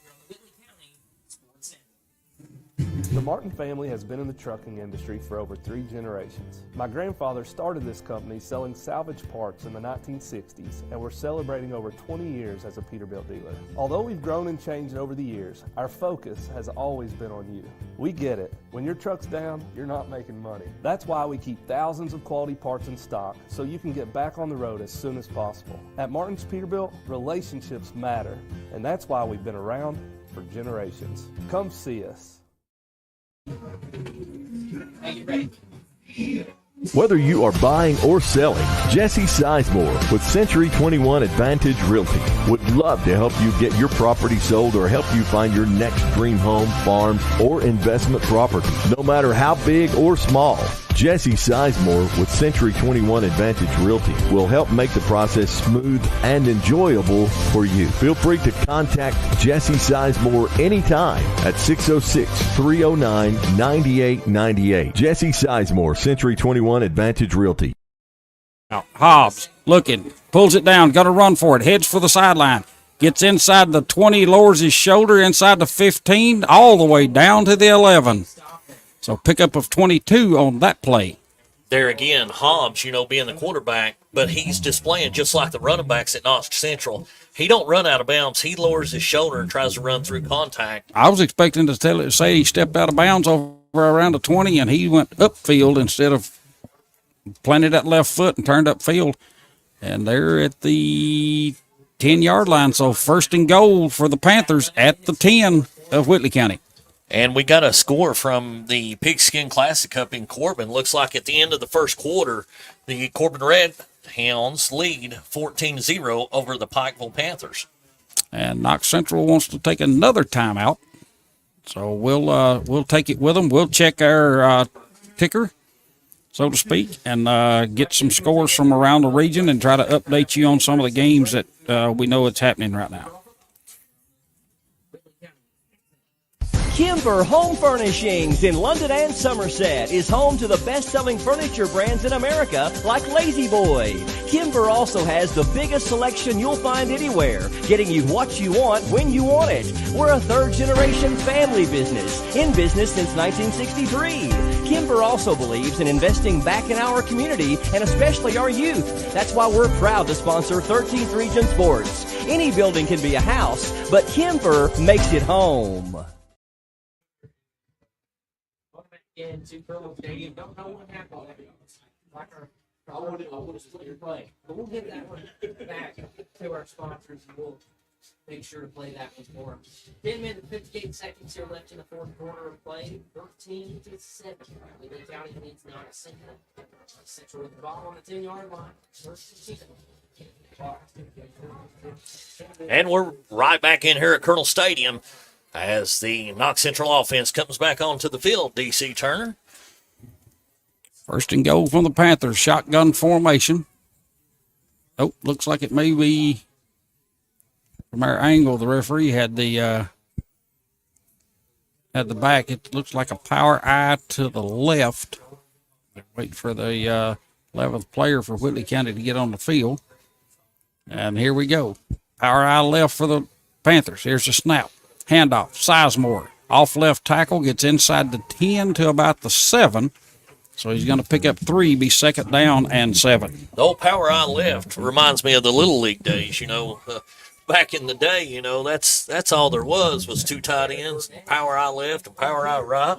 The Martin family has been in the trucking industry for over 3 generations. My grandfather started this company selling salvage parts in the 1960s, and we're celebrating over 20 years as a Peterbilt dealer. Although we've grown and changed over the years, our focus has always been on you. We get it. When your truck's down, you're not making money. That's why we keep thousands of quality parts in stock so you can get back on the road as soon as possible. At Martin's Peterbilt, relationships matter, and that's why we've been around for generations. Come see us. Are you ready? Whether you are buying or selling, Jesse Sizemore with Century 21 Advantage Realty would love to help you get your property sold or help you find your next dream home, farm, or investment property. No matter how big or small, Jesse Sizemore with Century 21 Advantage Realty will help make the process smooth and enjoyable for you. Feel free to contact Jesse Sizemore anytime at 606-309-9898. Jesse Sizemore, Century 21 Advantage Realty. Now, Hobbs looking, pulls it down, got to run for it, heads for the sideline. Gets inside the 20, lowers his shoulder, inside the 15, all the way down to the 11. So pickup of 22 on that play. There again, Hobbs, being the quarterback, but he's displaying just like the running backs at Knox Central. He don't run out of bounds. He lowers his shoulder and tries to run through contact. I was expecting to say he stepped out of bounds over around the 20, and he went upfield instead of planted that left foot and turned upfield. And they're at the 10-yard line, so 1st and goal for the Panthers at the 10 of Whitley County. And we got a score from the Pigskin Classic Cup in Corbin. Looks like at the end of the first quarter, the Corbin Red Hounds lead 14-0 over the Pikeville Panthers. And Knox Central wants to take another timeout, so we'll take it with them. We'll check our ticker, so to speak, and get some scores from around the region and try to update you on some of the games that we know it's happening right now. Kimber Home Furnishings in London and Somerset is home to the best-selling furniture brands in America like Lazy Boy. Kimber also has the biggest selection you'll find anywhere, getting you what you want when you want it. We're a third-generation family business, in business since 1963. Kimber also believes in investing back in our community and especially our youth. That's why we're proud to sponsor 13th Region Sports. Any building can be a house, but Kimber makes it home. Into Pearl Stadium. Don't know what happened. Like I want to split your play. But we'll give that one back to our sponsors and we'll make sure to play that one for them. 10 minutes and 58 seconds here left in the fourth quarter of play. 13-7. Whitley County leads not a single. Central with the ball on the 10-yard line. First and 10. And we're right back in here at Colonel Stadium as the Knox Central offense comes back onto the field. DC Turner. First and goal from the Panthers. Shotgun formation. Oh, looks like it may be from our angle. The referee had the back. It looks like a power eye to the left. Wait for the 11th player for Whitley County to get on the field. And here we go. Power eye left for the Panthers. Here's the snap. Handoff. Sizemore. Off left tackle. Gets inside the 10 to about the 7. So he's going to pick up 3, be second down and 7. The old power eye left reminds me of the Little League days, back in the day, that's all there was 2 tight ends, power eye left and power eye right.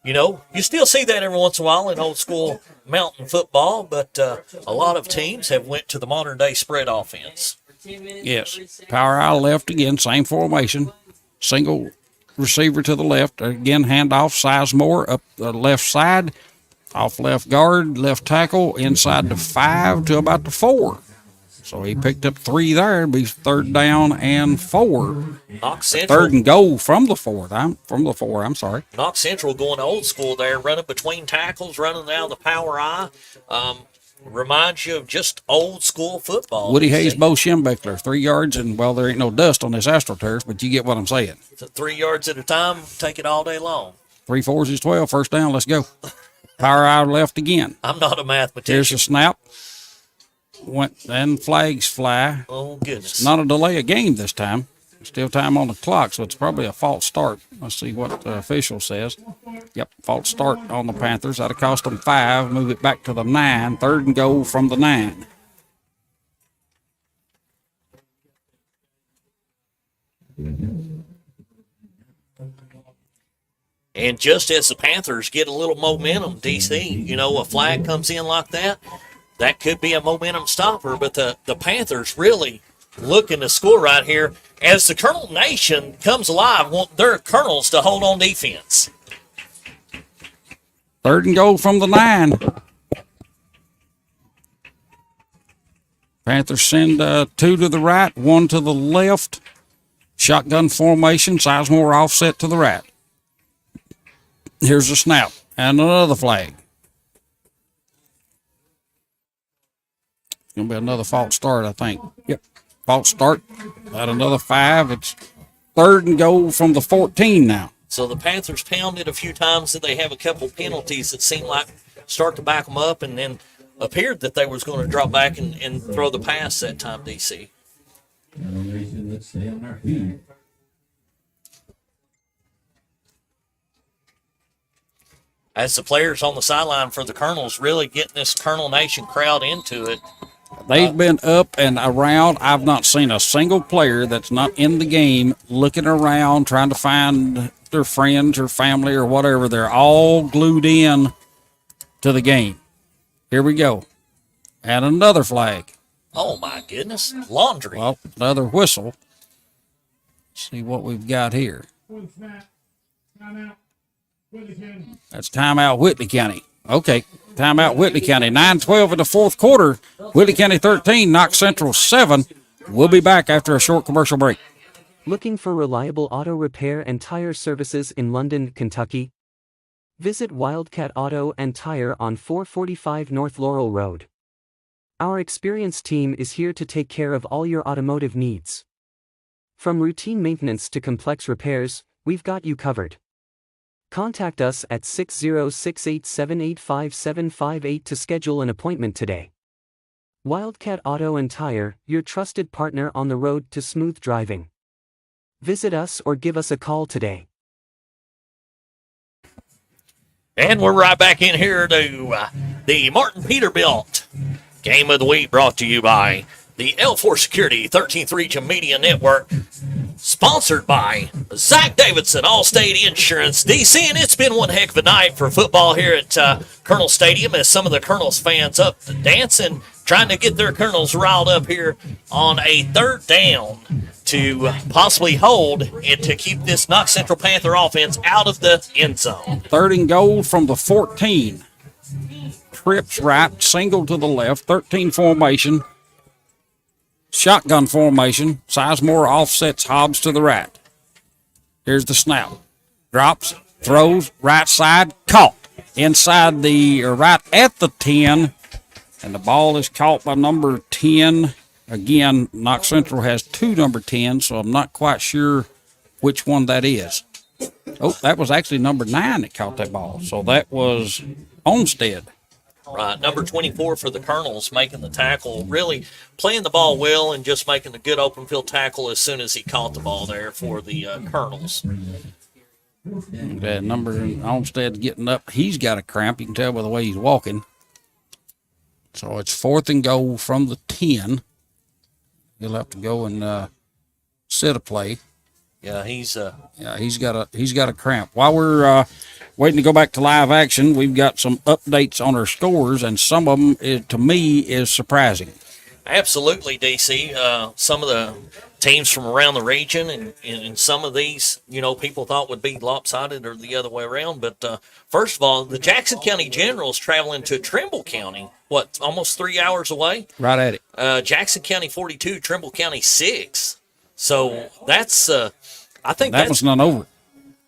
You still see that every once in a while in old school mountain football, but a lot of teams have went to the modern day spread offense. Yes, power eye left again, same formation, single receiver to the left. Again, handoff, Sizemore up the left side, off left guard, left tackle, inside the 5 to about the 4. So he picked up 3 there. It'd be third down and 4. Knox Central. Third and goal from the 4. I'm sorry. Knox Central going old school there, running between tackles, running out of the power eye. Reminds you of just old school football. Woody Hayes, Bo Schembeckler, 3 yards, and well, there ain't no dust on this AstroTurf, but you get what I'm saying. So 3 yards at a time, take it all day long. 3 4s is 12, first down, let's go. Power eye left again. I'm not a mathematician. Here's the snap. And flags fly. Oh, goodness. Not a delay of game this time. Still time on the clock, so it's probably a false start. Let's see what the official says. Yep, false start on the Panthers. That'll cost them 5. Move it back to the 9. Third and goal from the 9. And just as the Panthers get a little momentum, DC, a flag comes in like that, that could be a momentum stopper. But the Panthers really looking to score right here as the Colonel Nation comes alive, want their Colonels to hold on defense. Third and goal from the 9. Panthers send 2 to the right, 1 to the left. Shotgun formation, Sizemore offset to the right. Here's the snap and another flag. It's going to be another false start, I think. Yep, false start. At another 5. It's third and goal from the 14 now. So the Panthers pounded a few times, and they have a couple penalties that seem like start to back them up, and then appeared that they was going to drop back and throw the pass that time, DC. Let's stay on our feet. As the players on the sideline for the Colonels really getting this Colonel Nation crowd into it. They've been up and around. I've not seen a single player that's not in the game looking around, trying to find their friends or family or whatever. They're all glued in to the game. Here we go. And another flag. Oh, my goodness. Laundry. Well, another whistle. Let's see what we've got here. That's timeout Whitley County. Okay, timeout Whitley County. 9-12 in the fourth quarter. Whitley County 13, Knox Central 7. We'll be back after a short commercial break. Looking for reliable auto repair and tire services in London, Kentucky? Visit Wildcat Auto and Tire on 445 North Laurel Road. Our experienced team is here to take care of all your automotive needs. From routine maintenance to complex repairs, We've got you covered. Contact us at 60687855758 to schedule an appointment today. Wildcat Auto and Tire, your trusted partner on the road to smooth driving. Visit us or give us a call today. And we're right back in here to the Martin Peterbilt Game of the Week, brought to you by the L4 Security 13th Region Media Network, sponsored by Zach Davidson, Allstate Insurance, DC, and it's been one heck of a night for football here at Colonel Stadium as some of the Colonel's fans up dancing, trying to get their Colonels riled up here on a third down to possibly hold and to keep this Knox Central Panther offense out of the end zone. 3rd and goal from the 14. Trips right, single to the left, 13 formation. Shotgun formation. Sizemore offsets Hobbs to the right. Here's the snap. Drops, throws, right side, caught. Inside right at the 10. And the ball is caught by number 10. Again, Knox Central has 2 number 10s, so I'm not quite sure which one that is. Oh, that was actually number 9 that caught that ball. So that was Olmstead. Right, number 24 for the Colonels making the tackle, really playing the ball well and just making a good open field tackle as soon as he caught the ball there for the Colonels. That number Olmstead's getting up. He's got a cramp. You can tell by the way he's walking. So it's 4th and goal from the 10. He'll have to go and set a play. Yeah, he's got a cramp. While we're waiting to go back to live action, we've got some updates on our scores, and some of them, to me, is surprising. Absolutely, DC. Some of the teams from around the region and some of these, people thought would be lopsided or the other way around. But first of all, the Jackson County Generals traveling to Trimble County, almost 3 hours away? Right at it. Jackson County 42, Trimble County 6. So that's, I think that one's not over.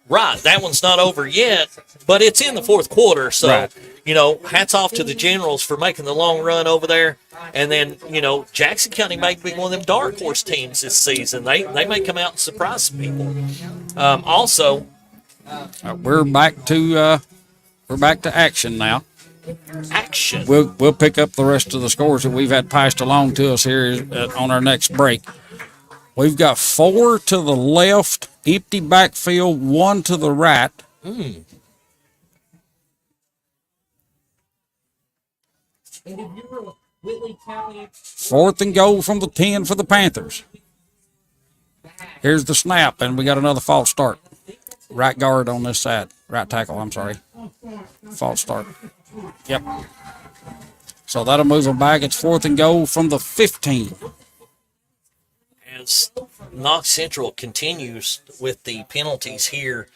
Right, that one's not over yet, but it's in the 4th quarter. So, right. Hats off to the Generals for making the long run over there. And then, Jackson County may be one of them dark horse teams this season. They may come out and surprise some people. We're back to action now. Action. We'll pick up the rest of the scores that we've had passed along to us here on our next break. We've got 4 to the left, empty backfield, 1 to the right. 4th and goal from the 10 for the Panthers. Here's the snap, and we got another false start. Right guard on this side. Right tackle, I'm sorry. False start. Yep. So that'll move them back. It's 4th and goal from the 15. As Knox Central continues with the penalties here,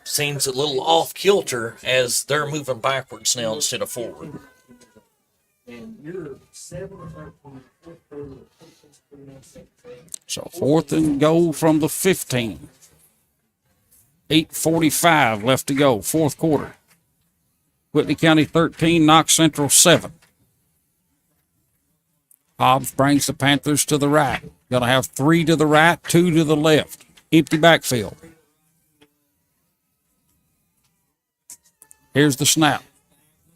seems a little off kilter as they're moving backwards now instead of forward. So 4th and goal from the 15. 8:45 left to go, 4th quarter. Whitley County 13, Knox Central 7. Hobbs brings the Panthers to the right. Going to have 3 to the right, 2 to the left. Empty backfield. Here's the snap.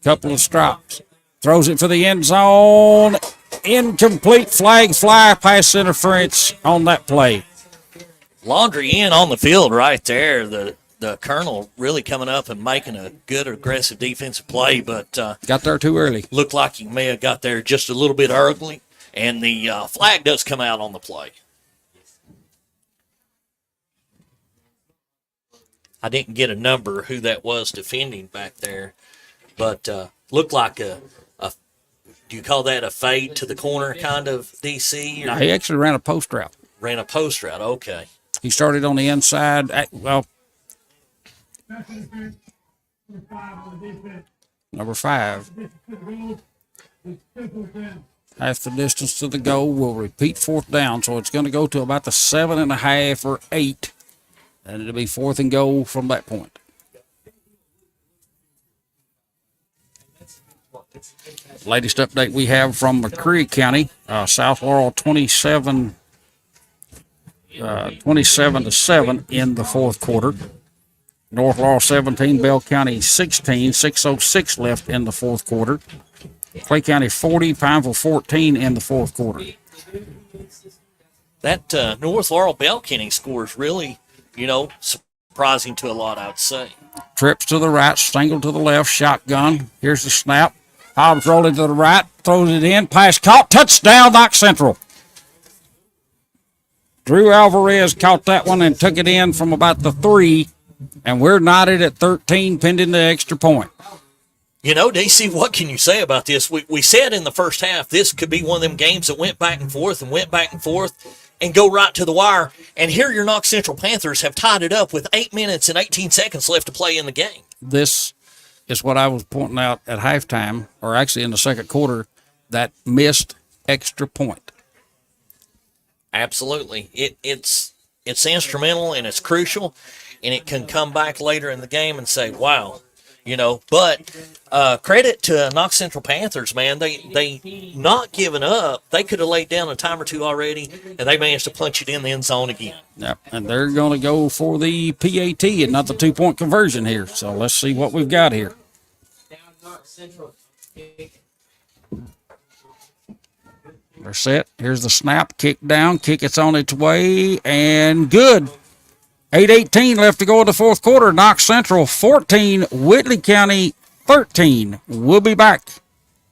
Couple of stripes. Throws it for the end zone. Incomplete. Flag fly. Pass interference on that play. Laundry in on the field right there. The Colonel really coming up and making a good aggressive defensive play, but got there too early. Looked like he may have got there just a little bit early. And the flag does come out on the play. I didn't get a number who that was defending back there, but looked like a do you call that a fade to the corner kind of DC? Or? No, he actually ran a post route. Ran a post route, okay. He started on the inside. Number 5. Half the distance to the goal. We'll repeat 4th down, so it's going to go to about the 7.5 or 8, and it'll be 4th and goal from that point. Latest update we have from McCreary County, South Laurel 27, 27-7 in the fourth quarter. North Laurel 17, Bell County 16, 6:06 left in the fourth quarter. Clay County 40, Pineville 14 in the fourth quarter. That North Laurel Bell County score is really, surprising to a lot, I would say. Trips to the right, single to the left, shotgun. Here's the snap. Hobbs rolling to the right, throws it in, pass caught, touchdown, Knox Central. Drew Alvarez caught that one and took it in from about the 3, and we're knotted at 13 pending the extra point. DC, what can you say about this? We said in the first half this could be one of them games that went back and forth and go right to the wire. And here your Knox Central Panthers have tied it up with 8 minutes and 18 seconds left to play in the game. This is what I was pointing out at halftime, or actually in the second quarter, that missed extra point. Absolutely. It's instrumental and it's crucial, and it can come back later in the game and say, wow. But credit to Knox Central Panthers, man. They not giving up. They could have laid down a time or two already, and they managed to punch it in the end zone again. Yep, and they're going to go for the PAT and not the 2-point conversion here. So let's see what we've got here. They're set. Here's the snap. Kick down. Kick it's on its way, and good. 8:18 left to go in the fourth quarter. Knox Central 14, Whitley County 13. We'll be back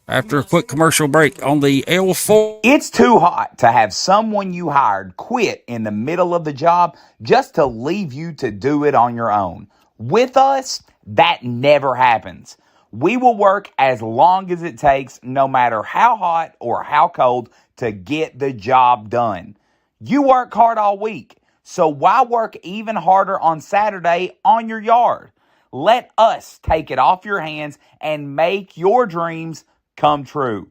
after a quick commercial break on the L4. It's too hot to have someone you hired quit in the middle of the job just to leave you to do it on your own. With us, that never happens. We will work as long as it takes, no matter how hot or how cold, to get the job done. You work hard all week. So why work even harder on Saturday on your yard? Let us take it off your hands and make your dreams come true.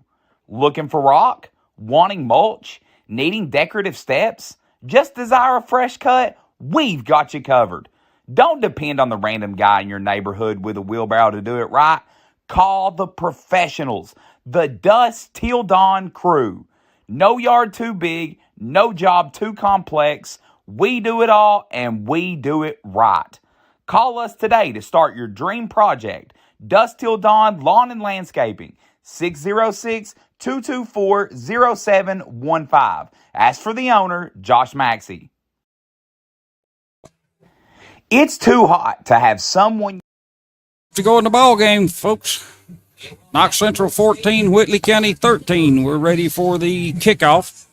Looking for rock? Wanting mulch? Needing decorative steps? Just desire a fresh cut? We've got you covered. Don't depend on the random guy in your neighborhood with a wheelbarrow to do it right. Call the professionals, the Dusk Till Dawn crew. No yard too big, no job too complex. We do it all, and we do it right. Call us today to start your dream project. Dusk Till Dawn Lawn and Landscaping, 606-224-0715. Ask for the owner, Josh Maxey. It's too hot to have someone to go in the ball game, folks. Knox Central 14, Whitley County 13. We're ready for the kickoff.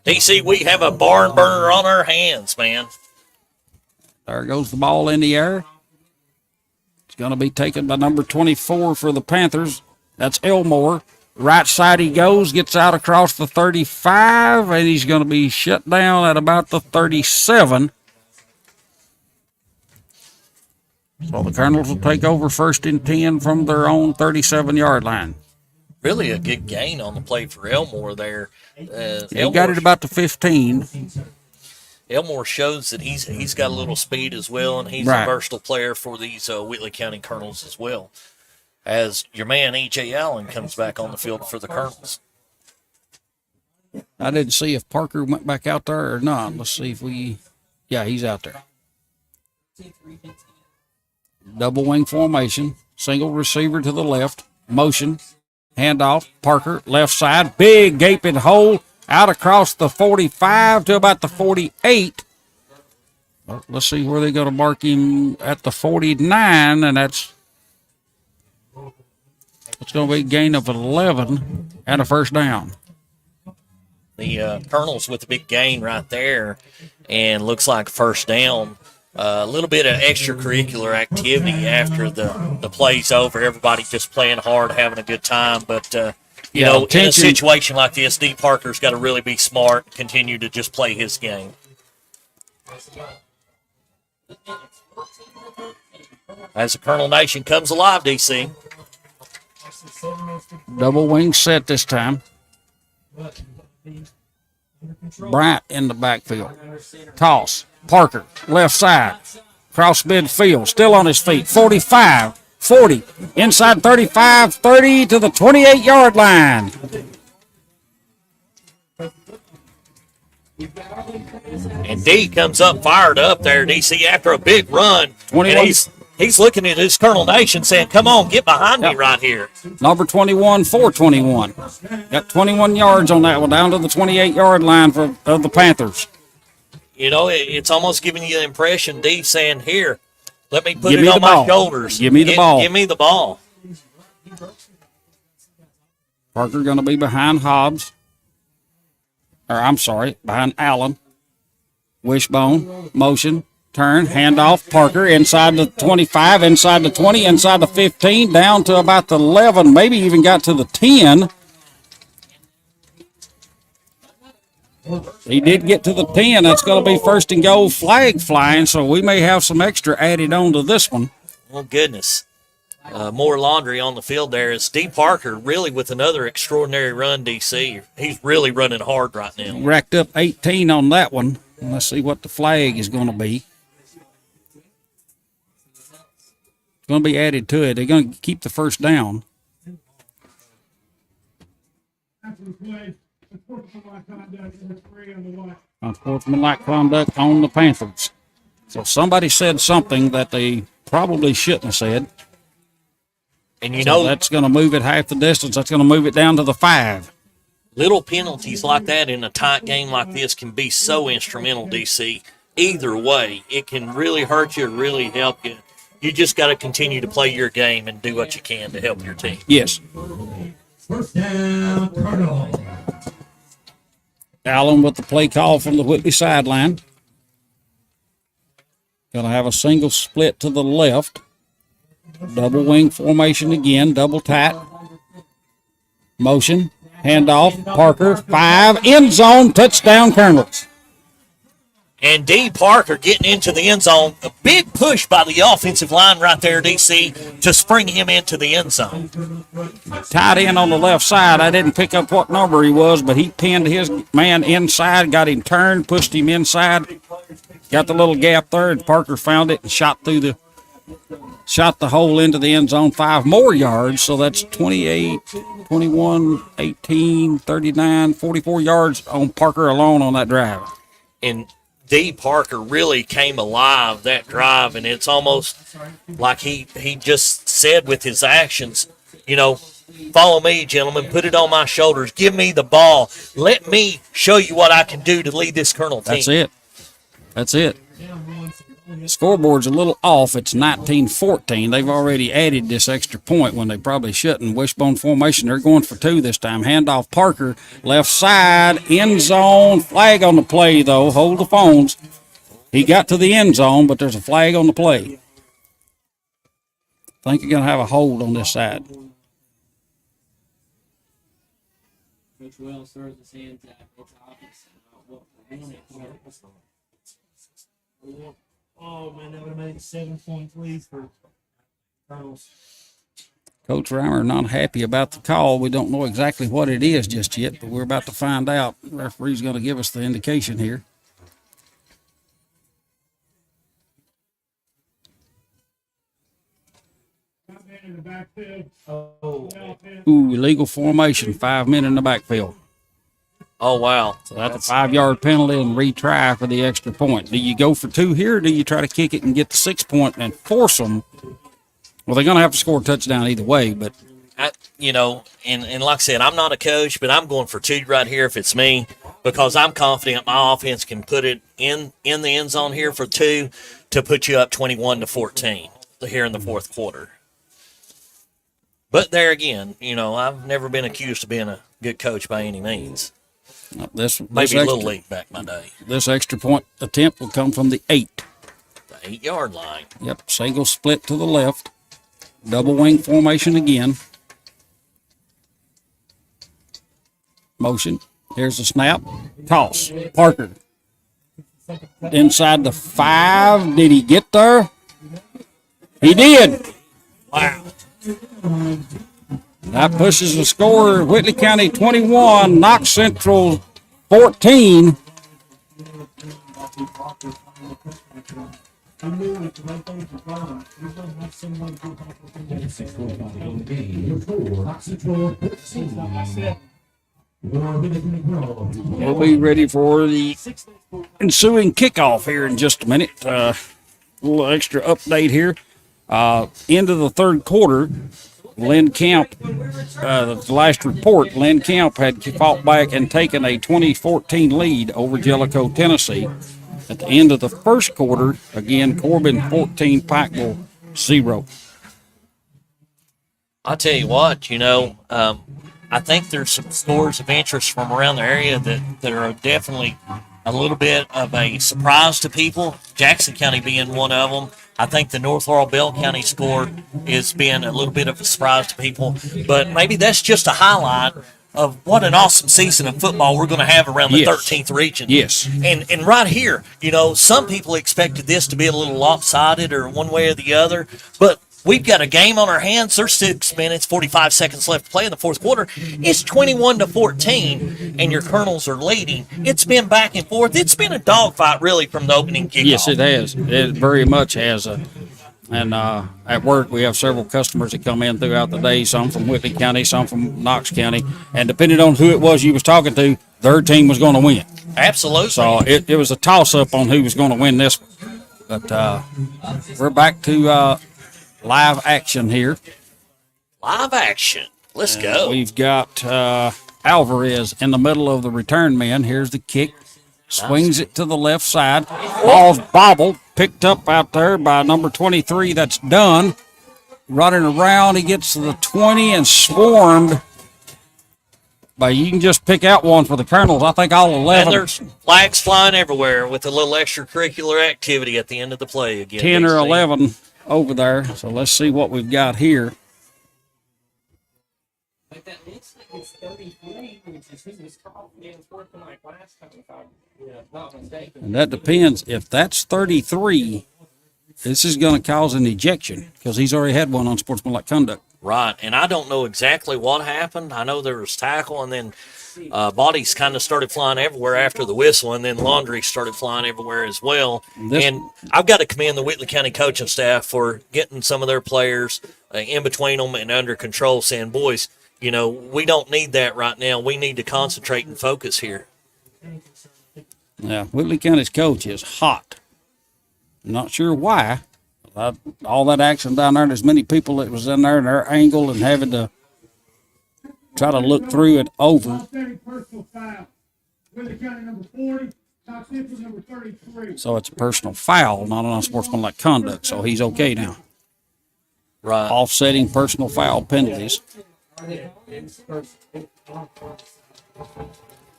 DC, we have a barn burner on our hands, man. There goes the ball in the air. It's going to be taken by number 24 for the Panthers. That's Elmore. Right side he goes, gets out across the 35, and he's going to be shut down at about the 37. So the Colonels will take over 1st and 10 from their own 37-yard line. Really a good gain on the play for Elmore there. He got it about to 15. Elmore shows that he's got a little speed as well, and he's a versatile player for these Whitley County Colonels as well. As your man E.J. Allen comes back on the field for the Colonels. I didn't see if Parker went back out there or not. Let's see if yeah, he's out there. Double wing formation, single receiver to the left, motion. Handoff, Parker, left side, big gaping hole, out across the 45 to about the 48. Well, let's see where they're going to mark him at the 49, and it's going to be a gain of 11 and a first down. The Colonels with a big gain right there, and looks like first down. A little bit of extracurricular activity after the play's over. Everybody just playing hard, having a good time. But, in a situation like this, D. Parker's got to really be smart, continue to just play his game. As the Colonel Nation comes alive, DC. Double wing set this time. Bryant in the backfield. Toss. Parker, left side. Cross midfield. Still on his feet. 45, 40. Inside 35, 30 to the 28-yard line. And D comes up fired up there, DC, after a big run. 21. And he's looking at his Colonel Nation saying, come on, get behind me right here. Number 21, 421. Got 21 yards on that one, down to the 28-yard line of the Panthers. You know, it's almost giving you the impression, D saying, here, let me put Give it me on the my ball. shoulders. Give me the ball. Give me the ball. Parker going to be behind Hobbs. Or, I'm sorry, behind Allen. Wishbone, motion, turn, handoff. Parker inside the 25, inside the 20, inside the 15, down to about the 11, maybe even got to the 10. He did get to the 10. That's going to be first and goal, flag flying, so we may have some extra added on to this one. Oh, goodness. More laundry on the field there is D. Parker really with another extraordinary run, DC. He's really running hard right now. Racked up 18 on that one. Let's see what the flag is going to be. It's going to be added to it. They're going to keep the first down. After the play, unsportsmanlike conduct, number 3 on the watch. Unsportsmanlike conduct on the Panthers. So somebody said something that they probably shouldn't have said. And you know, that's going to move it half the distance. That's going to move it down to the 5. Little penalties like that in a tight game like this can be so instrumental, DC. Either way, it can really hurt you or really help you. You just got to continue to play your game and do what you can to help your team. Yes. First down, Colonel. Allen with the play call from the Whitley sideline. Going to have a single split to the left. Double wing formation again, double tight. Motion, handoff, Parker, 5, end zone, touchdown, Colonels. And D. Parker getting into the end zone. A big push by the offensive line right there, DC, to spring him into the end zone. Tight end on the left side. I didn't pick up what number he was, but he pinned his man inside, got him turned, pushed him inside. Got the little gap there, and Parker found it and shot the hole into the end zone, 5 more yards, so that's 28, 21, 18, 39, 44 yards on Parker alone on that drive. And D. Parker really came alive that drive, and it's almost like he just said with his actions, you know, follow me, gentlemen, put it on my shoulders, give me the ball, let me show you what I can do to lead this Colonel team. That's it. The scoreboard's a little off. It's 19-14. They've already added this extra point when they probably shouldn't. Wishbone formation. They're going for 2 this time. Handoff Parker, left side, end zone. Flag on the play, though. Hold the phones. He got to the end zone, but there's a flag on the play. I think you're going to have a hold on this side. Coach Wells throws his hands out. It's obvious what we're doing. Oh, man, that would have made 7-point lead for Colonels. Coach Reimer not happy about the call. We don't know exactly what it is just yet, but we're about to find out. The referee's going to give us the indication here. Ooh, illegal formation, 5 men in the backfield. Oh, wow. So that's a 5-yard penalty and retry for the extra point. Do you go for 2 here, or do you try to kick it and get the 6 point and force them? Well, they're going to have to score a touchdown either way, but. You know, and like I said, I'm not a coach, but I'm going for 2 right here if it's me, because I'm confident my offense can put it in the end zone here for 2 to put you up 21-14 here in the fourth quarter. But there again, you know, I've never been accused of being a good coach by any means. Maybe a little league back my day. This extra point attempt will come from the 8. The 8-yard line. Yep, single split to the left. Double wing formation again. Motion. Here's the snap. Toss. Parker. Inside the 5. Did he get there? He did. Wow. That pushes the score. Whitley County 21, Knox Central 14. We'll be ready for the ensuing kickoff here in just a minute. A little extra update here. End of the third quarter, Lynn Camp, the last report, Lynn Camp had fought back and taken a 20-14 lead over Jellicoe, Tennessee. At the end of the first quarter, again, Corbin 14, Pikeville 0. I'll tell you what, I think there's some scores of interest from around the area that are definitely a little bit of a surprise to people, Jackson County being one of them. I think the North Laurel Bell County score has been a little bit of a surprise to people, but maybe that's just a highlight of what an awesome season of football we're going to have around the 13th region. Yes. And right here, some people expected this to be a little lopsided or one way or the other, but we've got a game on our hands. There's 6 minutes, 45 seconds left to play in the fourth quarter. It's 21-14, and your Colonels are leading. It's been back and forth. It's been a dogfight, really, from the opening kickoff. Yes, it has. It very much has. And at work, we have several customers that come in throughout the day, some from Whitley County, some from Knox County. And depending on who it was you was talking to, their team was going to win. Absolutely. So it was a toss-up on who was going to win this one. But we're back to live action here. Live action. Let's go. We've got Alvarez in the middle of the return man. Here's the kick. Swings it to the left side. Ball's bobbled. Picked up out there by number 23. That's done. Running around. He gets to the 20 and swarmed. But you can just pick out one for the Colonels. I think all 11. And there's flags flying everywhere with a little extracurricular activity at the end of the play again. 10 or 11 over there. So let's see what we've got here. But that looks like it's 33, which is who was called against working like last time, if I'm not mistaken. And that depends. If that's 33, this is going to cause an ejection because he's already had one on sportsmanlike conduct. Right, and I don't know exactly what happened. I know there was tackle, and then bodies kind of started flying everywhere after the whistle, and then laundry started flying everywhere as well. And I've got to commend the Whitley County coaching staff for getting some of their players in between them and under control, saying, boys, we don't need that right now. We need to concentrate and focus here. Yeah, Whitley County's coach is hot. Not sure why. All that action down there, there's many people that was in there and their angle and having to try to look through it over. Outstanding personal foul. Whitley County number 40, Knox Central number 33. So it's a personal foul, not an unsportsmanlike conduct. So he's okay now. Right. Offsetting personal foul penalties.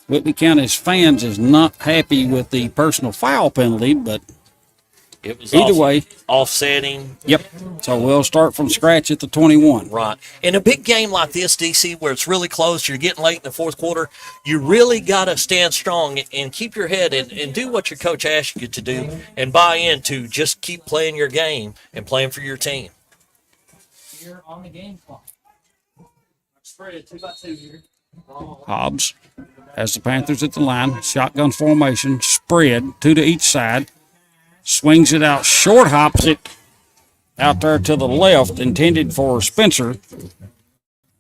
Whitley County's fans is not happy with the personal foul penalty, but it was either way. Offsetting. Yep. So we'll start from scratch at the 21. Right. In a big game like this, DC, where it's really close, you're getting late in the fourth quarter, you really got to stand strong and keep your head and do what your coach asks you to do and buy into just keep playing your game and playing for your team. You're on the game clock. Spread 2x2 here. Hobbs has the Panthers at the line. Shotgun formation. Spread. 2 to each side. Swings it out. Short hops it out there to the left. Intended for Spencer.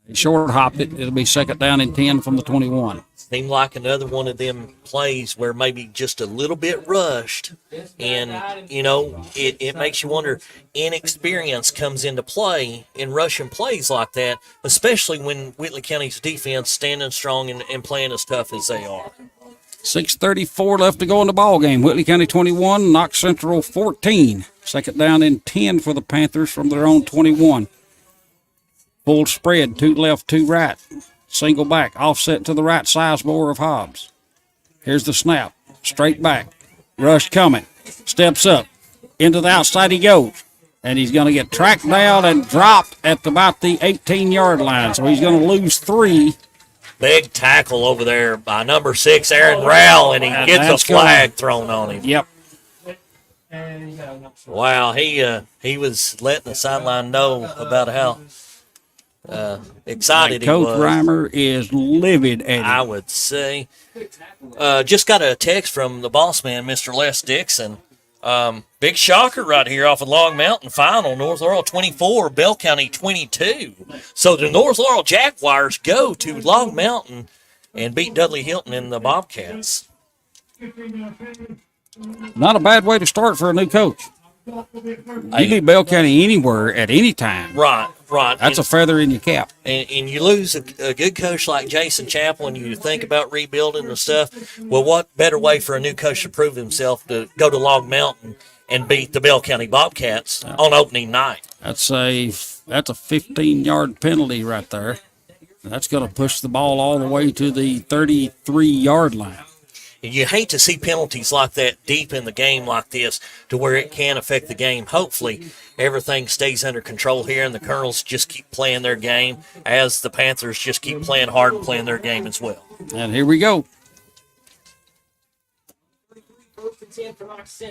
He short hopped it. It'll be second down and 10 from the 21. Seemed like another one of them plays where maybe just a little bit rushed. And, it makes you wonder, inexperience comes into play in rushing plays like that, especially when Whitley County's defense standing strong and playing as tough as they are. 6:34 left to go in the ball game. Whitley County 21, Knox Central 14. Second down and 10 for the Panthers from their own 21. Full spread, 2 left, 2 right. Single back, offset to the right Sizemore of Hobbs. Here's the snap. Straight back. Rush coming. Steps up. Into the outside he goes. And he's going to get tracked down and dropped at about the 18-yard line. So he's going to lose 3. Big tackle over there by number 6, Aaron Rowell, and he gets a flag thrown on him. Yep. Wow, he was letting the sideline know about how excited he was. Coach Reimer is livid at him. I would say. Just got a text from the boss man, Mr. Les Dixon. Big shocker right here off of Long Mountain final. North Laurel 24, Bell County 22. So the North Laurel Jaguars go to Long Mountain and beat Dudley Hilton in the Bobcats. Not a bad way to start for a new coach. You beat Bell County anywhere at any time. Right. That's a feather in your cap. And you lose a good coach like Jason Chappell, and you think about rebuilding and stuff. Well, what better way for a new coach to prove himself to go to Log Mountain and beat the Bell County Bobcats on opening night? That's a 15-yard penalty right there. That's going to push the ball all the way to the 33-yard line. You hate to see penalties like that deep in the game like this to where it can affect the game. Hopefully, everything stays under control here, and the Colonels just keep playing their game as the Panthers just keep playing hard and playing their game as well. And here we go.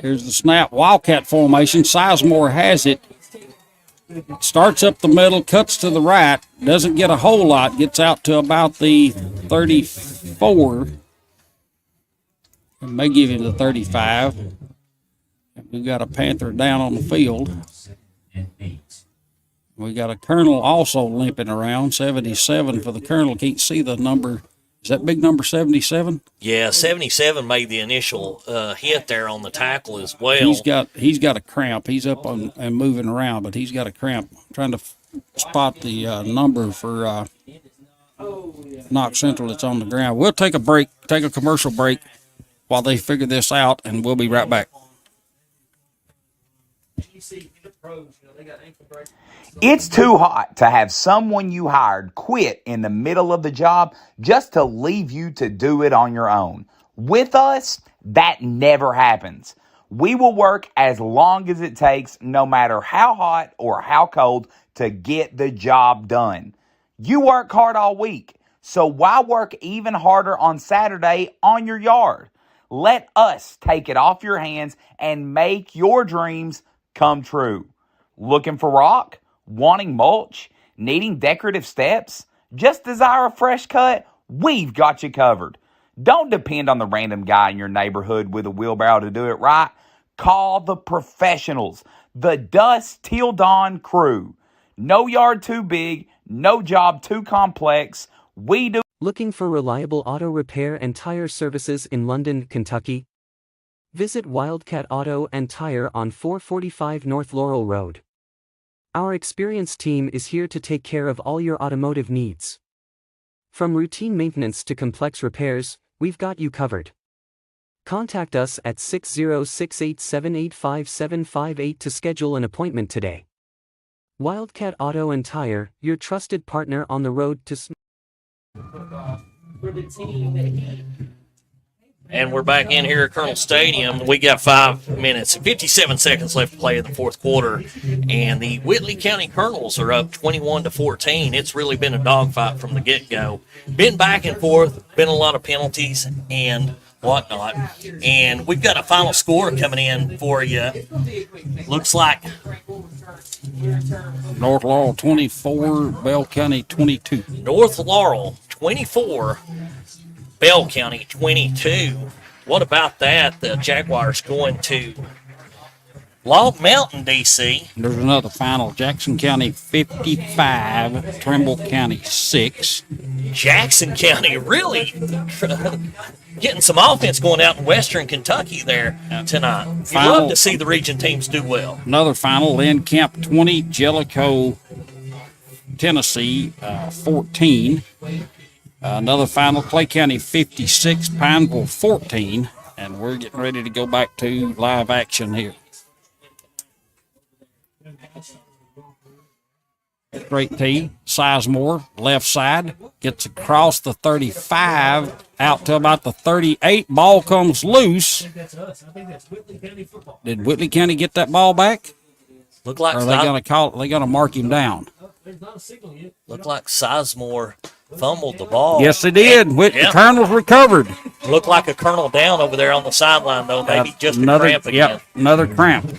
Here's the snap. Wildcat formation. Sizemore has it. Starts up the middle, cuts to the right. Doesn't get a whole lot. Gets out to about the 34. May give him the 35. We've got a Panther down on the field. We got a Colonel also limping around, 77 for the Colonel. Can't see the number. Is that big number 77? Yeah, 77 made the initial hit there on the tackle as well. He's got a cramp. He's up on and moving around, but he's got a cramp. I'm trying to spot the number for Knox Central that's on the ground. We'll take a commercial break while they figure this out, and we'll be right back. It's too hot to have someone you hired quit in the middle of the job just to leave you to do it on your own. With us, that never happens. We will work as long as it takes, no matter how hot or how cold, to get the job done. You work hard all week, so why work even harder on Saturday on your yard? Let us take it off your hands and make your dreams come true. Looking for rock? Wanting mulch? Needing decorative steps? Just desire a fresh cut? We've got you covered. Don't depend on the random guy in your neighborhood with a wheelbarrow to do it right. Call the professionals, the Dusk Till Dawn crew. No yard too big, no job too complex. We do. Looking for reliable auto repair and tire services in London, Kentucky? Visit Wildcat Auto and Tire on 445 North Laurel Road. Our experienced team is here to take care of all your automotive needs. From routine maintenance to complex repairs, we've got you covered. Contact us at 606-878-5758 to schedule an appointment today. Wildcat Auto and Tire, your trusted partner on the road to For the team that he And we're back in here at Colonel Stadium. We got 5 minutes and 57 seconds left to play in the fourth quarter. And the Whitley County Colonels are up 21-14. It's really been a dogfight from the get-go. Been back and forth, been a lot of penalties and whatnot. And we've got a final score coming in for you. Looks like North Laurel 24, Bell County 22. North Laurel 24, Bell County 22. What about that? The Jaguars going to Log Mountain, D.C. There's another final. Jackson County 55, Trimble County 6. Jackson County really getting some offense going out in Western Kentucky there tonight. You love to see the region teams do well. Another final. Lynn Camp 20, Jellicoe, Tennessee 14. Another final. Clay County 56, Pineville 14. And we're getting ready to go back to live action here. Straight tee, Sizemore, left side, gets across the 35, out to about the 38. Ball comes loose. Did Whitley County get that ball back? Look like or are they going to call? They going to mark him down? Look like Sizemore fumbled the ball. Yes, they did. The Colonels recovered. Looked like a Colonel down over there on the sideline, though. Maybe just a cramp again. Yep, another cramp.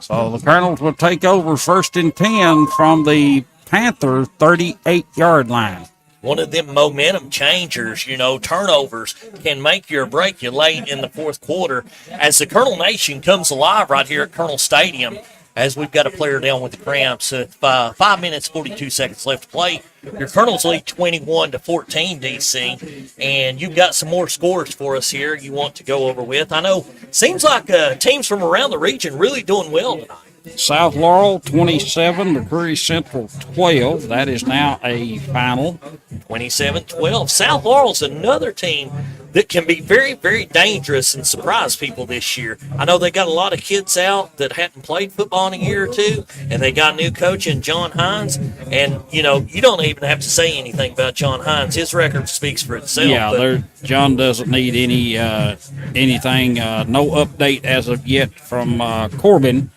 So the Colonels will take over 1st and 10 from the Panther 38-yard line. One of them momentum changers, turnovers can make you or break you late in the fourth quarter as the Colonel Nation comes alive right here at Colonel Stadium as we've got a player down with the cramps. 5 minutes, 42 seconds left to play. Your Colonels lead 21-14, DC, and you've got some more scores for us here you want to go over with. I know, seems like teams from around the region really doing well tonight. South Laurel 27, McCreary Central 12. That is now a final. 27-12. South Laurel's another team that can be very, very dangerous and surprise people this year. I know they got a lot of kids out that hadn't played football in a year or two, and they got a new coach in John Hines. And, you know, you don't even have to say anything about John Hines. His record speaks for itself. Yeah, John doesn't need anything. No update as of yet from Corbin.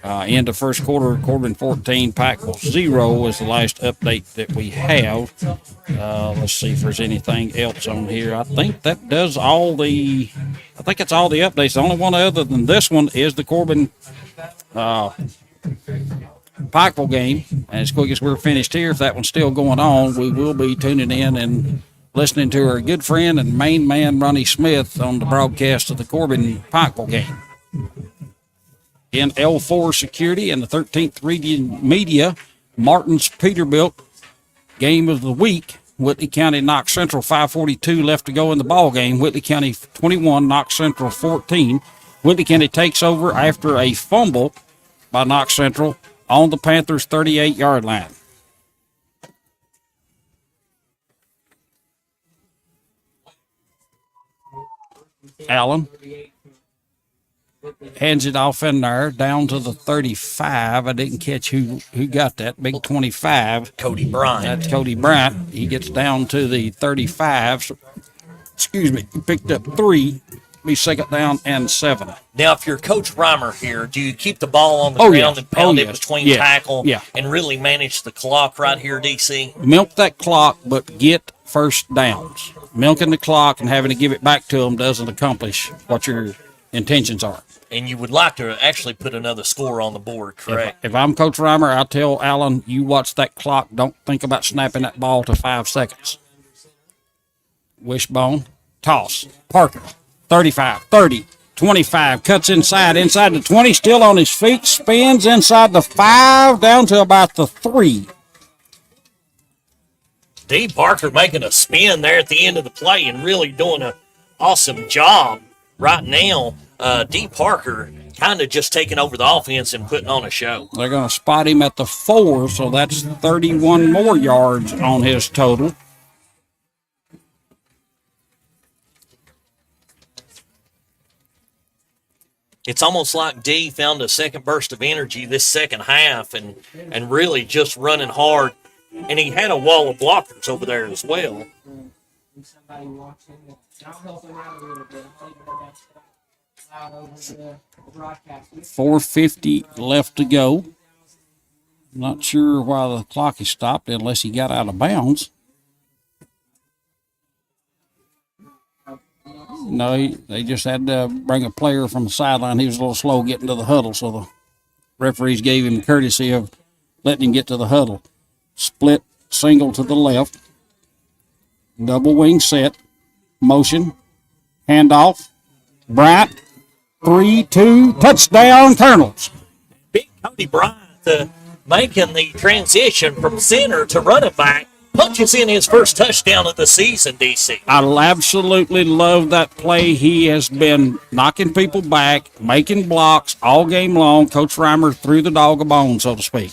End of first quarter, Corbin 14, Pikeville 0 is the last update that we have. Let's see if there's anything else on here. I think that does all the. I think it's all the updates. The only one other than this one is the Corbin Pikeville game. And as quick as we're finished here, if that one's still going on, we will be tuning in and listening to our good friend and main man Ronnie Smith on the broadcast of the Corbin Pikeville game. In L4 Security and the 13th Region Media, Martin's Peterbilt game of the week. Whitley County, Knox Central, 5:42 left to go in the ball game. Whitley County 21, Knox Central 14. Whitley County takes over after a fumble by Knox Central on the Panthers' 38-yard line. Allen hands it off in there down to the 35. I didn't catch who got that. Big 25. Cody Bryant. That's Cody Bryant. He gets down to the 35. So, excuse me. He picked up 3. Be second down and 7. Now, if you're Coach Reimer here, do you keep the ball on the ground and pound it between tackle and really manage the clock right here, DC? Milk that clock, but get first downs. Milking the clock and having to give it back to them doesn't accomplish what your intentions are. And you would like to actually put another score on the board, correct? If I'm Coach Reimer, I'll tell Allen, you watch that clock. Don't think about snapping that ball to 5 seconds. Wishbone, toss. Parker, 35, 30, 25, cuts inside the 20, still on his feet, spins inside the 5, down to about the 3. D. Parker making a spin there at the end of the play and really doing an awesome job right now. D. Parker kind of just taking over the offense and putting on a show. They're going to spot him at the 4, so that's 31 more yards on his total. It's almost like D found a second burst of energy this second half and really just running hard. And he had a wall of blockers over there as well. Somebody walks in, I'll help him out a little bit. Out over the broadcast. 4:50 left to go. Not sure why the clock is stopped unless he got out of bounds. No, they just had to bring a player from the sideline. He was a little slow getting to the huddle, so the referees gave him the courtesy of letting him get to the huddle. Split single to the left. Double wing set. Motion. Handoff. Bryant. 3-2. Touchdown, Colonels. Big Cody Bryant making the transition from center to running back. Punches in his first touchdown of the season, DC. I absolutely love that play. He has been knocking people back, making blocks all game long. Coach Reimer threw the dog a bone, so to speak.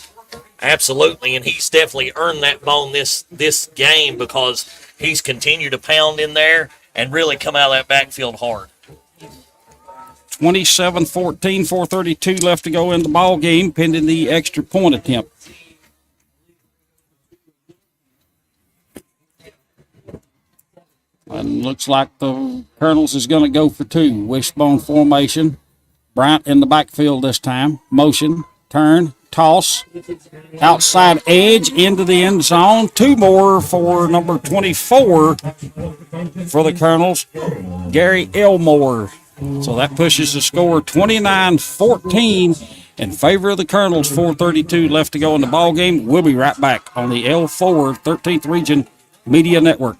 Absolutely, and he's definitely earned that bone this game because he's continued to pound in there and really come out of that backfield hard. 27-14, 4:32 left to go in the ball game, pending the extra point attempt. And looks like the Colonels is going to go for 2. Wishbone formation. Bryant in the backfield this time. Motion, turn, toss. Outside edge into the end zone. 2 more for number 24 for the Colonels, Gary Elmore. So that pushes the score 29-14 in favor of the Colonels. 4:32 left to go in the ball game. We'll be right back on the L4 13th Region Media Network.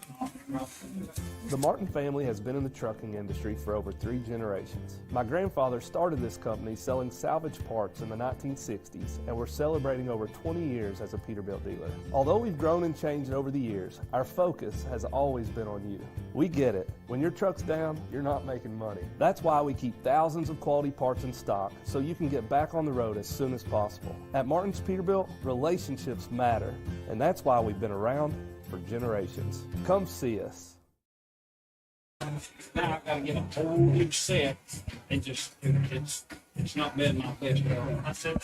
The Martin family has been in the trucking industry for over 3 generations. My grandfather started this company selling salvage parts in the 1960s, and we're celebrating over 20 years as a Peterbilt dealer. Although we've grown and changed over the years, our focus has always been on you. We get it. When your truck's down, you're not making money. That's why we keep thousands of quality parts in stock so you can get back on the road as soon as possible. At Martin's Peterbilt, relationships matter, and that's why we've been around for generations. Come see us. Now I've got to get a whole new set. It's not been my best job. I said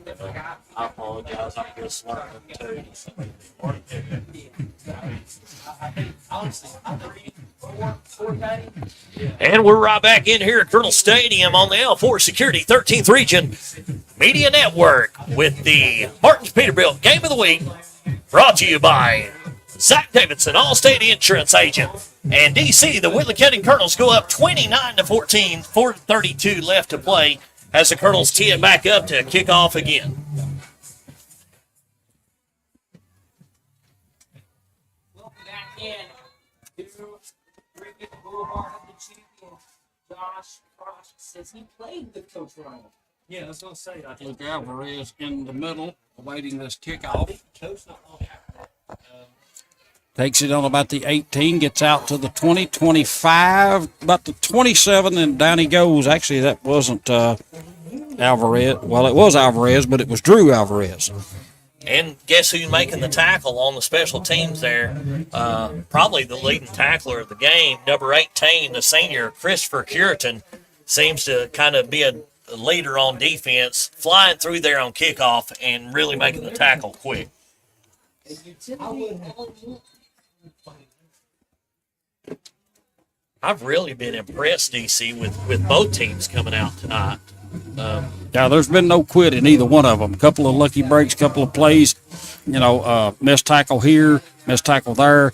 that. I apologize. I'm just learning too. And we're right back in here at Colonel Stadium on the L4 Security 13th Region Media Network with the Martin's Peterbilt Game of the Week, brought to you by Zach Davidson, Allstate Insurance Agent. And DC, the Whitley County Colonels go up 29-14, 4:32 left to play as the Colonels tee it back up to kick off again. Welcome back in to Rickett Boulevard of the champion. Josh Frost says he played with Coach Ryan. Yeah, I was going to say. Luke Alvarez in the middle, awaiting this kickoff. Takes it on about the 18, gets out to the 20, 25, about the 27, and down he goes. Actually, that wasn't Alvarez. Well, it was Alvarez, but it was Drew Alvarez. And guess who's making the tackle on the special teams there? Probably the leading tackler of the game, number 18, the senior, Christopher Curitan, seems to kind of be a leader on defense, flying through there on kickoff and really making the tackle quick. I've really been impressed, DC, with both teams coming out tonight. Yeah, there's been no quit in either one of them. A couple of lucky breaks, couple of plays, missed tackle here, missed tackle there.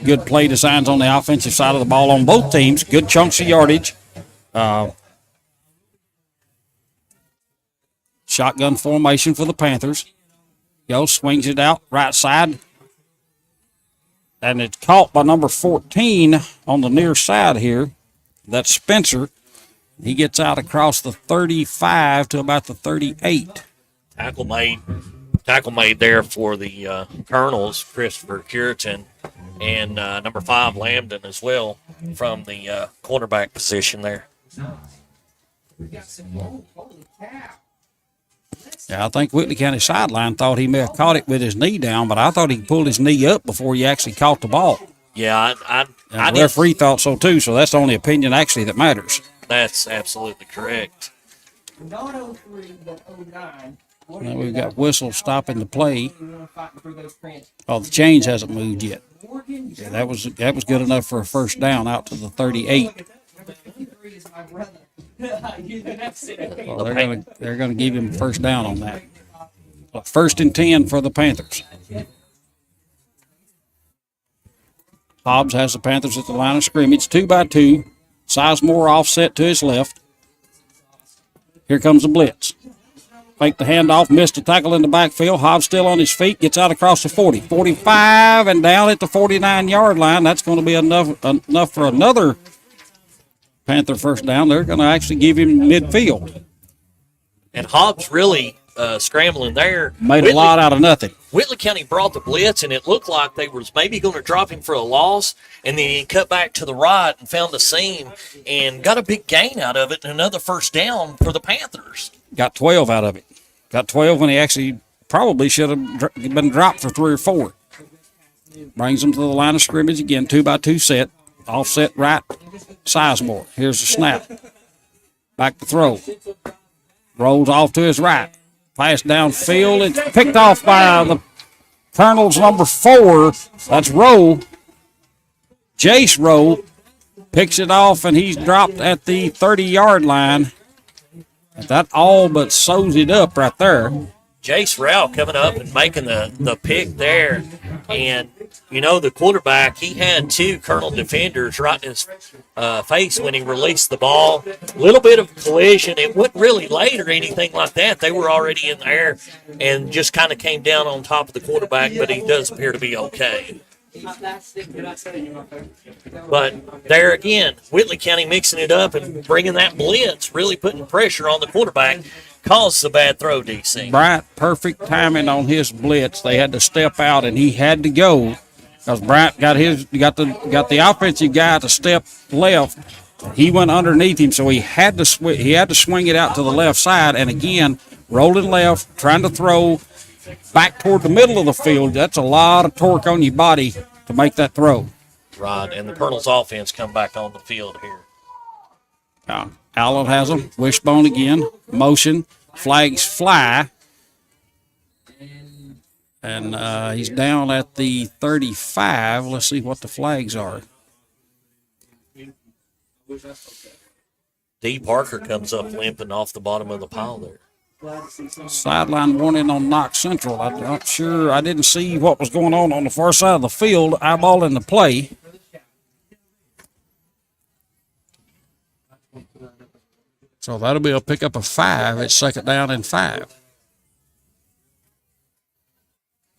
Good play designs on the offensive side of the ball on both teams. Good chunks of yardage. Shotgun formation for the Panthers. Swings it out right side. And it's caught by number 14 on the near side here. That's Spencer. He gets out across the 35 to about the 38. Tackle made there for the Colonels, Christopher Curitan, and number 5, Lambden as well from the cornerback position there. Yeah, I think Whitley County sideline thought he may have caught it with his knee down, but I thought he pulled his knee up before he actually caught the ball. Yeah, And the referee thought so too, so that's the only opinion actually that matters. That's absolutely correct. Not 03, but 09. Now we've got whistle stopping the play. Oh, the chains hasn't moved yet. Yeah, that was good enough for a first down out to the 38. Well, they're gonna give him first down on that. First and 10 for the Panthers. Hobbs has the Panthers at the line of scrimmage, 2-by-2. Sizemore offset to his left. Here comes the blitz. Fake the handoff, missed a tackle in the backfield. Hobbs still on his feet, gets out across the 40, 45, and down at the 49-yard line. That's going to be enough for another Panther first down. They're going to actually give him midfield. And Hobbs really scrambling there. Made a lot out of nothing. Whitley County brought the blitz, and it looked like they was maybe going to drop him for a loss, and then he cut back to the right and found the seam and got a big gain out of it and another first down for the Panthers. Got 12 out of it. Got 12 when he actually probably should have been dropped for 3 or 4. Brings them to the line of scrimmage again, 2-by-2 set. Offset right, Sizemore. Here's the snap. Back to throw. Rolls off to his right. Pass downfield. It's picked off by the Colonel's number 4. That's Rowe. Jace Rowe picks it off, and he's dropped at the 30-yard line. That all but sews it up right there. Jace Rowe coming up and making the pick there. And, the quarterback, he had 2 Colonel defenders right in his face when he released the ball. A little bit of collision. It wasn't really late or anything like that. They were already in the air and just kind of came down on top of the quarterback, but he does appear to be okay. But there again, Whitley County mixing it up and bringing that blitz, really putting pressure on the quarterback, caused a bad throw, DC. Bryant, perfect timing on his blitz. They had to step out, and he had to go because Bryant got the offensive guy to step left. He went underneath him, so he had to swing it out to the left side, and again, rolling left, trying to throw back toward the middle of the field. That's a lot of torque on your body to make that throw. Right, and the Colonel's offense come back on the field here. Allen has him. Wishbone again. Motion. Flags fly. And he's down at the 35. Let's see what the flags are. D. Parker comes up limping off the bottom of the pile there. Sideline warning on Knox Central. I'm not sure. I didn't see what was going on the far side of the field. Eyeballing the play. So that'll be a pickup of 5. It's second down and 5.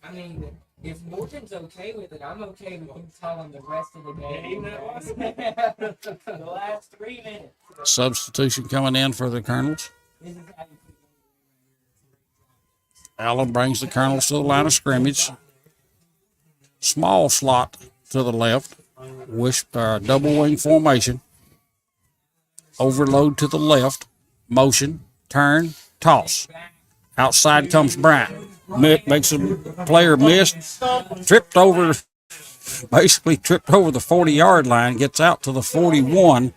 I mean, if Morgan's okay with it, I'm okay with him telling the rest of the game. The last 3 minutes. Substitution coming in for the Colonels. Allen brings the Colonels to the line of scrimmage. Small slot to the left. Double wing formation. Overload to the left. Motion. Turn. Toss. Outside comes Bryant. Makes a player miss. Tripped over the 40-yard line. Gets out to the 41.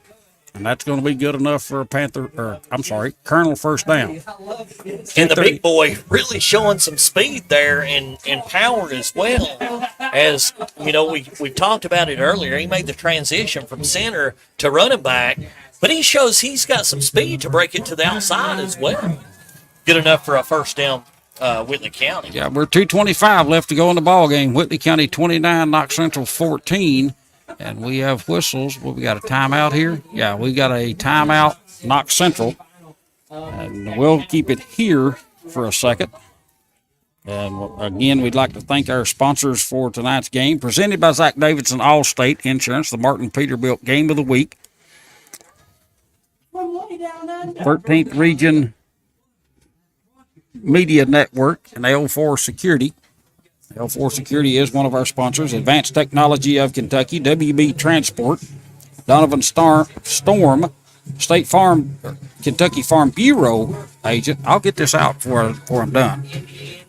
And that's going to be good enough for a Colonel first down. And the big boy really showing some speed there and power as well. As, you know, we talked about it earlier. He made the transition from center to running back. But he shows he's got some speed to break it to the outside as well. Good enough for a first down, Whitley County. Yeah, we're 2:25 left to go in the ball game. Whitley County 29, Knox Central 14. And we have whistles. Well, we got a timeout here. Yeah, we got a timeout, Knox Central. And we'll keep it here for a second. And again, we'd like to thank our sponsors for tonight's game. Presented by Zach Davidson Allstate Insurance, the Martin Peterbilt Game of the Week. 13th Region Media Network and L4 Security. L4 Security is one of our sponsors. Advanced Technology of Kentucky, WB Transport, Donovan Storm, State Farm, Kentucky Farm Bureau agent. I'll get this out before I'm done.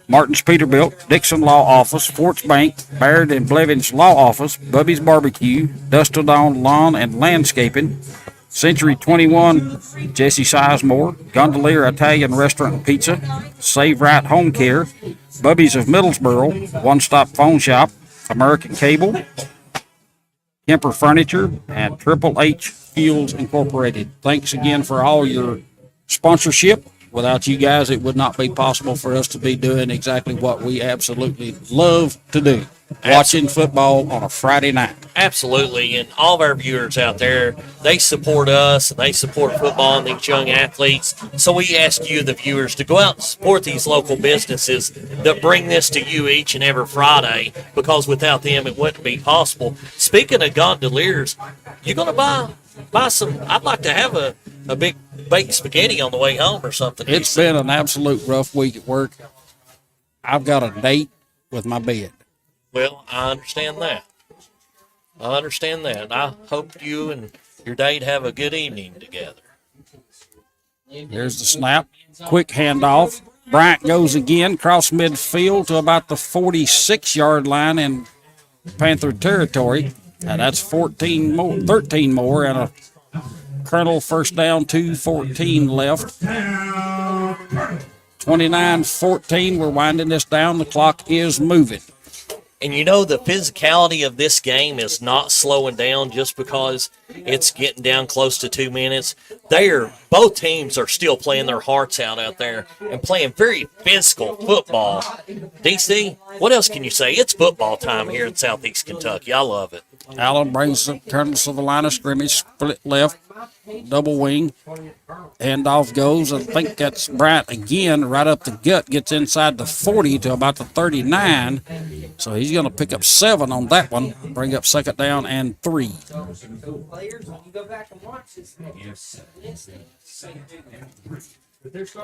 Martin's Peterbilt, Dixon Law Office, Forts Bank, Baird and Blevins Law Office, Bubby's Barbecue, Dust Dawn Lawn and Landscaping, Century 21, Jesse Sizemore, Gondolier Italian Restaurant and Pizza, Save Right Home Care, Bubby's of Middlesboro, One Stop Phone Shop, American Cable, Kemper Furniture, and Triple H Fuels Incorporated. Thanks again for all your sponsorship. Without you guys, it would not be possible for us to be doing exactly what we absolutely love to do. Watching football on a Friday night. Absolutely. And all of our viewers out there, they support us and they support football and these young athletes. So we ask you, the viewers, to go out and support these local businesses that bring this to you each and every Friday, because without them, it wouldn't be possible. Speaking of gondoliers, you're going to buy some. I'd like to have a big baked spaghetti on the way home or something. It's been an absolute rough week at work. I've got a date with my bed. Well, I understand that. I hope you and your date have a good evening together. Here's the snap. Quick handoff. Bryant goes again, cross midfield to about the 46-yard line in Panther territory. And that's 13 more, and a Colonel first down, 2:14 left. 29-14, we're winding this down. The clock is moving. And you know, the physicality of this game is not slowing down just because it's getting down close to 2 minutes. both teams are still playing their hearts out there and playing very physical football. DC, what else can you say? It's football time here in Southeast Kentucky. I love it. Allen brings the Colonels to the line of scrimmage, split left, double wing. Handoff goes. I think that's Bryant again, right up the gut, gets inside the 40 to about the 39. So he's going to pick up 7 on that one, bring up second down and 3. Players, when you go back and watch this,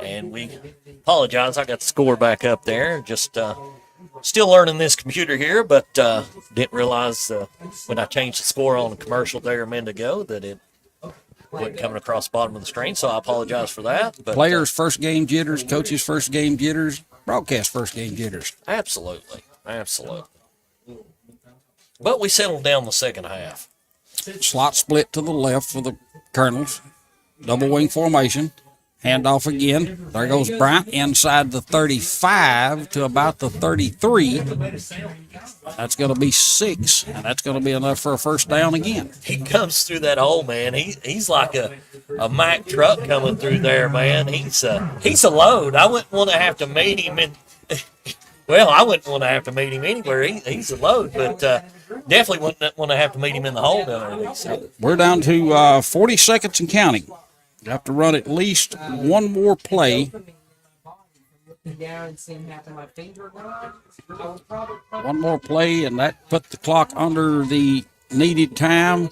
And we apologize. I got the score back up there. Just still learning this computer here, but didn't realize when I changed the score on the commercial there a minute ago that it wasn't coming across the bottom of the screen, so I apologize for that. But players' first game jitters, coaches' first game jitters, broadcast first game jitters. Absolutely. But we settled down the second half. Slot split to the left for the Colonels. Double wing formation. Handoff again. There goes Bryant inside the 35 to about the 33. That's going to be 6, and that's going to be enough for a first down again. He comes through that hole, man. He's like a Mack truck coming through there, man. He's a load. I wouldn't want to have to meet him well, I wouldn't want to have to meet him anywhere. He's a load, but definitely wouldn't want to have to meet him in the hole down there. So. We're down to 40 seconds and counting. You have to run at least one more play. One more play, and that put the clock under the needed time.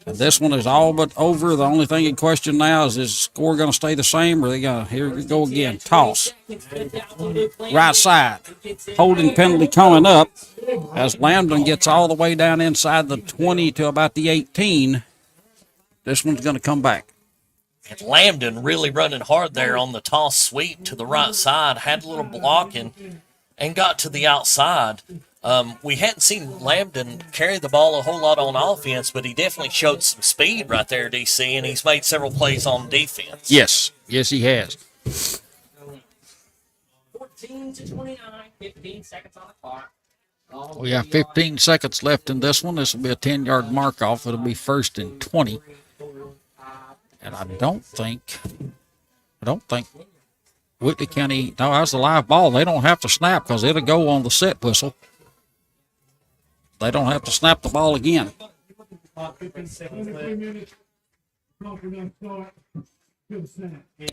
And this one is all but over. The only thing in question now is the score going to stay the same, or are they going to, here we go again, toss. Right side. Holding penalty coming up as Lambton gets all the way down inside the 20 to about the 18. This one's going to come back. And Lambton really running hard there on the toss sweep to the right side, had a little blocking, and got to the outside. We hadn't seen Lambton carry the ball a whole lot on offense, but he definitely showed some speed right there, DC, and he's made several plays on defense. Yes, he has. 14 to 29, 15 seconds on the clock. We have 15 seconds left in this one. This will be a 10-yard mark off. It'll be 1st and 20. And I don't think Whitley County, no, that's a live ball. They don't have to snap because it'll go on the set whistle. They don't have to snap the ball again.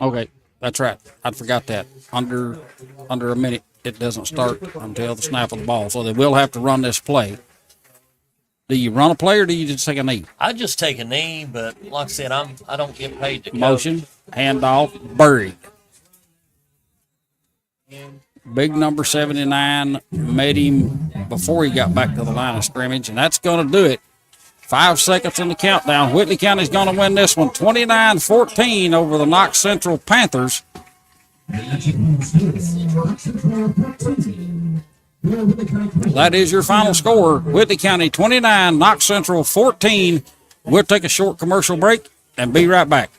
Okay, that's right. I forgot that. Under a minute, it doesn't start until the snap of the ball. So they will have to run this play. Do you run a play or do you just take a knee? I just take a knee, but like I said, I don't get paid to coach. Motion, handoff, buried. Big number 79 met him before he got back to the line of scrimmage, and that's going to do it. 5 seconds in the countdown. Whitley County's going to win this one 29-14 over the Knox Central Panthers. That is your final score. Whitley County 29, Knox Central 14. We'll take a short commercial break and be right back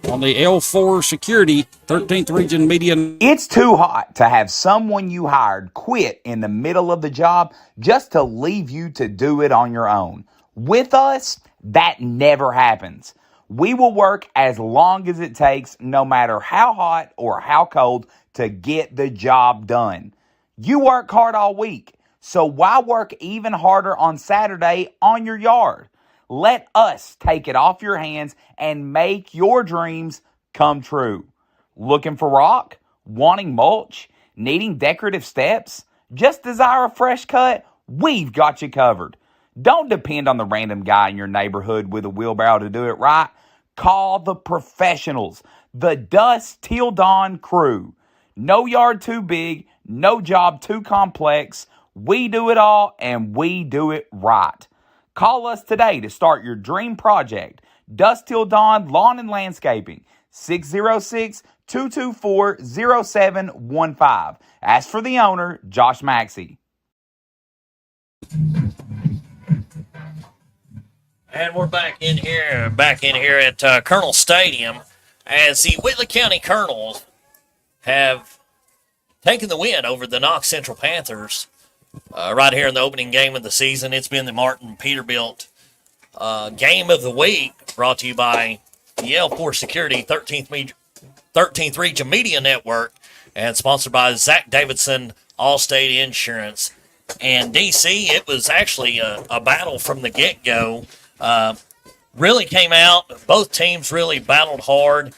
on the L4 Security 13th Region Media. It's too hot to have someone you hired quit in the middle of the job just to leave you to do it on your own. With us, that never happens. We will work as long as it takes, no matter how hot or how cold, to get the job done. You work hard all week, so why work even harder on Saturday on your yard? Let us take it off your hands and make your dreams come true. Looking for rock? Wanting mulch? Needing decorative steps? Just desire a fresh cut? We've got you covered. Don't depend on the random guy in your neighborhood with a wheelbarrow to do it right. Call the professionals, the Dusk Till Dawn crew. No yard too big, no job too complex. We do it all and we do it right. Call us today to start your dream project. Dusk Till Dawn Lawn and Landscaping, 606-224-0715. Ask for the owner, Josh Maxey. And we're back in here at Colonel Stadium as the Whitley County Colonels have taken the win over the Knox Central Panthers right here in the opening game of the season. It's been the Martin Peterbilt game of the week, brought to you by the L4 Security 13th Region Media Network, and sponsored by Zach Davidson, Allstate Insurance. And DC, it was actually a battle from the get-go. Really came out. Both teams really battled hard,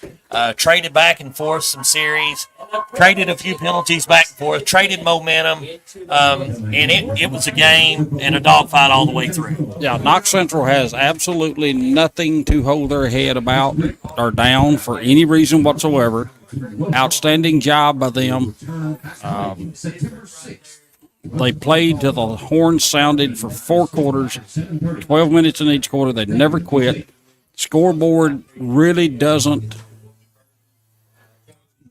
traded back and forth some series, traded a few penalties back and forth, traded momentum, and it was a game and a dogfight all the way through. Yeah, Knox Central has absolutely nothing to hold their head about or down for any reason whatsoever. Outstanding job by them. They played till the horn sounded for 4 quarters, 12 minutes in each quarter. They never quit. Scoreboard really doesn't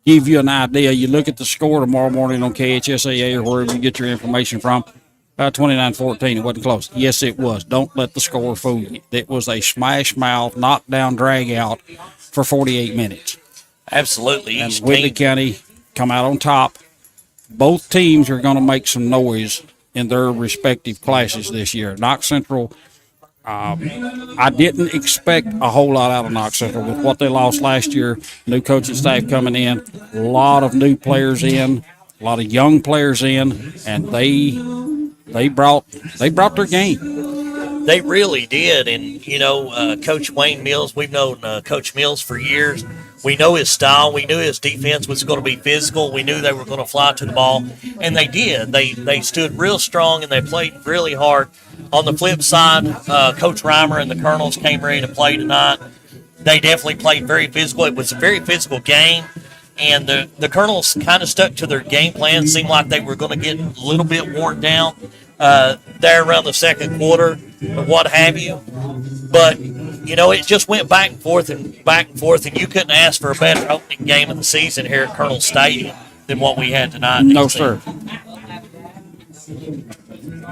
give you an idea. You look at the score tomorrow morning on KHSAA or wherever you get your information from, 29-14. It wasn't close. Yes, it was. Don't let the score fool you. It was a smash mouth, knockdown, drag out for 48 minutes. Absolutely. And Whitley County come out on top. Both teams are going to make some noise in their respective classes this year. Knox Central, I didn't expect a whole lot out of Knox Central with what they lost last year. New coaching staff coming in, a lot of new players in, a lot of young players in, and they brought their game. They really did. And, Coach Wayne Mills, we've known Coach Mills for years. We know his style. We knew his defense was going to be physical. We knew they were going to fly to the ball, and they did. They stood real strong, and they played really hard. On the flip side, Coach Reimer and the Colonels came ready to play tonight. They definitely played very physical. It was a very physical game, and the Colonels kind of stuck to their game plan. Seemed like they were going to get a little bit worn down there around the second quarter or what have you. But it just went back and forth, and you couldn't ask for a better opening game of the season here at Colonel Stadium than what we had tonight. No, sir.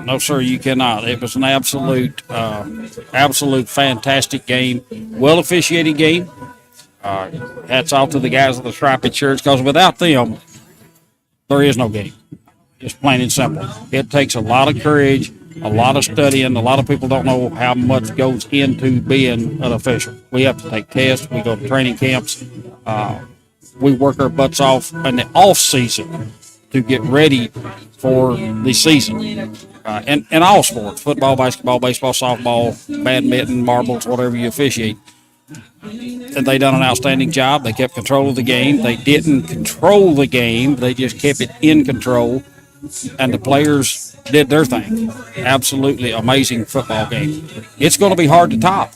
No, sir, you cannot. It was an absolute fantastic game. Well officiated game. Hats off to the guys with the striped shirts, because without them, there is no game. Just plain and simple. It takes a lot of courage, a lot of studying. A lot of people don't know how much goes into being an official. We have to take tests. We go to training camps. We work our butts off in the off season to get ready for the season. In all sports, football, basketball, baseball, softball, badminton, marbles, whatever you officiate. And they done an outstanding job. They kept control of the game. They didn't control the game. They just kept it in control. And the players did their thing. Absolutely amazing football game. It's going to be hard to top.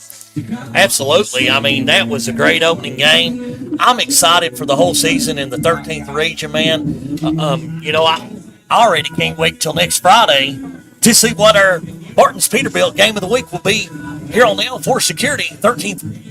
Absolutely. I mean, that was a great opening game. I'm excited for the whole season in the 13th region, man. I already can't wait till next Friday to see what our Barton's Peterbilt game of the week will be here on the L4 Security 13th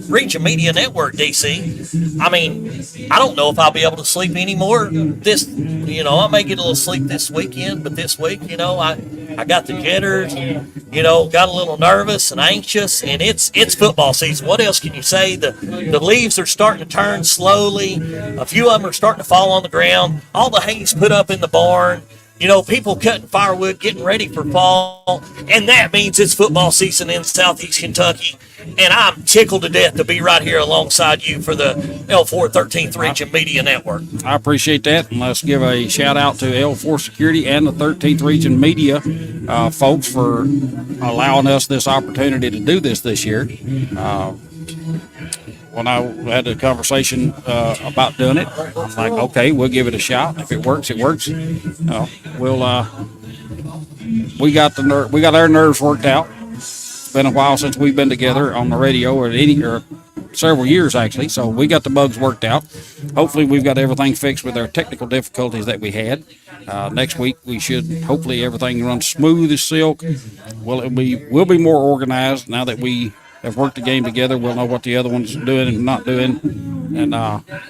Region Media Network, DC. I mean, I don't know if I'll be able to sleep anymore I may get a little sleep this weekend, but this week, I got the jitters, got a little nervous and anxious, and it's football season. What else can you say? The leaves are starting to turn slowly. A few of them are starting to fall on the ground. All the hay's put up in the barn. People cutting firewood, getting ready for fall, and that means it's football season in Southeast Kentucky. And I'm tickled to death to be right here alongside you for the L4 13th Region Media Network. I appreciate that, and let's give a shout out to L4 Security and the 13th Region Media folks for allowing us this opportunity to do this year. When I had a conversation about doing it, I'm like, okay, we'll give it a shot. If it works, it works. We got our nerves worked out. It's been a while since we've been together on the radio, or several years actually. So we got the bugs worked out. Hopefully, we've got everything fixed with our technical difficulties that we had. Next week, we should hopefully everything runs smooth as silk. We'll be more organized now that we have worked the game together. We'll know what the other one's doing and not doing. And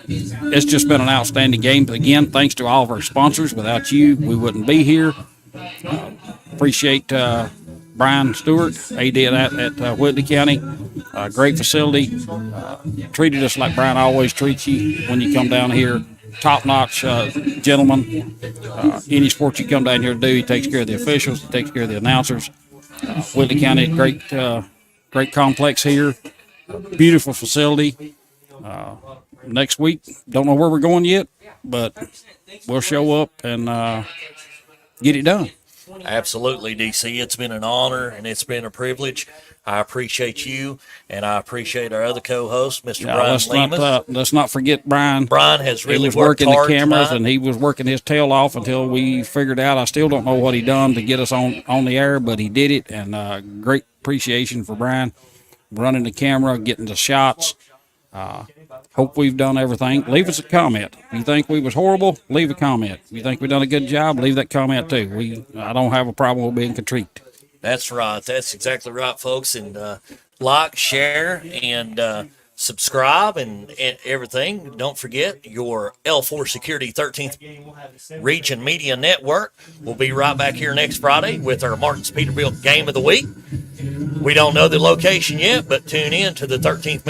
it's just been an outstanding game. But again, thanks to all of our sponsors. Without you, we wouldn't be here. Appreciate Brian Stewart, AD at Whitley County. Great facility. Treated us like Brian always treats you when you come down here. Top-notch gentleman. Any sport you come down here to do, he takes care of the officials, he takes care of the announcers. Whitley County, great complex here. beautiful facility. Next week, don't know where we're going yet, but we'll show up and get it done. Absolutely, DC. It's been an honor and it's been a privilege. I appreciate you, and I appreciate our other co-host, Mr. Brian Lemus. Let's not forget Brian. Brian has really he was worked working hard the cameras, tonight. and he was working his tail off until we figured out. I still don't know what he done to get us on the air, but he did it, and great appreciation for Brian running the camera, getting the shots. Hope we've done everything. Leave us a comment. If you think we was horrible, leave a comment. If you think we done a good job, leave that comment too. I don't have a problem with being contrite. That's right. That's exactly right, folks. And like, share, and subscribe, and everything. Don't forget your L4 Security 13th Region Media Network. We'll be right back here next Friday with our Martin's Peterbilt Game of the Week. We don't know the location yet, but tune in to the 13th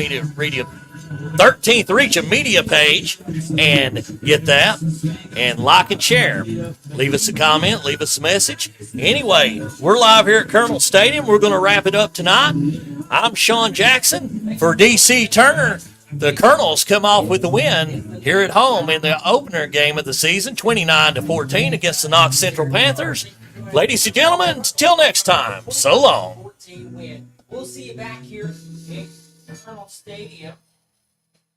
Region Media page and get that, and like and share. Leave us a comment, leave us a message. Anyway, we're live here at Colonel Stadium. We're going to wrap it up tonight. I'm Sean Jackson for DC Turner. The Colonels come off with the win here at home in the opener game of the season, 29-14 against the Knox Central Panthers. Ladies and gentlemen, until next time, so long. We'll see you back here at Colonel Stadium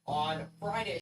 on Friday.